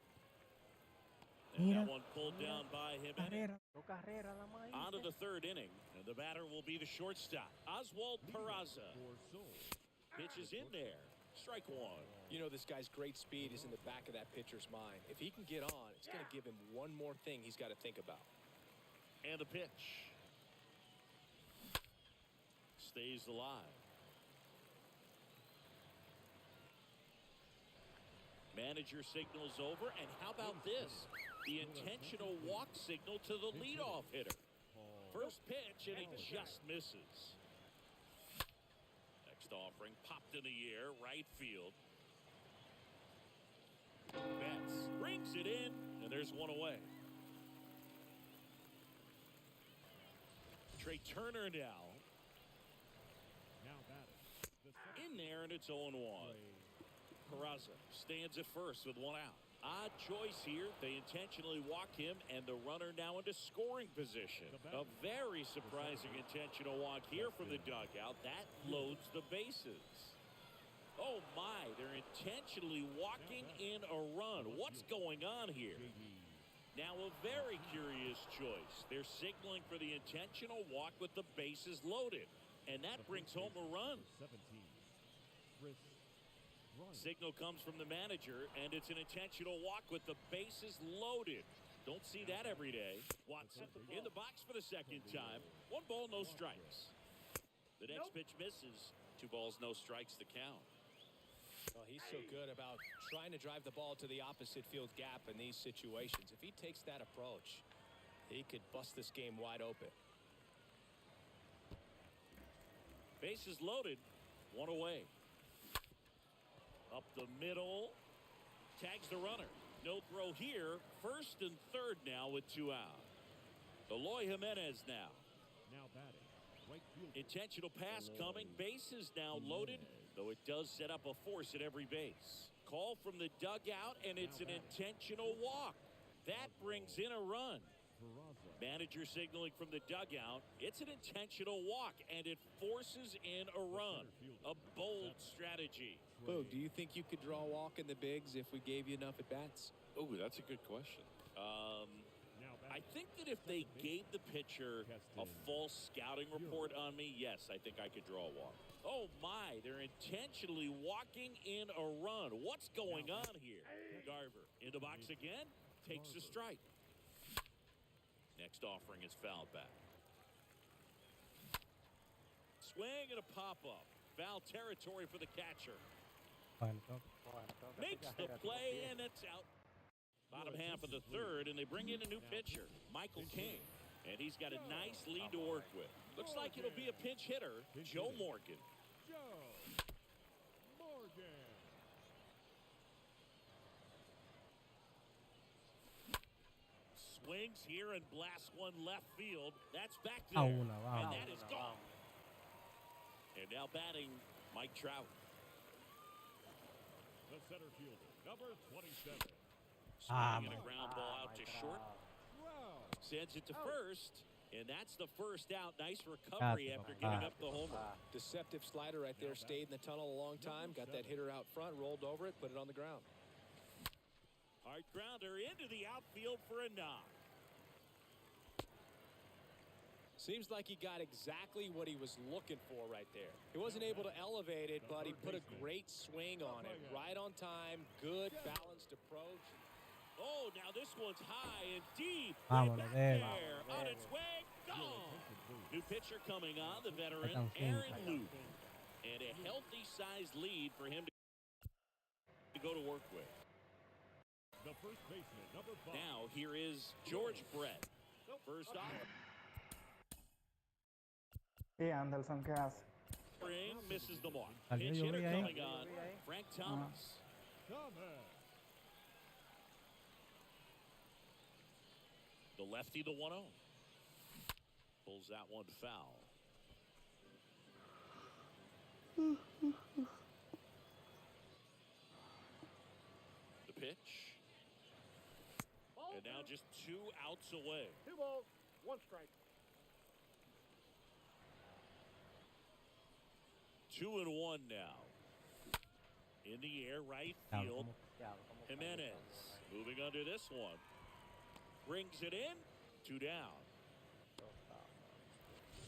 Mira. That one pulled down by Jimenez. Carrera. No carrera la más. On to the third inning, and the batter will be the shortstop, Oswald Peraza. Pitches in there. Strike one. You know, this guy's great speed is in the back of that pitcher's mind. If he can get on, it's going to give him one more thing he's got to think about. And the pitch. Stays alive. Manager signals over, and how about this? The intentional walk signal to the leadoff hitter. First pitch, and it just misses. Next offering, popped in the air, right field. Betts brings it in, and there's one away. Trey Turner now. In there, and it's 0-1. Peraza stands at first with one out. Odd choice here. They intentionally walk him, and the runner now into scoring position. A very surprising intentional walk here from the dugout. That loads the bases. Oh, my. They're intentionally walking in a run. What's going on here? Now, a very curious choice. They're signaling for the intentional walk with the bases loaded, and that brings home a run. Signal comes from the manager, and it's an intentional walk with the bases loaded. Don't see that every day. Watson in the box for the second time. 1 ball, no strikes. The next pitch misses. 2 balls, no strikes to count. Well, he's so good about trying to drive the ball to the opposite field gap in these situations. If he takes that approach, he could bust this game wide open. Bases loaded. 1 away. Up the middle. Tags the runner. No throw here. First and third now with 2 out. Eloy Jimenez now. Intentional pass coming. Bases now loaded, though it does set up a force at every base. Call from the dugout, and it's an intentional walk. That brings in a run. Manager signaling from the dugout. It's an intentional walk, and it forces in a run. A bold strategy. Boog, do you think you could draw a walk in the bigs if we gave you enough at-bats? Oh, that's a good question. I think that if they gave the pitcher a false scouting report on me, yes, I think I could draw a walk. Oh, my. They're intentionally walking in a run. What's going on here? Garver in the box again. Takes the strike. Next offering is fouled back. Swing and a pop-up. Foul territory for the catcher. Makes the play, and it's out. Bottom half of the third, and they bring in a new pitcher, Michael King. And he's got a nice lead to work with. Looks like it'll be a pinch hitter, Joe Morgan. Swings here and blasts one left field. That's back there. And that is gone. And now batting, Mike Trout. The center fielder, number 27. Swinging a ground ball out to short. Sends it to first. And that's the first out. Nice recovery after getting up the homer. Deceptive slider right there. Stayed in the tunnel a long time. Got that hitter out front. Rolled over it. Put it on the ground. Hard grounder into the outfield for a knock. Seems like he got exactly what he was looking for right there. He wasn't able to elevate it, but he put a great swing on it. Right on time. Good balanced approach. Oh, now this one's high and deep. Vámonos, Back there. On its way. Gone. New pitcher coming on, the veteran Aaron Luke. And a healthy-sized lead for him to go to work with. The first baseman, number 5. Now, here is George Brett. First off. Y Anderson, ¿qué hace? Spring misses the mark. Salió Pinch hitter Yuri ahí. coming on. Frank Thomas. The lefty, the 1-0. Pulls that one foul. The pitch. And now just 2 outs away. 2 balls, 1 strike. 2-1 now. In the air, right field. Jimenez moving under this one. Brings it in. 2 down.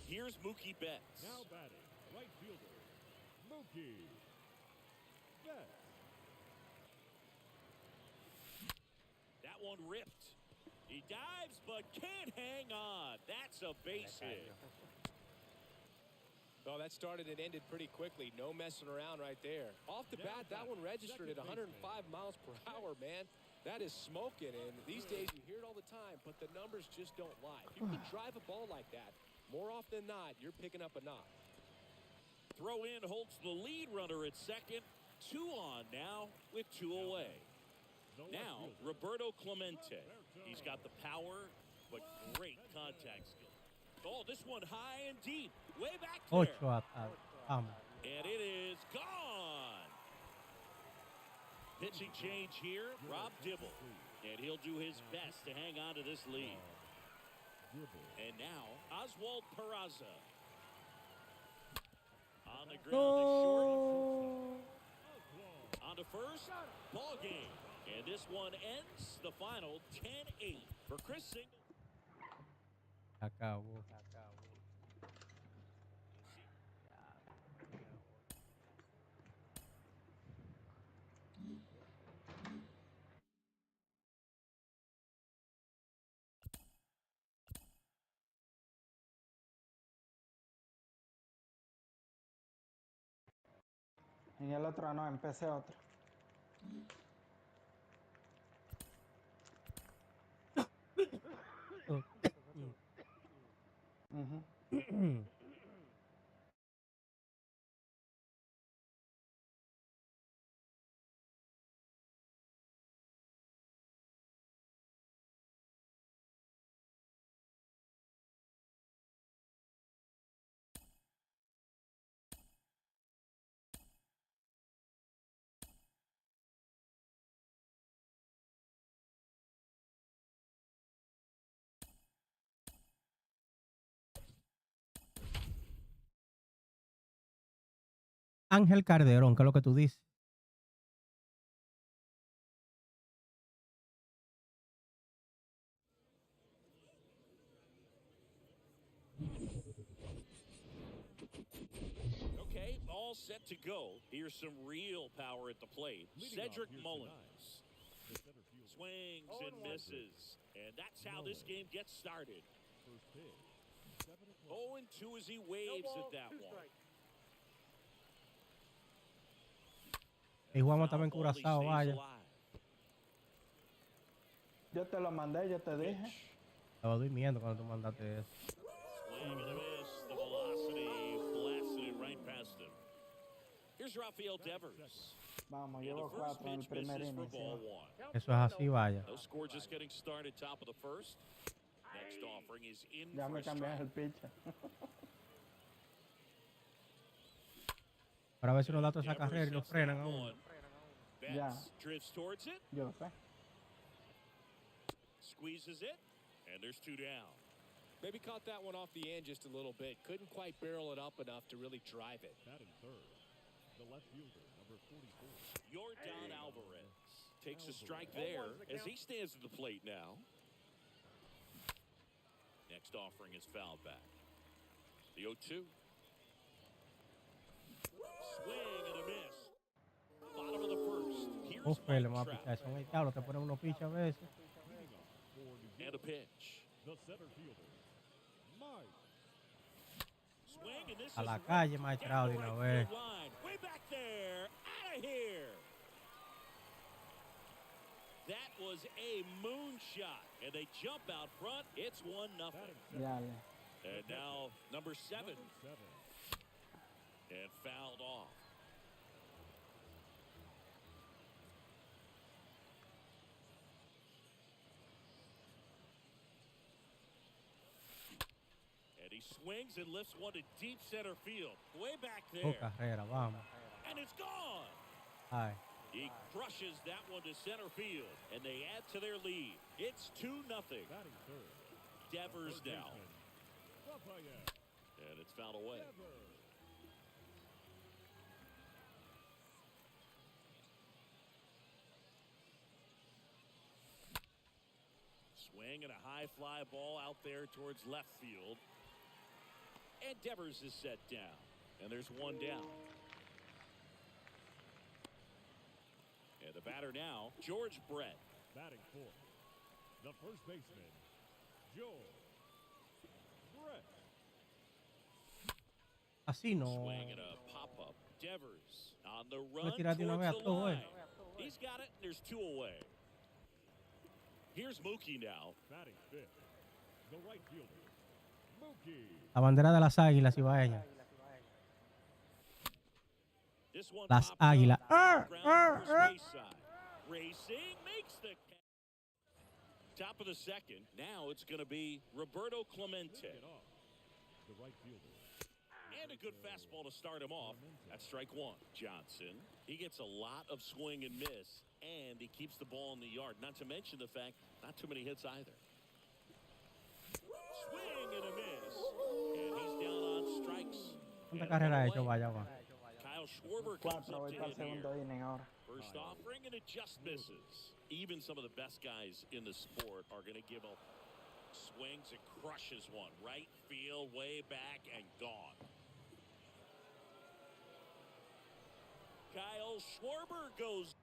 Here's Mookie Betts. Now batting, right fielder, Mookie Betts. That one ripped. He dives but can't hang on. That's a base hit. Well, that started and ended pretty quickly. No messing around right there. Off the bat, that one registered at 105 miles per hour, man. That is smoking, and these days you hear it all the time, but the numbers just don't lie. If you can drive a ball like that, more often than not, you're picking up a knock. Throw in holds the lead runner at second. 2 on now with 2 away. Now, Roberto Clemente. He's got the power, but great contact skill. Oh, this one high and deep. Way back there. 8 And it is gone. Pitching change here, Rob Dibble. And he'll do his best to hang on to this lead. And now, Oswald Peraza. On the ground to short. On to first. Ball game. And this one ends the final 10-8 for Chris Singleton. Acabó. En el otro no, empecé otro. Ángel Calderón, ¿qué es lo que tú dices? Okay, all set to go. Here's some real power at the plate. Cedric Mullins. Swings and misses. And that's how this game gets started. 0-2 as he waves at that one. Y jugamos también Curazao, vaya. Yo te lo mandé, yo te dije. Estaba durmiendo cuando tú mandaste eso. Swing and a miss. The velocity blasted it right past him. Here's Rafael Devers. Vamos, llevo 4 en el primer inicio. Eso es así, vaya. No score, just getting started, top of the first. Next offering is in Ya for me a cambié strike. el pitcher. Para ver si nos da toda esa carrera y lo frenan a uno. Ya. Drifts towards it, Yo sé. squeezes it, and there's 2 down. Maybe caught that one off the end just a little bit. Couldn't quite barrel it up enough to really drive it. Batting third, the left fielder, number 44. Yordan Alvarez takes a strike there as he stands at the plate now. Next offering is fouled back. The 0-2. Swing and a miss. Bottom of the first. Here's Uf, le vamos a Mike pichar. Trout. Son el diablo, te ponen unos pichos a veces. And a pitch. The center fielder, Mike. Swing and this A la is calle, down Mike the Trout, de right una vez. field line. Way back there. Out of here. That was a moonshot. And they jump out front. It's 1-0. Dale. And now number 7. Number 7. And fouled off. And he swings and lifts one to deep center field. Way back Oh, there. carrera, vamos. And it's gone. Ay. He crushes that one to center field. And they add to their lead. It's 2-0. Batting third, Devers now. Rafael And it's fouled away. Devers. Swing and a high fly ball out there towards left field. And Devers is set down. And there's one down. And the batter now, George Brett. Batting fourth, the first baseman, George Brett. Así no. Swing and a pop-up. Devers on the Le run tiraste una vez a towards the todo, line. He's got it. There's two away. Here's Mookie now. Batting fifth, the right fielder, Mookie. La bandera de las águilas ibaeñas. This one Las popped up. águilas. Ground first base side. Racing makes the top of the second. Now it's going to be Roberto Clemente. Get off, the right fielder. And a good fastball to start him off. That's strike one. Johnson, he gets a lot of swing and miss, and he keeps the ball in the yard. Not to mention the fact, not too many hits either. Swing and a miss. And he's down on strikes. ¿Cuántas carreras ha hecho? Vaya, va. Kyle Schwarber comes 4, up voy to para el hit here. segundo inning ahora. First offering, and it just misses. Even some of the best guys in the sport are going to give a swings and crushes one. Right field, way back, and gone. Kyle Schwarber goes.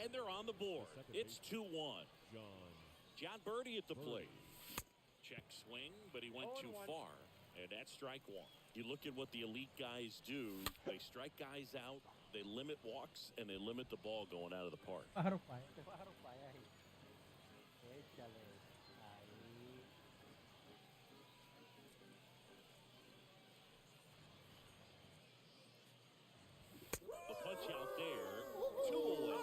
And they're on the board. It's 2-1. John Birdie at the plate. Check swing, but he went too far. And that's strike one. You look at what the elite guys do. They strike guys out, they limit walks, and they limit the ball going out of the park. Pájaro para ahí. Échale. Ahí. The punch out there. 2 away.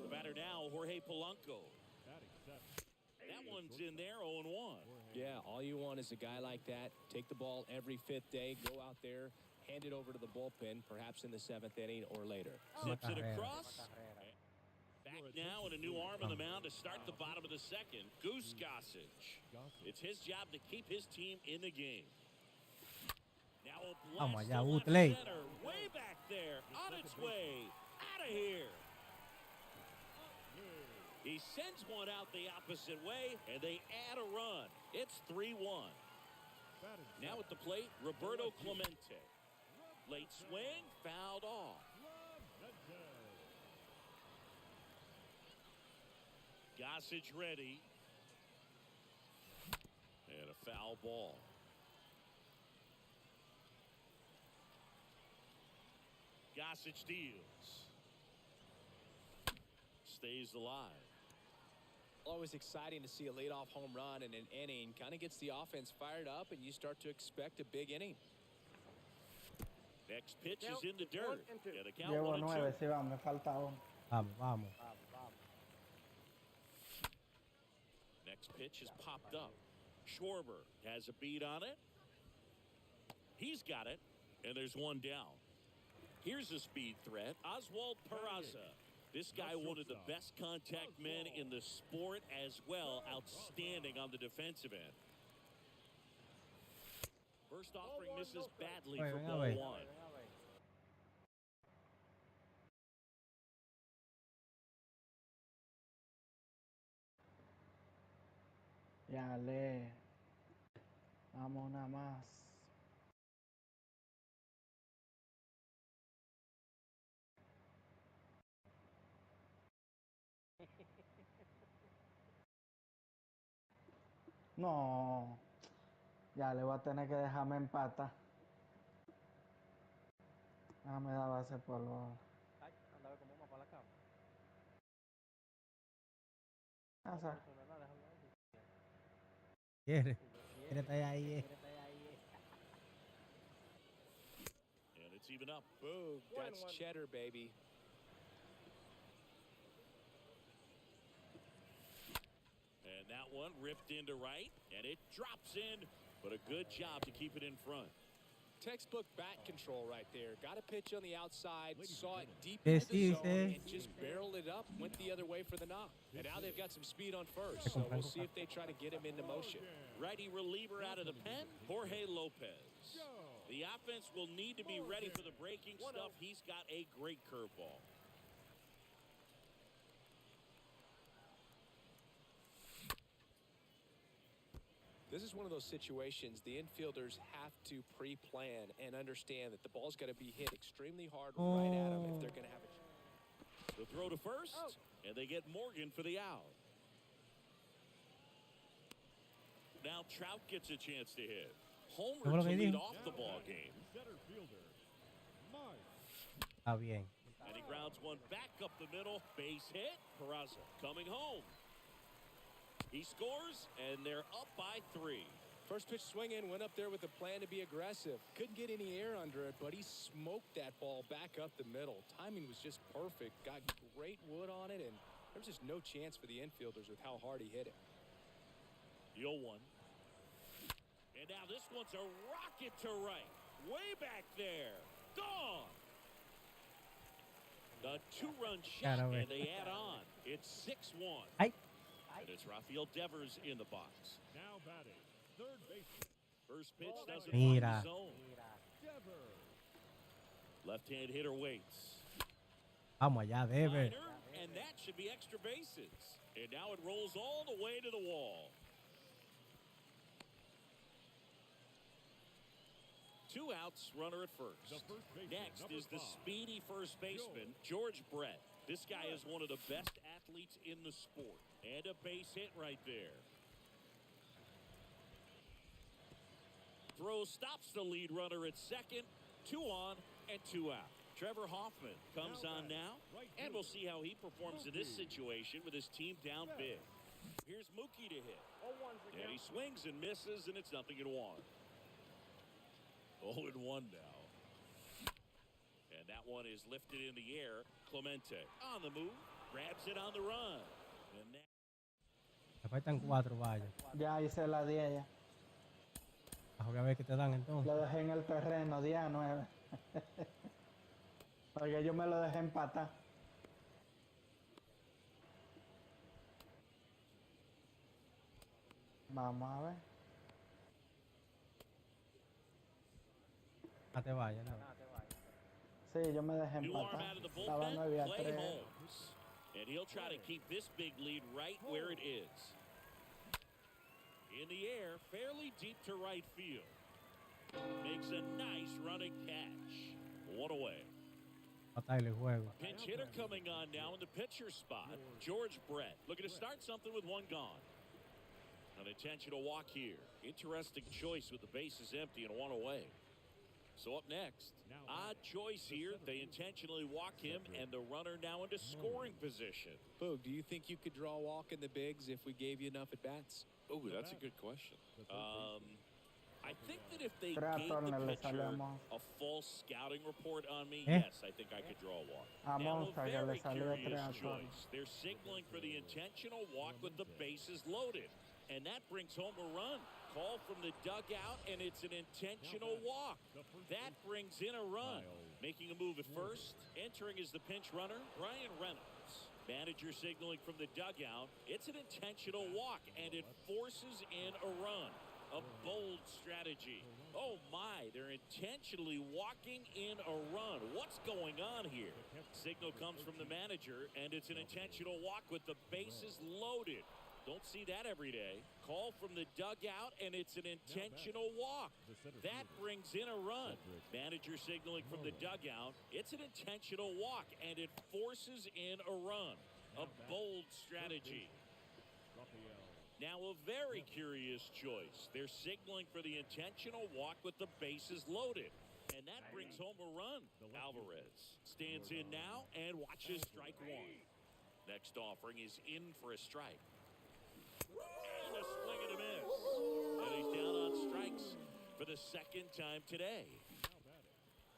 The batter now, Jorge Polanco. That one's in there, 0-1. Yeah, all you want is a guy like that. Take the ball every fifth day, go out there, hand it over to the bullpen, perhaps in the 7th inning or later. Zips it across. Back now and a new arm on the mound to start the bottom of the second. Goose Gossage. It's his job to keep his team in the game. Now a blast to left center, way back there, on its way, out of here. He sends one out the opposite way, and they add a run. It's 3-1. Now at the plate, Roberto Clemente. Late swing, fouled off. Gossage ready. And a foul ball. Gossage deals. Stays alive. Always exciting to see a leadoff home run in an inning. Kind of gets the offense fired up, and you start to expect a big inning. Next pitch is in the dirt. Yeah, the count Llevo 1-2. 9, sí, vamos, me falta uno. Vamos. Next pitch is popped up. Schwarber has a beat on it. He's got it, and there's one down. Here's a speed threat, Oswald Peraza. This guy, one of the best contact men in the sport as well. Outstanding on the defensive end. First offering misses badly for ball one. Ya le. Vamos una más. No. Ya le voy a tener que dejarme empatar. Déjame dar base por lo. Ay, andaba como uno para la cama. Ah, sa- Quiere estar ahí. And it's even up. Boom, that's 1-1. cheddar, baby. And that one ripped into right, and it drops in, but a good job to keep it in front. Textbook bat control right there. Got a pitch on the outside, saw it deep Que into the sí, zone, sí. and just barreled it up, went the other way for the knock. And now they've got some speed on first, so we'll see if they try to get him into motion. Righty reliever out of the pen, Jorge Lopez. The offense will need to be ready for the breaking stuff. He's got a great curveball. This is one of those situations the infielders have to pre-plan and understand that the ball's got to be hit extremely hard right at them if they're going to have a... The throw to first, and they get Morgan for the out. Now Trout gets a chance to hit. Homer to lead off the ball game. Center fielder, Mike. Está bien. And he grounds one back up the middle. Base hit. Peraza coming home. He scores, and they're up by 3. First pitch swing in, went up there with a plan to be aggressive. Couldn't get any air under it, but he smoked that ball back up the middle. Timing was just perfect. Got great wood on it, and there's just no chance for the infielders with how hard he hit it. The 0-1. And now this one's a rocket to right. Way back there. Gone. The 2-run shot, and they add on. It's 6-1. Ay. And it's Rafael Devers in the box. Now batting, third baseman, First pitch doesn't Mira. find the zone. Devers. Left-hand hitter waits. Vamos allá, Dever. Liner, and that should be extra bases. And now it rolls all the way to the wall. 2 outs, runner at first. The first baseman, Next number is the 5, speedy first baseman, George Brett. This guy is one of the best athletes in the sport. And a base hit right there. Throw stops the lead runner at second. 2 on and 2 out. Trevor Hoffman comes on now, and we'll see how he performs in this situation with his team down big. Here's Mookie to hit. 0-1's the And he count. swings and misses, and it's 0-1. 0-1 now. And that one is lifted in the air. Clemente on the move, grabs it on the run. And that Me faltan 4, vaya. Ya hice la 10 ya. Voy a ver qué te dan entonces. Lo dejé en el terreno, día 9. Porque yo me lo dejé empatar. Vamos a ver. No te vayas, no. Sí, yo me dejé new arm empatar. out of the Estaba bullpen, 9 a Clay 3. Holmes. And he'll try to keep this big lead right where it is. In the air, fairly deep to right field. Makes a nice running catch. 1 away. Matarle el juego. Pinch hitter coming on now in the pitcher spot. George Brett looking to start something with 1 gone. An intentional walk here. Interesting choice with the bases empty and 1 away. So up next, odd choice here. They intentionally walk him, and the runner now into scoring position. Boog, do you think you could draw a walk in the bigs if we gave you enough at-bats? Oh, that's a good question. I think that if they Tres gave tornes the le pitcher salió a false scouting report on me, Eh? yes, I think I could draw a walk. A Now, a Monster que le very salió curious 3 choice. They're signaling for the intentional walk with the bases loaded. And that brings home a run. Call from the dugout, and it's an intentional walk. That brings in a run. Making a move at first. Entering as the pinch runner, Brian Reynolds. Manager signaling from the dugout. It's an intentional walk, and it forces in a run. A bold strategy. Oh, my. They're intentionally walking in a run. What's going on here? Signal comes from the manager, and it's an intentional walk with the bases loaded. Don't see that every day. Call from the dugout, and it's an intentional walk. That brings in a run. Manager signaling from the dugout. It's an intentional walk, and it forces in a run. A bold strategy. Now a very curious choice. They're signaling for the intentional walk with the bases loaded. And that brings home a run. Alvarez stands in now and watches strike 1. Next offering is in for a strike. And a swing and a miss. And he's down on strikes for the 2nd time today.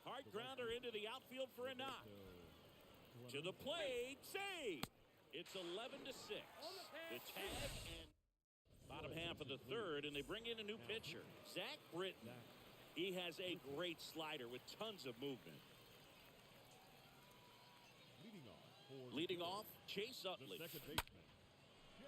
Hard grounder into the outfield for a knock. To the plate, save. It's 11-6. The tag and bottom half of the third, and they bring in a new pitcher, Zach Britton. He has a great slider with tons of movement. Leading off, Chase Utley.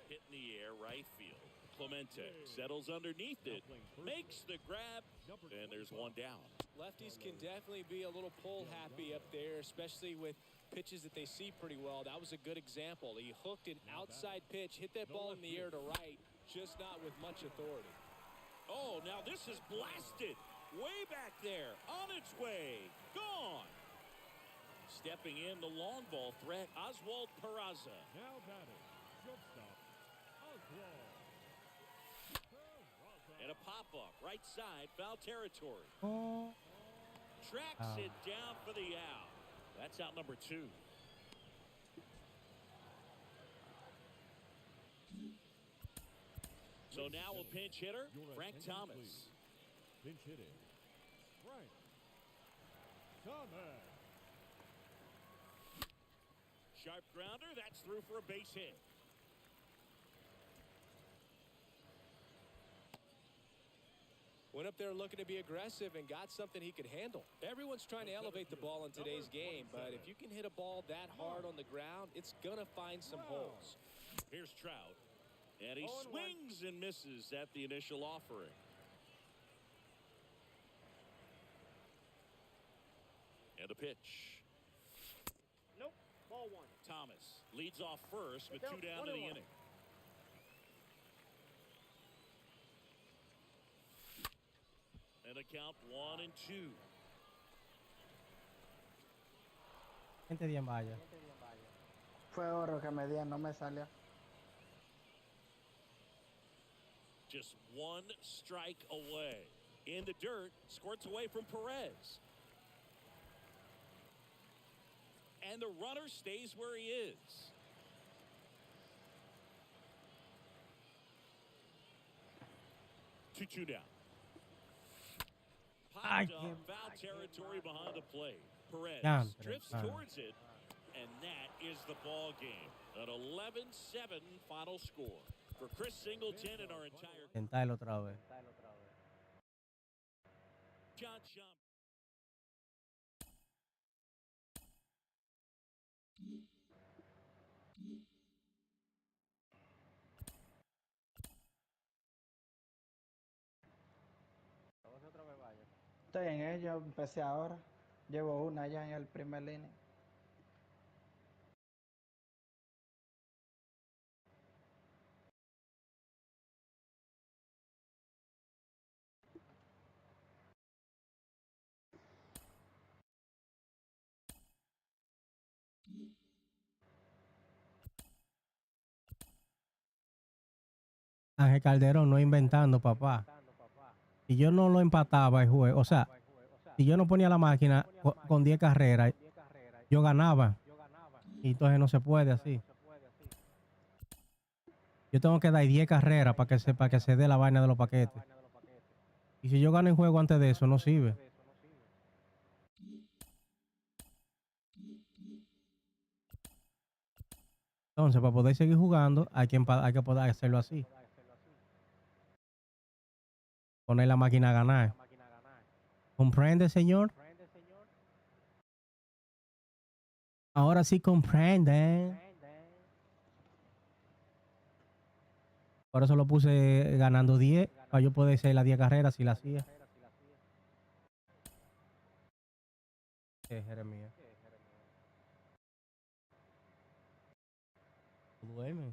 Hit in the air, right field. Clemente settles underneath it, makes the grab, and there's one down. Lefties can definitely be a little pull happy up there, especially with pitches that they see pretty well. That was a good example. He hooked an outside pitch, hit that ball in the air to right, just not with much authority. Oh, now this is blasted. Way back there, on its way, gone. Stepping in, the long ball threat, Oswald Peraza. Now batting, shortstop, Oswald. And a pop-up, right side, foul territory. Oh. Tracks it down for the out. That's out number 2. So now a pinch hitter, Frank Thomas. Pinch hitting, Frank Thomas. Sharp grounder, that's through for a base hit. Went up there looking to be aggressive and got something he could handle. Everyone's trying to elevate the ball in today's game, but if you can hit a ball that hard on the ground, it's going to find some holes. Here's Trout, and he swings and misses at the initial offering. And the pitch. Nope. Ball 1. Thomas leads off first with 2 down in the inning. And a count 1-2. Gente bien vaya. Fue oro que me dieron, no me salió. Just 1 strike away. In the dirt, squirts away from Perez. And the runner stays where he is. Two down. Popped up, foul territory behind the plate. Perez drifts towards it, and that is the ball game. An 11-7 final score. For Chris Singleton and our entire Tentarlo otra vez. John Jump. Estoy en ello, empecé ahora. Llevo una ya en el primer línea. Ángel Calderón no inventando, papá. Si yo no lo empataba el juego, o sea, si yo no ponía la máquina con 10 carreras, yo ganaba. Y entonces no se puede así. Yo tengo que dar 10 carreras para que se dé la vaina de los paquetes. Y si yo gano el juego antes de eso, no sirve. Entonces, para poder seguir jugando, hay que poder hacerlo así. Poner la máquina a ganar. ¿Comprende, señor? Ahora sí comprende. Por eso lo puse ganando 10, para yo poder hacer las 10 carreras si la hacía. Jeremías. Duerme.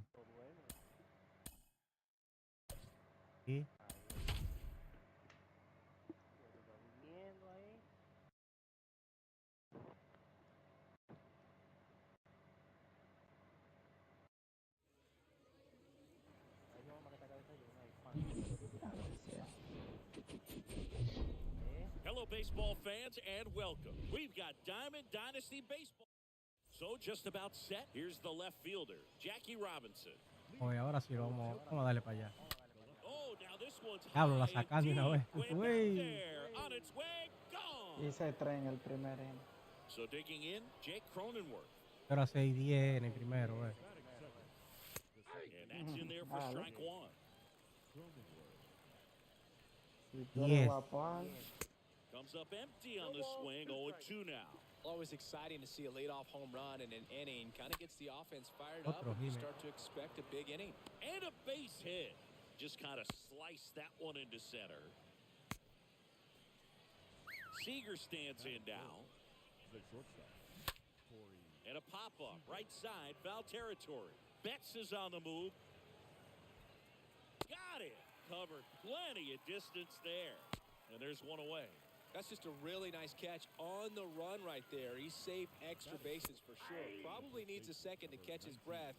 Sí. Hello, baseball fans, and welcome. We've got Diamond Dynasty Baseball. So just about set. Here's the left fielder, Jackie Robinson. Oye, ahora sí vamos a darle para allá. Oh, now this one's Hablo, la sacan de una vez. way back there, on its way, gone. Hice 3 en el primer inning. So digging in, Jake Cronenworth. Pero a 6-10 en el primero, And that's in there for strike one. Si tú eres guapo, Comes up empty on the swing, 0-2 now. Always exciting to see a leadoff home run in an inning. Kind of gets the offense fired up, and you start to expect a big inning. And a base hit. Just kind of sliced that one into center. Seager stands in now. And a pop-up, right side, foul territory. Betts is on the move. Got it. Covered plenty of distance there. And there's one away. That's just a really nice catch on the run right there. He saved extra bases for sure. Probably needs a second to catch his breath.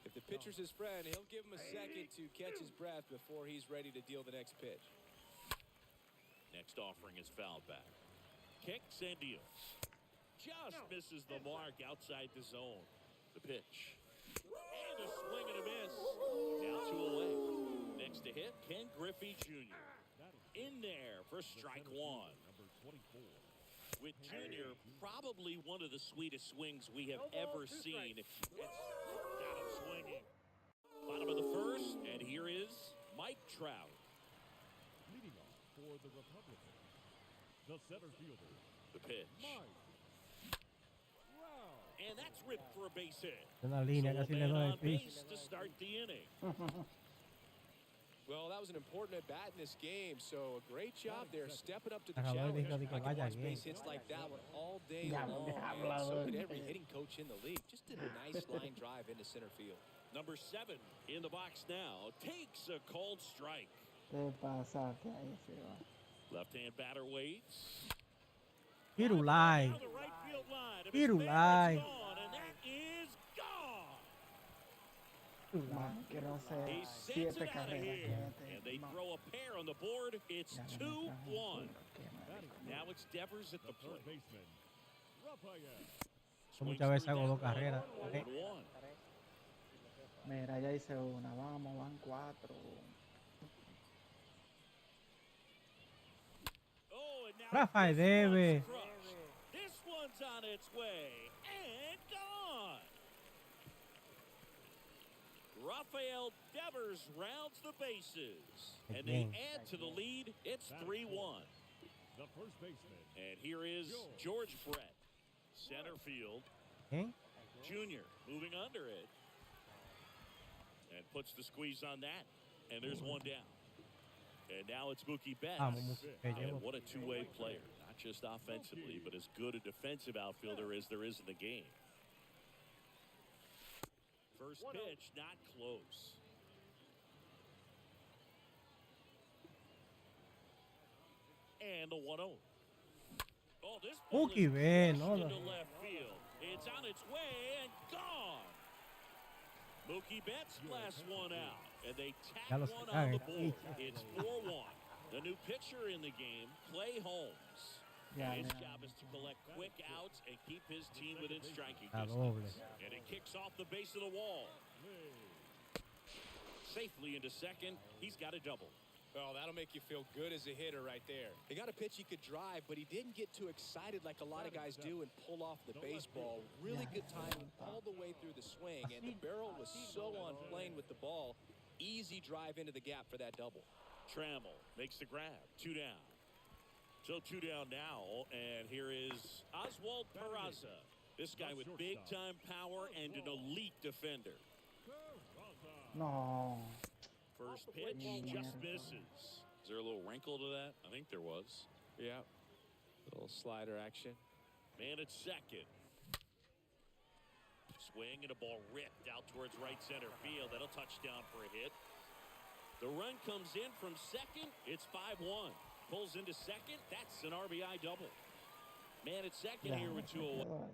If the pitcher's his friend, he'll give him a second to catch his breath before he's ready to deal the next pitch. Next offering is fouled back. Kicks and deals. Just misses the mark outside the zone. The pitch. And a swing and a miss. Now 2 away. Next to hit, Ken Griffey Jr. In there for strike one. With Jr. probably one of the sweetest swings we have ever seen. It's got him swinging. Bottom of the first, and here is Mike Trout. Leading off for the Republicans, the center fielder, The pitch. And that's ripped for a base hit. Una línea, casi le doy el pitch. To start the inning. Well, that was an important at-bat in this game, so a great job there, stepping up to the Narrador challenge. dijo de que I can vaya watch bien. base hits like that one all day long, and so could every hitting coach in the league. Just a nice line drive into center field. Number 7 in the box now takes a cold strike. te pasaste ahí, sí, va. Left-hand batter waits. Pirulai. Down the right field line. If it's Pirulai. there, it's gone, and that is gone. Mano, quiero hacer He sends 7 it out of carreras. here, que and they no, throw a pair on the board. It's ya le 2-1. metamos Now it's Devers at the third plate. baseman, Rafael. Muchas veces hago 2 carreras. 0-1. Mira, ya hice una, vamos, van 4. Oh, and now Rafael this debe. one's crushed. This one's on its way and gone. Rafael Devers rounds the bases, and they Again. add to the lead. It's 3-1. The first baseman, And here is George Brett, center field. ¿Eh? Junior moving under it. And puts the squeeze on that. And there's one down. And now it's Mookie Betts. And what a two-way player. Not just offensively, but as good a defensive outfielder as there is in the game. First pitch, not close. And the 1-0. Oh, this ball Mookie, is ven, crushed no, into no. left field. It's on its way and gone. Mookie Betts blasts one out, and they Ya tack lo one on the sacaron. board. It's 4-1. The new pitcher in the game, Clay Holmes. Ya, His ya. job is to collect quick outs and keep his team within striking A distance. doble. And it kicks off the base of the wall. Safely into second. He's got a double. Well, that'll make you feel good as a hitter right there. He got a pitch he could drive, but he didn't get too excited like a lot of guys do and pull off the baseball. Really good timing all the way through the swing, and the barrel was so on plane with the ball. Easy drive into the gap for that double. Trammell makes the grab. 2 down. So 2 down now, and here is Oswald Peraza. This guy with big-time power and an elite defender. No. First pitch just misses. Is there a little wrinkle to that? I think there was. Yeah. Little slider action. Man at second. Swing and a ball ripped out towards right center field. That'll touch down for a hit. The run comes in from second. It's 5-1. Pulls into second. That's an RBI double. Man at second Ya, here with 2 away. quedó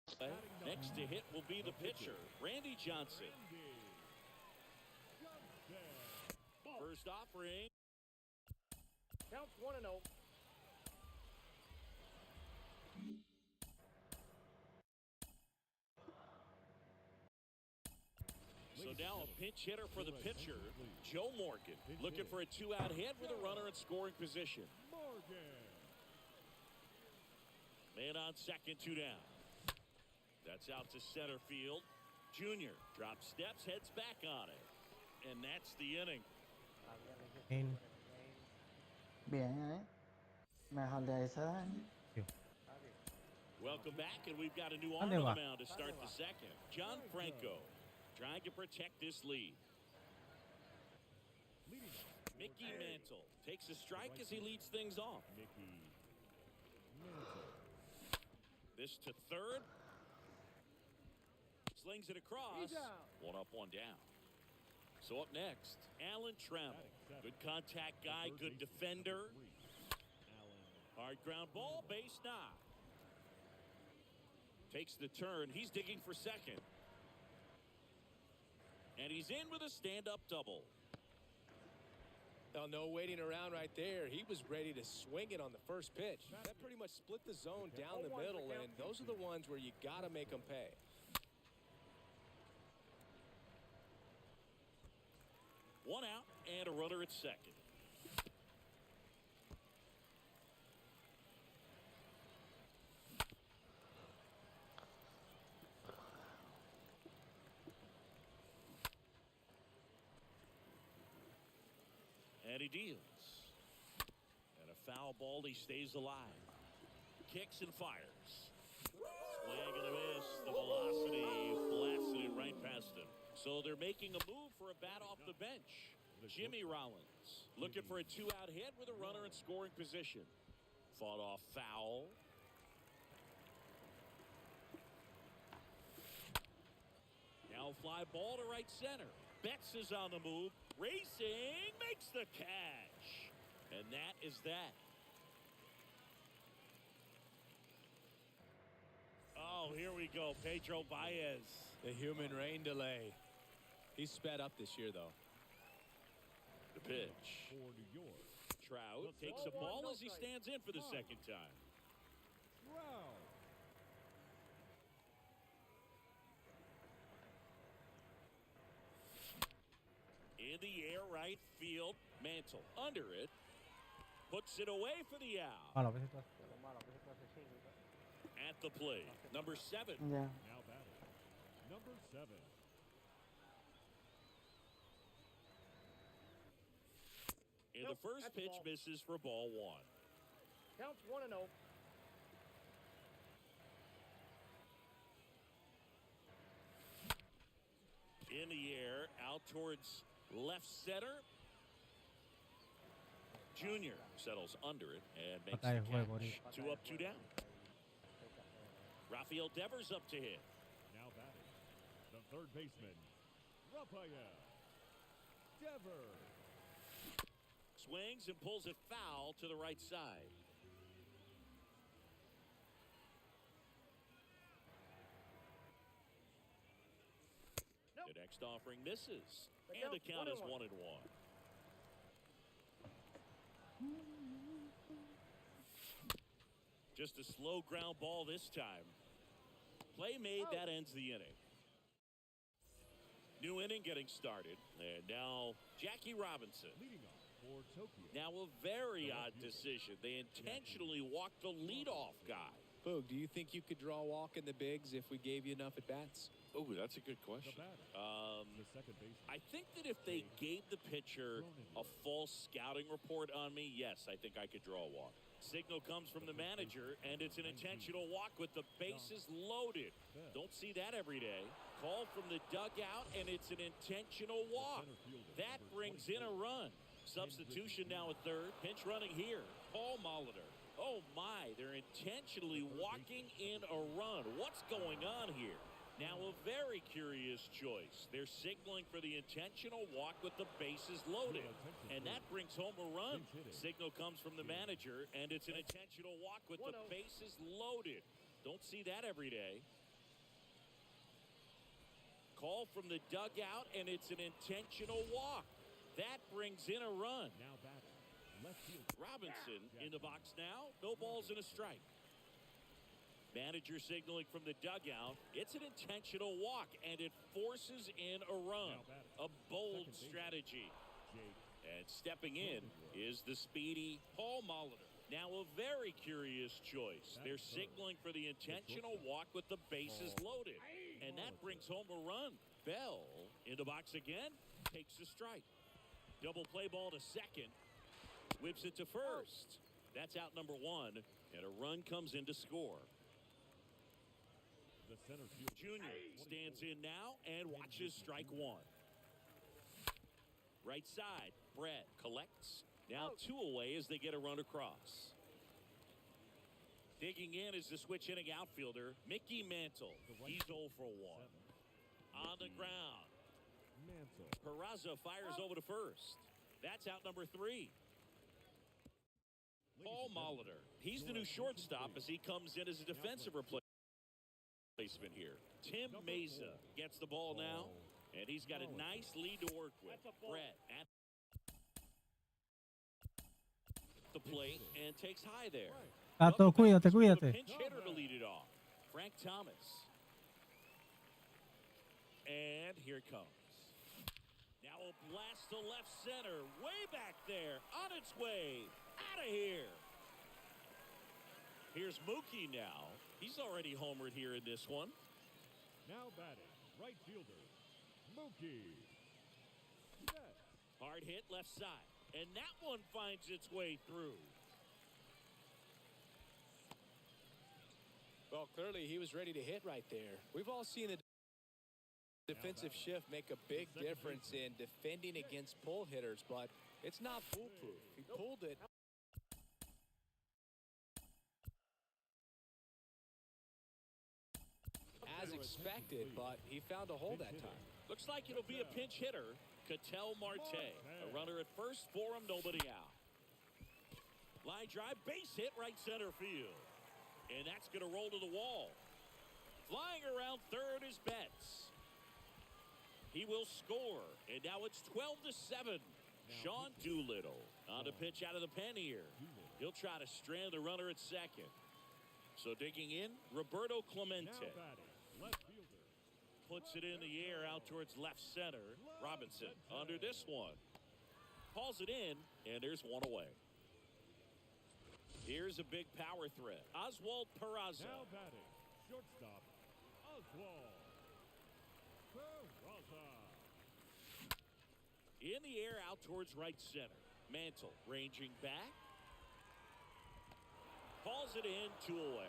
eso. Next to hit will be the pitcher, Randy Johnson. First offering. Counts 1-0. So now a pinch hitter for the pitcher, Joe Morgan, looking for a 2-out hit with a runner in scoring position. Man on second, 2 down. That's out to center field. Junior drops steps, heads back on it. And that's the inning. En- Bien, ¿eh? Mejor de ahí se daña. Welcome back, and we've got a new arm ¿Dónde on va? the mound to start the second. John Franco trying to protect this lead. Mickey Mantle takes a strike as he leads things off. This to third. Slings it across. One up, one down. So up next, Alan Trammell. Good contact guy, good defender. Hard ground ball, base knock. Takes the turn. He's digging for second. And he's in with a stand-up double. Now, no waiting around right there. He was ready to swing it on the first pitch. That pretty much split the zone down the middle, and those are the ones where you got to make them pay. One out and a runner at second. And he deals. And a foul ball, he stays alive. Kicks and fires. Swing and a miss. The velocity blasted it right past him. So they're making a move for a bat off the bench. Jimmy Rollins looking for a 2-out hit with a runner in scoring position. Fought off foul. Now fly ball to right center. Betts is on the move. Racing, makes the catch. And that is that. Oh, here we go. Pedro Baez. The human rain delay. He's sped up this year, though. The pitch. For New York, Trout takes a ball as he stands in for the second time. Trout. In the air, right field. Mantle under it. Puts it away for the out. A veces tú haces- At the plate, number 7. Ya. Now batting. Number 7. And the first That's pitch ball. misses for ball 1. Counts 1-0. In the air, out towards left center. Junior settles under it and makes Acá the es juego, catch. 2 up, 2 down. Rafael Devers up to hit. Now batting. The third baseman, Rafael Devers. Swings and pulls it foul to the right side. The next offering misses. And the count is 1-1. Just a slow ground ball this time. Play made, that ends the inning. New inning getting started. And now Jackie Robinson. Leading off for Tokyo. Now a very odd decision. They intentionally walked the leadoff guy. Boog, do you think you could draw a walk in the bigs if we gave you enough at-bats? Oh, that's a good The question. batter. The second baseman. I think that if they gave the pitcher a false scouting report on me, yes, I think I could draw a walk. Signal comes from the manager, and it's an intentional walk with the bases loaded. Don't see that every day. Call from the dugout, and it's an intentional walk. That brings in a run. Substitution now at third. Pinch running here. Paul Molitor. Oh, my. They're intentionally walking in a run. What's going on here? Now a very curious choice. They're signaling for the intentional walk with the bases loaded. And that brings home a run. Signal comes from the manager, and it's an intentional walk with the bases loaded. Don't see that every day. Call from the dugout, and it's an intentional walk. That brings in a run. Now batting. Left field. Robinson in the box now. No balls and a strike. Manager signaling from the dugout. It's an intentional walk, and it forces in a run. A bold strategy. And stepping in is the speedy Paul Molitor. Now a very curious choice. They're signaling for the intentional walk with the bases loaded. And that brings home a run. Bell in the box again. Takes the strike. Double play ball to second. Whips it to first. That's out number one. And a run comes in to score. The center fielder. Junior stands in now and watches strike one. Right side. Brett collects. Now 2 away as they get a run across. Digging in is the switch hitting outfielder, Mickey Mantle. He's 0 for 1. On the ground. Mantle. Peraza fires over to first. That's out number 3. Paul Molitor. He's the new shortstop as he comes in as a defensive replacement here. Tim Mesa gets the ball now, and he's got a nice lead to work with. Brett at the plate and takes high there. Tato, cuídate, cuídate. Pinch hitter to lead it off. Frank Thomas. And here it comes. Now a blast to left center. Way back there. On its way. Out of here. Here's Mookie now. He's already homered here in this one. Now batting, right fielder, Mookie. Set. Hard hit left side. And that one finds its way through. Well, clearly he was ready to hit right there. We've all seen the defensive shift make a big difference in defending against pull hitters, but it's not foolproof. He pulled it. As expected, but he found a hole that time. Looks like it'll be a pinch hitter. Ketel Marte. A runner at first for him, nobody out. Line drive, base hit right center field. And that's going to roll to the wall. Flying around third is Betts. He will score. And now it's 12-7. Sean Doolittle on the pitch out of the pen here. He'll try to strand the runner at second. So digging in, Roberto Clemente. Now batting, left fielder. Puts it in the air out towards left center. Robinson under this one. Calls it in, and there's one away. Here's a big power threat. Oswald Peraza. Now batting, shortstop, Oswald Peraza. In the air out towards right center. Mantle ranging back. Calls it in, 2 away.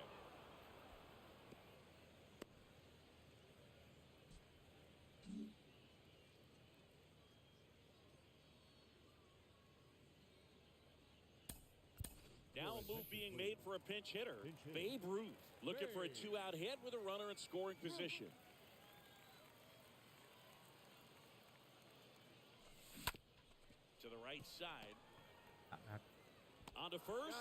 Now a move being made for a pinch hitter. Babe Ruth looking for a 2-out hit with a runner in scoring position. To the right side. On to first.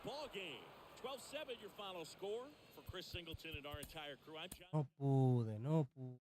Ball game. 12-7 your final score. For Chris Singleton and our entire crew, I'm John. No pude.